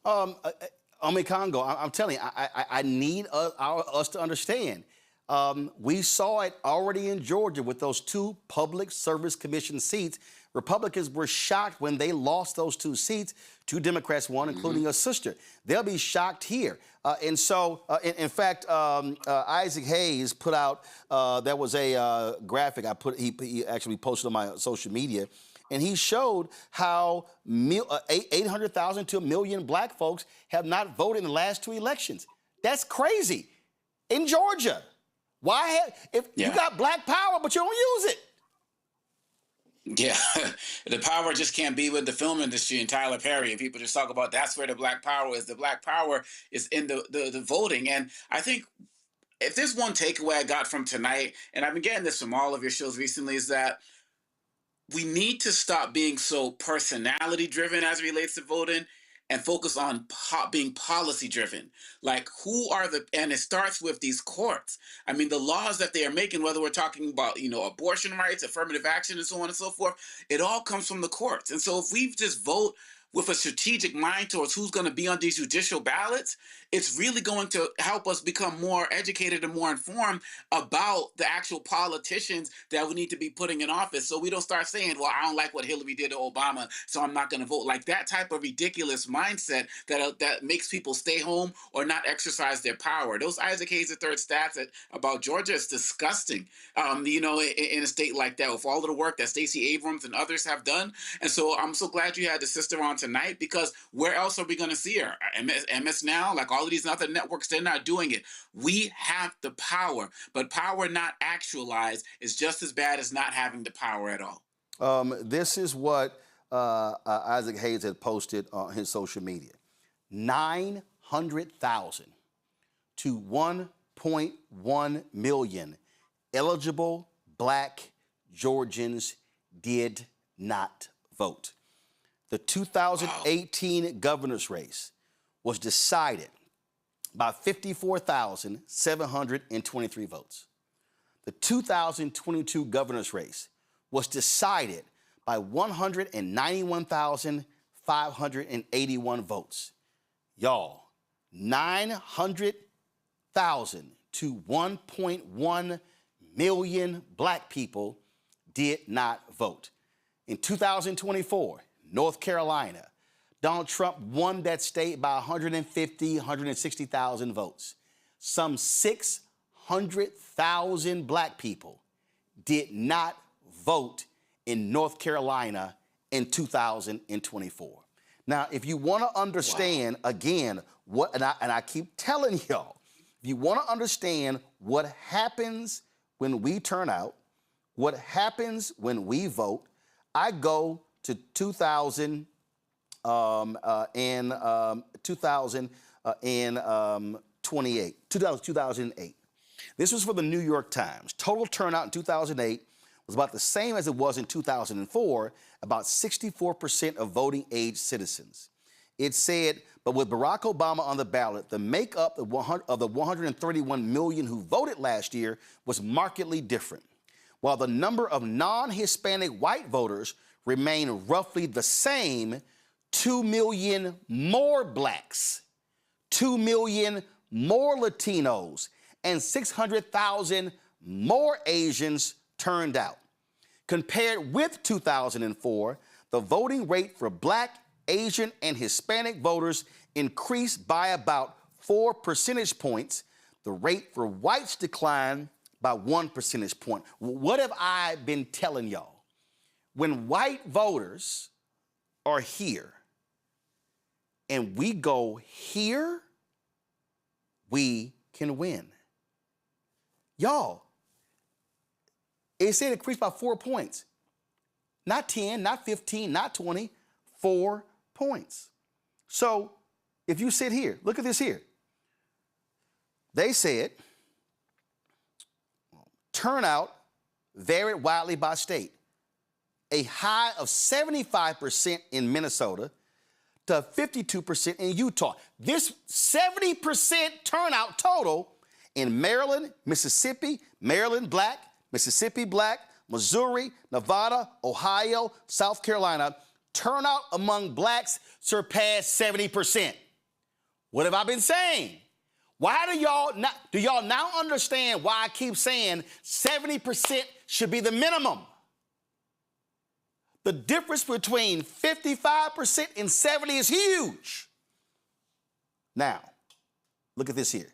Congo, I'm telling you, I need us to understand. We saw it already in Georgia with those 2 Public Service Commission seats. Republicans were shocked when they lost those 2 seats. 2 Democrats won, including a sister. They'll be shocked here. In fact, Isaac Hayes put out, there was a graphic he actually posted on my social media, and he showed how 800,000 to 1 million black folks have not voted in the last 2 elections. That's crazy. In Georgia. You got black power, but you don't use it. Yeah, the power just can't be with the film industry and Tyler Perry, and people just talk about that's where the black power is. The black power is in the voting. And I think if there's one takeaway I got from tonight, and I've been getting this from all of your shows recently, is that we need to stop being so personality driven as it relates to voting and focus on being policy driven. Like, and it starts with these courts. I mean, the laws that they are making, whether we're talking about, abortion rights, affirmative action, and so on and so forth, it all comes from the courts. And so if we just vote with a strategic mind towards who's going to be on these judicial ballots, it's really going to help us become more educated and more informed about the actual politicians that we need to be putting in office. So we don't start saying, well, I don't like what Hillary did to Obama, so I'm not going to vote. Like that type of ridiculous mindset that makes people stay home or not exercise their power. Those Isaac Hayes III stats about Georgia is disgusting, in a state like that, with all of the work that Stacey Abrams and others have done. And so I'm so glad you had the sister on tonight, because where else are we going to see her? MS Now, like all of these other networks, they're not doing it. We have the power, but power not actualized is just as bad as not having the power at all. This is what Isaac Hayes had posted on his social media. 900,000 to 1.1 million eligible black Georgians did not vote. The 2018 governor's race was decided by 54,723 votes. The 2022 governor's race was decided by 191,581 votes. Y'all, 900,000 to 1.1 million black people did not vote. In 2024, North Carolina, Donald Trump won that state by 160,000 votes. Some 600,000 black people did not vote in North Carolina in 2024. Now, if you want to understand, again, and I keep telling y'all, if you want to understand what happens when we turn out, what happens when we vote, I go to 2008. This was for the New York Times. Total turnout in 2008 was about the same as it was in 2004, about 64% of voting age citizens. It said, but with Barack Obama on the ballot, the makeup of the 131 million who voted last year was markedly different. While the number of non-Hispanic white voters remained roughly the same, 2 million more blacks, 2 million more Latinos, and 600,000 more Asians turned out. Compared with 2004, the voting rate for black, Asian, and Hispanic voters increased by about 4 percentage points. The rate for whites declined by 1 percentage point. What have I been telling y'all? When white voters are here and we go here, we can win. Y'all, it said it increased by 4 points. Not 10, not 15, not 20, 4 points. So if you sit here, look at this here. They said turnout varied widely by state. a high of 75% in Minnesota to 52% in Utah. This 70% turnout total in Maryland, Mississippi, Maryland black, Mississippi black, Missouri, Nevada, Ohio, South Carolina, turnout among blacks surpassed 70%. What have I been saying? Why do y'all now understand why I keep saying 70% should be the minimum? The difference between 55% and 70% is huge. Now, look at this here.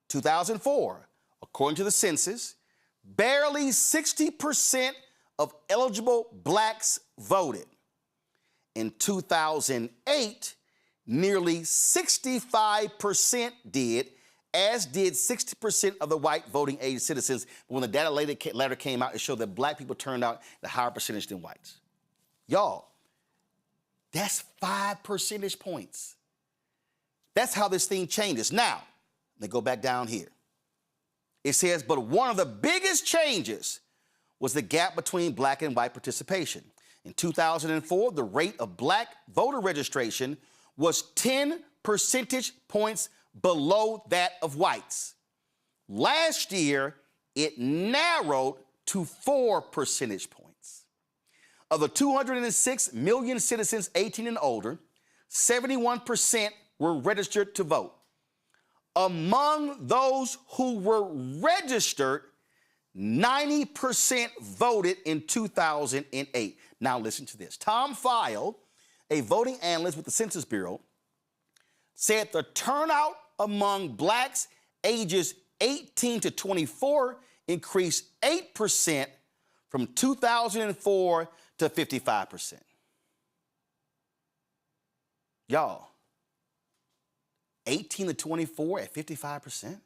2004, according to the census, barely 60% of eligible blacks voted. In 2008, nearly 65% did, as did 60% of the white voting age citizens. But when the data later came out, it showed that black people turned out at a higher percentage than whites. Y'all, that's 5 percentage points. That's how this thing changes. Now, let me go back down here. It says, but one of the biggest changes was the gap between black and white participation. In 2004, the rate of black voter registration was 10 percentage points below that of whites. Last year, it narrowed to 4 percentage points. Of the 206 million citizens 18 and older, 71% were registered to vote. Among those who were registered, 90% voted in 2008. Now listen to this. Tom File, a voting analyst with the Census Bureau, said the turnout among blacks ages 18 to 24 increased 8% from 2004 to 55%. Y'all, 18 to 24 at 55%?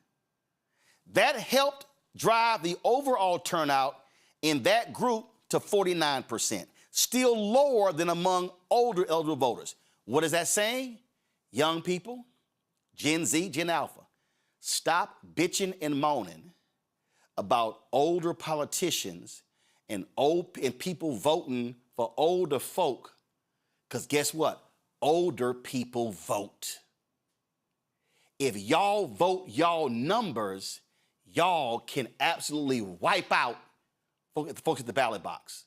That helped drive the overall turnout in that group to 49%, still lower than among older eligible voters. What is that saying? Young people, Gen Z, Gen Alpha, stop bitching and moaning about older politicians and people voting for older folk, because guess what? Older people vote. If y'all vote y'all numbers, y'all can absolutely wipe out folks at the ballot box.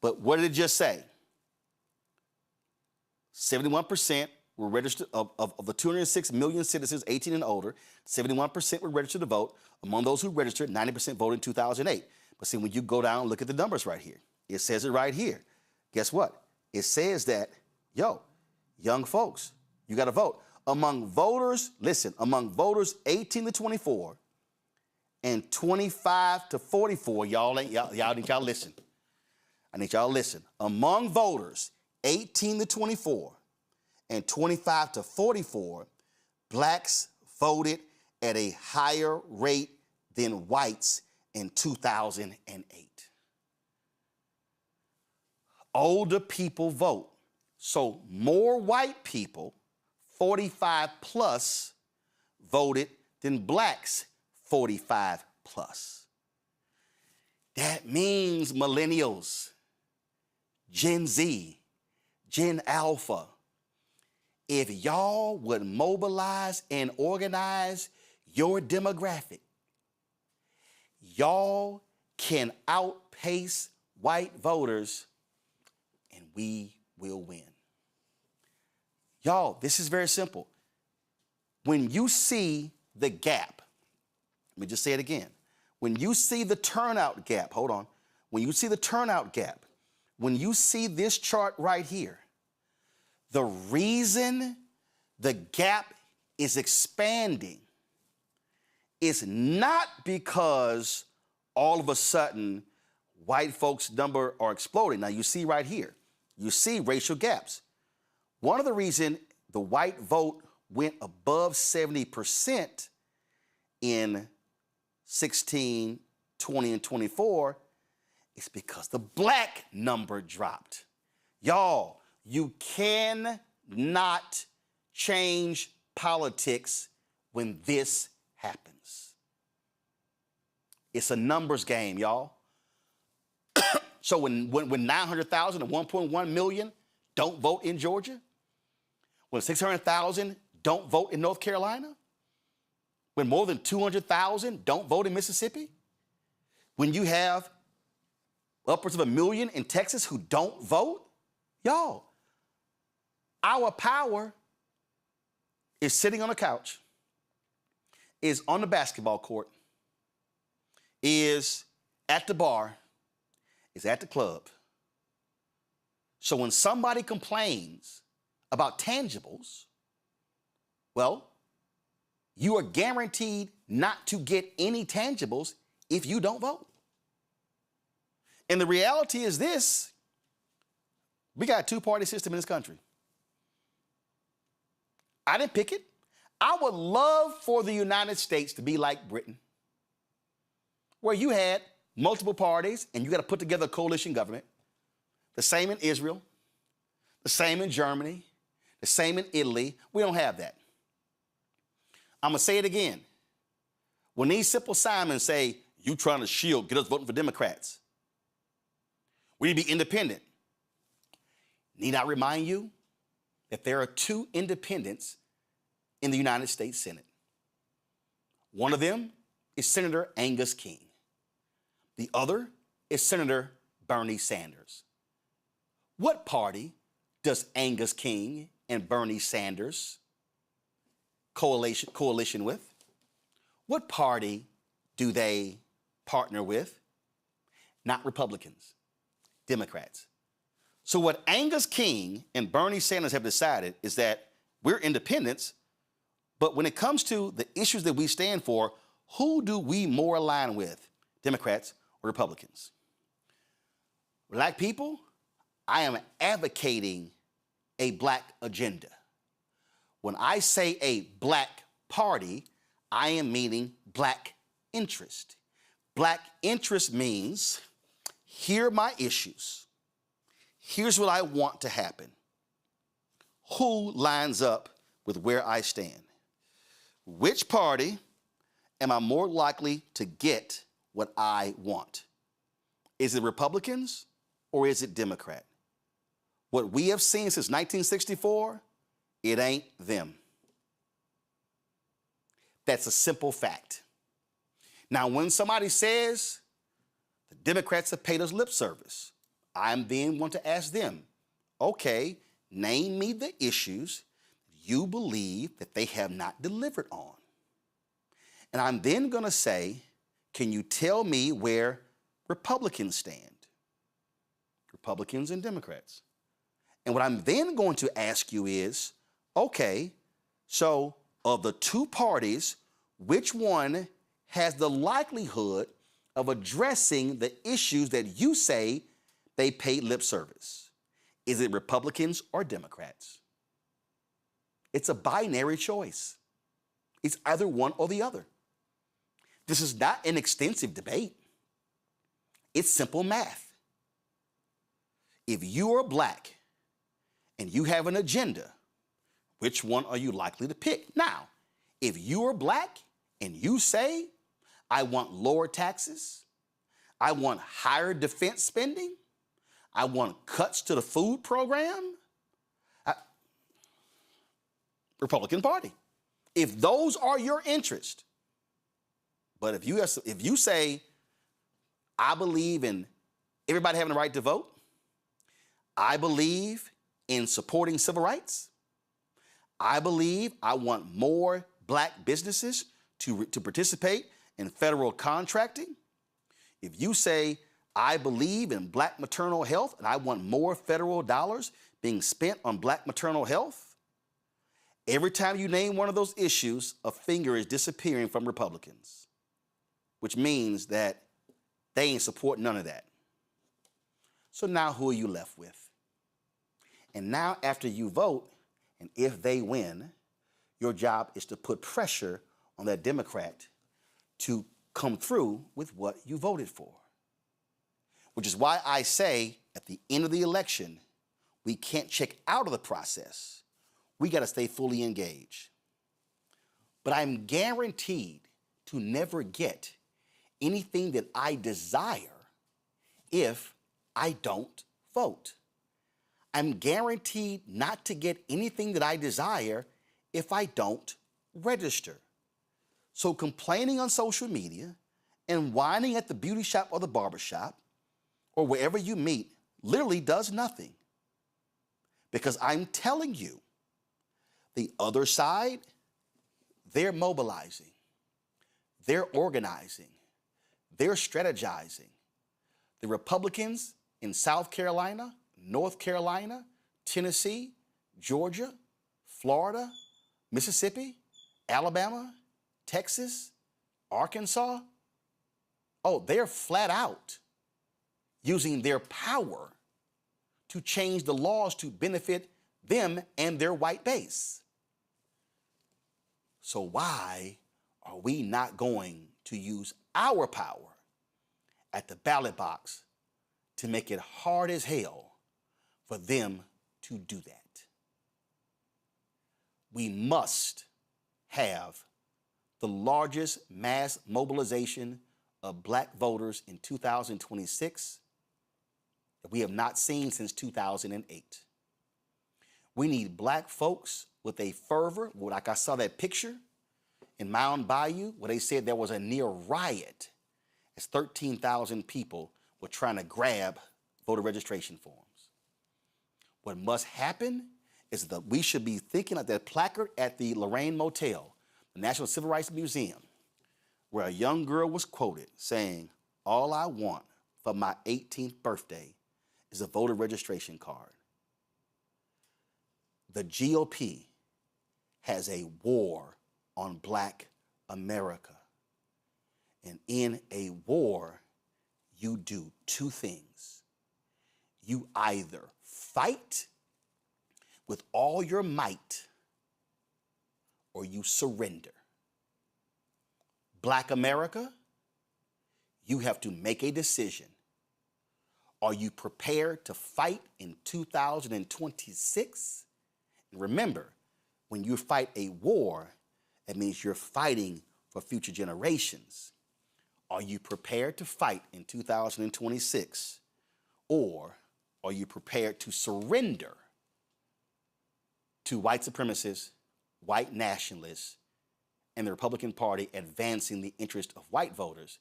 But what did it just say? 71% were registered, of the 206 million citizens 18 and older, 71% were registered to vote. Among those who registered, 90% voted in 2008. But see, when you go down and look at the numbers right here, it says it right here. Guess what? It says that, young folks, you got to vote. Among voters, listen, among voters 18 to 24 and 25 to 44, y'all need y'all listen. I need y'all to listen. Among voters 18 to 24 and 25 to 44, blacks voted at a higher rate than whites in 2008. Older people vote. So more white people, 45 plus, voted than blacks, 45 plus. That means millennials, Gen Z, Gen Alpha, if y'all would mobilize and organize your demographic, y'all can outpace white voters and we will win. Y'all, this is very simple. When you see the gap, let me just say it again. When you see the turnout gap, hold on. When you see the turnout gap, when you see this chart right here, the reason the gap is expanding is not because all of a sudden white folks' number are exploding. Now you see right here, you see racial gaps. One of the reasons the white vote went above 70% in 16, 20, and 24 is because the black number dropped. Y'all, you cannot change politics when this happens. It's a numbers game, y'all. So when 900,000 and 1.1 million don't vote in Georgia, when 600,000 don't vote in North Carolina, when more than 200,000 don't vote in Mississippi, when you have upwards of 1 million in Texas who don't vote, y'all, our power is sitting on a couch, is on the basketball court, is at the bar, is at the club. So when somebody complains about tangibles, well, you are guaranteed not to get any tangibles if you don't vote. And the reality is this: we got a two-party system in this country. I didn't pick it. I would love for the United States to be like Britain, where you had multiple parties and you got to put together a coalition government. The same in Israel, the same in Germany, the same in Italy. We don't have that. I'm going to say it again. When these simple Simons say, you trying to shield, get us voting for Democrats, we need to be independent. Need I remind you that there are two independents in the United States Senate? One of them is Senator Angus King. The other is Senator Bernie Sanders. What party does Angus King and Bernie Sanders coalition with? What party do they partner with? Not Republicans, Democrats. So what Angus King and Bernie Sanders have decided is that we're independents, but when it comes to the issues that we stand for, who do we more align with, Democrats or Republicans? Black people, I am advocating a black agenda. When I say a black party, I am meaning black interest. Black interest means, here are my issues. Here's what I want to happen. Who lines up with where I stand? Which party am I more likely to get what I want? Is it Republicans or is it Democrat? What we have seen since 1964, it ain't them. That's a simple fact. Now, when somebody says the Democrats have paid us lip service, I'm then want to ask them, okay, name me the issues you believe that they have not delivered on. And I'm then going to say, can you tell me where Republicans stand? Republicans and Democrats. And what I'm then going to ask you is, okay, so of the two parties, which one has the likelihood of addressing the issues that you say they paid lip service? Is it Republicans or Democrats? It's a binary choice. It's either one or the other. This is not an extensive debate. It's simple math. If you are black and you have an agenda, which one are you likely to pick? Now, if you are black and you say, I want lower taxes, I want higher defense spending, I want cuts to the food program, Republican Party. If those are your interests, but if you say, I believe in everybody having the right to vote, I believe in supporting civil rights, I believe I want more black businesses to participate in federal contracting, if you say, I believe in black maternal health and I want more federal dollars being spent on black maternal health, every time you name one of those issues, a finger is disappearing from Republicans, which means that they ain't support none of that. So now who are you left with? And now after you vote, and if they win, your job is to put pressure on that Democrat to come through with what you voted for. Which is why I say at the end of the election, we can't check out of the process. We got to stay fully engaged. But I'm guaranteed to never get anything that I desire if I don't vote. I'm guaranteed not to get anything that I desire if I don't register. So complaining on social media and whining at the beauty shop or the barber shop or wherever you meet literally does nothing. Because I'm telling you, the other side, they're mobilizing, they're organizing, they're strategizing. The Republicans in South Carolina, North Carolina, Tennessee, Georgia, Florida, Mississippi, Alabama, Texas, Arkansas, oh, they're flat out using their power to change the laws to benefit them and their white base. So why are we not going to use our power at the ballot box to make it hard as hell for them to do that? We must have the largest mass mobilization of black voters in 2026 that we have not seen since 2008. We need black folks with a fervor, like I saw that picture in Mound Bayou where they said there was a near riot as 13,000 people were trying to grab voter registration forms. What must happen is that we should be thinking of that placard at the Lorraine Motel, the National Civil Rights Museum, where a young girl was quoted saying, "All I want for my 18th birthday is a voter registration card." The GOP has a war on black America. And in a war, you do two things. You either fight with all your might or you surrender. Black America, you have to make a decision. Are you prepared to fight in 2026? And remember, when you fight a war, it means you're fighting for future generations. Are you prepared to fight in 2026? Or are you prepared to surrender to white supremacists, white nationalists, and the Republican Party advancing the interest of white voters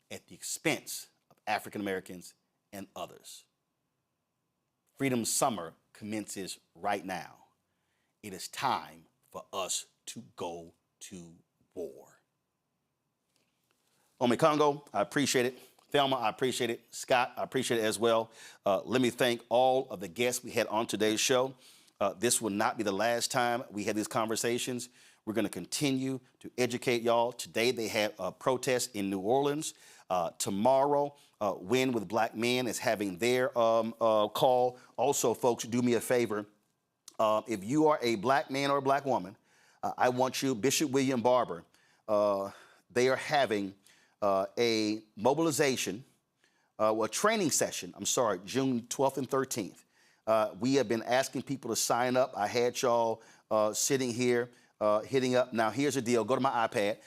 at the expense of African Americans and others? Freedom Summer commences right now. It is time for us to go to war. Omi Congo, I appreciate it. Thelma, I appreciate it. Scott, I appreciate it as well. Let me thank all of the guests we had on today's show. This will not be the last time we have these conversations. We're going to continue to educate y'all. Today they had a protest in New Orleans. Tomorrow, Win with Black Men is having their call. Also, folks, do me a favor. If you are a black man or a black woman, I want you, Bishop William Barber, they are having a mobilization, a training session, June 12th and 13th. We have been asking people to sign up. I had y'all sitting here hitting up. Now, here's the deal. Go to my iPad.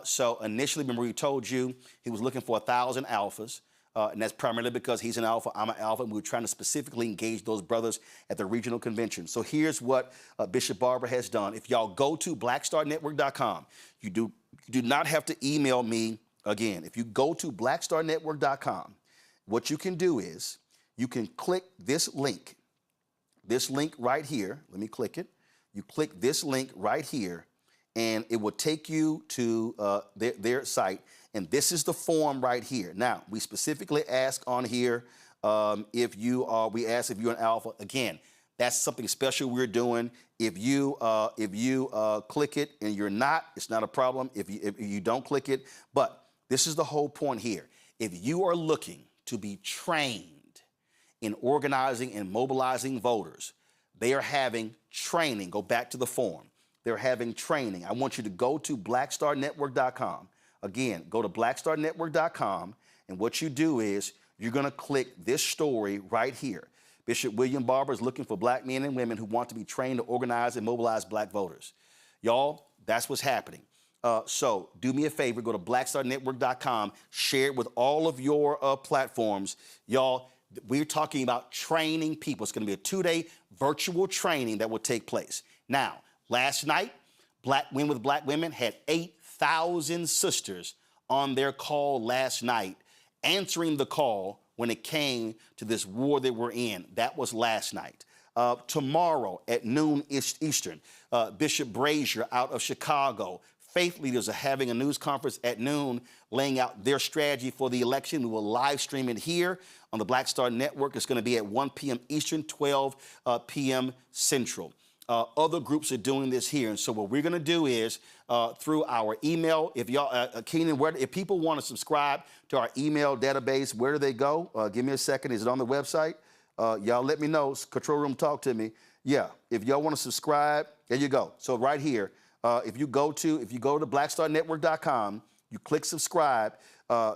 So initially, remember we told you he was looking for 1,000 alphas. And that's primarily because he's an alpha, I'm an alpha, and we were trying to specifically engage those brothers at the regional convention. So here's what Bishop Barber has done. If y'all go to blackstarnetwork.com, you do not have to email me again. If you go to blackstarnetwork.com, what you can do is you can click this link right here. Let me click it. You click this link right here, and it will take you to their site. And this is the form right here. Now, we specifically ask on here we ask if you're an alpha. Again, that's something special we're doing. If you click it and you're not, it's not a problem if you don't click it. But this is the whole point here. If you are looking to be trained in organizing and mobilizing voters, they are having training. Go back to the form. They're having training. I want you to go to blackstarnetwork.com. Again, go to blackstarnetwork.com, and what you do is you're going to click this story right here. Bishop William Barber is looking for black men and women who want to be trained to organize and mobilize black voters. Y'all, that's what's happening. So do me a favor, go to blackstarnetwork.com, share it with all of your platforms. Y'all, We're talking about training people. It's going to be a 2-day virtual training that will take place. Now, last night, Black Women with Black Women had 8,000 sisters on their call last night, answering the call when it came to this war that we're in. That was last night. Tomorrow at noon Eastern, Bishop Brazier out of Chicago, faith leaders are having a news conference at noon laying out their strategy for the election. We will live stream it here on the Black Star Network. It's going to be at 1 p.m. Eastern, 12 p.m. Central. Other groups are doing this here. And so what we're going to do is through our email, if y'all, Keenan, if people want to subscribe to our email database, where do they go? Give me a second. Is it on the website? Y'all let me know. Control room, talk to me. Yeah, if y'all want to subscribe, there you go. So right here, if you go to blackstarnetwork.com, you click subscribe,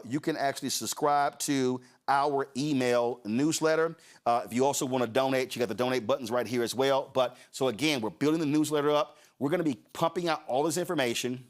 you can actually subscribe to our email newsletter. If you also want to donate, you got the donate buttons right here as well. But so again, we're building the newsletter up. We're going to be pumping out all this information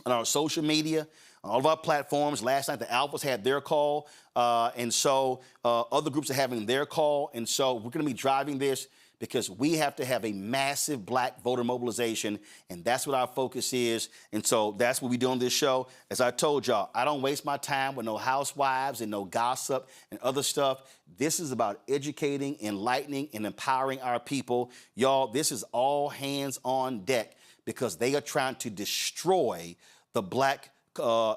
on our social media, on all of our platforms. Last night, the Alphas had their call, and so other groups are having their call. And so we're going to be driving this because we have to have a massive Black voter mobilization, and that's what our focus is. And so that's what we do on this show. As I told y'all, I don't waste my time with no housewives and no gossip and other stuff. This is about educating, enlightening, and empowering our people. Y'all, this is all hands on deck because they are trying to destroy the Black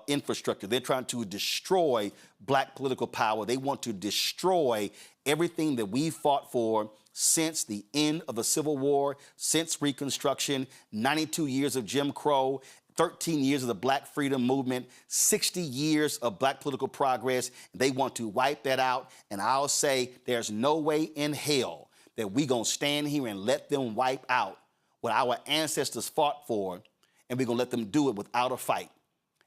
infrastructure. They're trying to destroy Black political power. They want to destroy everything that we fought for since the end of the Civil War, since Reconstruction, 92 years of Jim Crow, 13 years of the Black freedom movement, 60 years of Black political progress. They want to wipe that out. And I'll say there's no way in hell that we're going to stand here and let them wipe out what our ancestors fought for, and we're going to let them do it without a fight.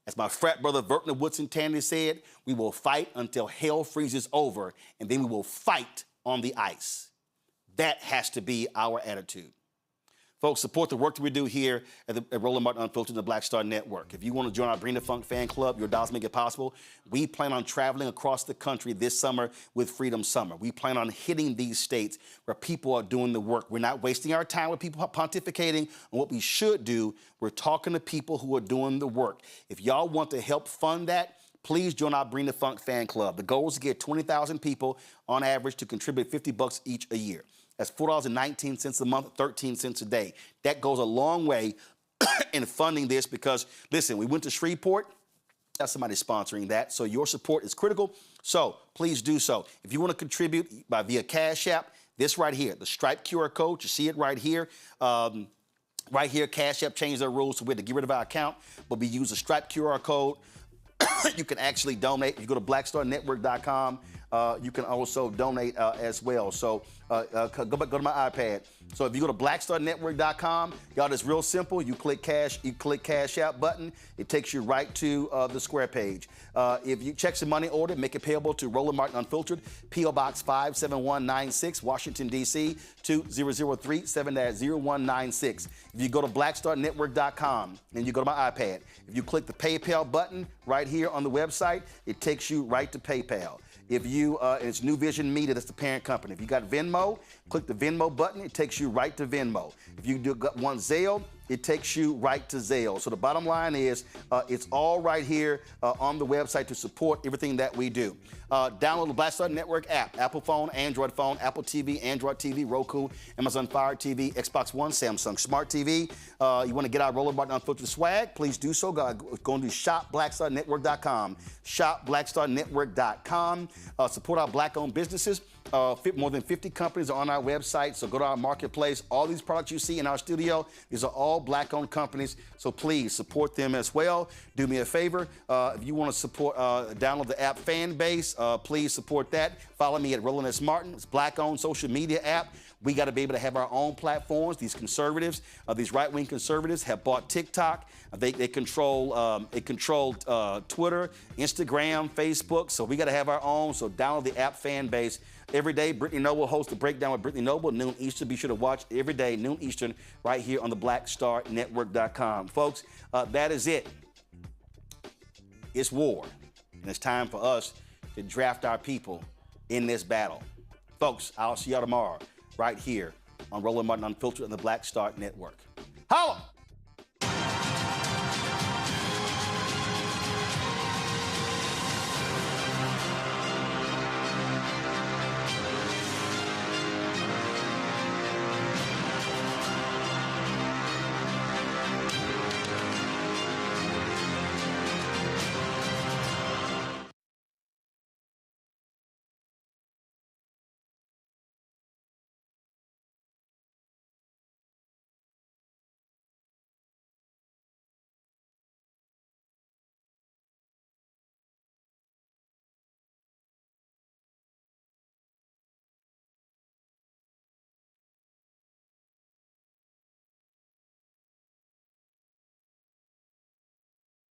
As my frat brother Vertner Woodson Tandy said, we will fight until hell freezes over, and then we will fight on the ice. That has to be our attitude. Folks, support the work that we do here at Roland Martin Unfiltered and the Black Star Network. If you want to join our Bring the Funk fan club, your dollars make it possible. We plan on traveling across the country this summer with Freedom Summer. We plan on hitting these states where people are doing the work. We're not wasting our time with people pontificating on what we should do. We're talking to people who are doing the work. If y'all want to help fund that, please join our Bring the Funk fan club. The goal is to get 20,000 people on average to contribute $50 each a year. That's $4.19 a month, 13 cents a day. That goes a long way in funding this because, listen, we went to Shreveport. That's somebody sponsoring that. So your support is critical. So please do so. If you want to contribute via Cash App, this right here, the Stripe QR code, you see it right here. Right here, Cash App changed their rules, so we had to get rid of our account, but we use the Stripe QR code. You can actually donate. If you go to blackstarnetwork.com, you can also donate as well. So go to my iPad. So if you go to blackstarnetwork.com, y'all, it's real simple. You click Cash App button. It takes you right to the square page. If you check some money order, make it payable to Roland Martin Unfiltered, P.O. Box 57196, Washington, D.C., 2003 7-0196. If you go to blackstarnetwork.com and you go to my iPad, if you click the PayPal button right here on the website, it takes you right to PayPal. If you, it's New Vision Media, that's the parent company. If you got Venmo, click the Venmo button, it takes you right to Venmo. If you want Zelle, it takes you right to Zelle. So the bottom line is, it's all right here on the website to support everything that we do. Download the Black Star Network app, Apple phone, Android phone, Apple TV, Android TV, Roku, Amazon Fire TV, Xbox One, Samsung Smart TV. You want to get our Roland Martin Unfiltered swag, please do so. Go to shopblackstarnetwork.com. Shopblackstarnetwork.com. Support our Black-owned businesses. More than 50 companies are on our website, so go to our marketplace. All these products you see in our studio, these are all Black-owned companies, so please support them as well. Do me a favor, if you want to support, download the app Fan Base, please support that. Follow me at Roland S. Martin. It's Black-owned social media app. We got to be able to have our own platforms. These conservatives, these right-wing conservatives have bought TikTok. They control Twitter, Instagram, Facebook. So we got to have our own. So download the app Fan Base. Every day, Brittany Noble hosts a breakdown with Brittany Noble, noon Eastern. Be sure to watch every day, noon Eastern, right here on the BlackStarNetwork.com. Folks, that is it. It's war, and it's time for us to draft our people in this battle. Folks, I'll see y'all tomorrow right here on Roland Martin Unfiltered on the Black Star Network. Holla!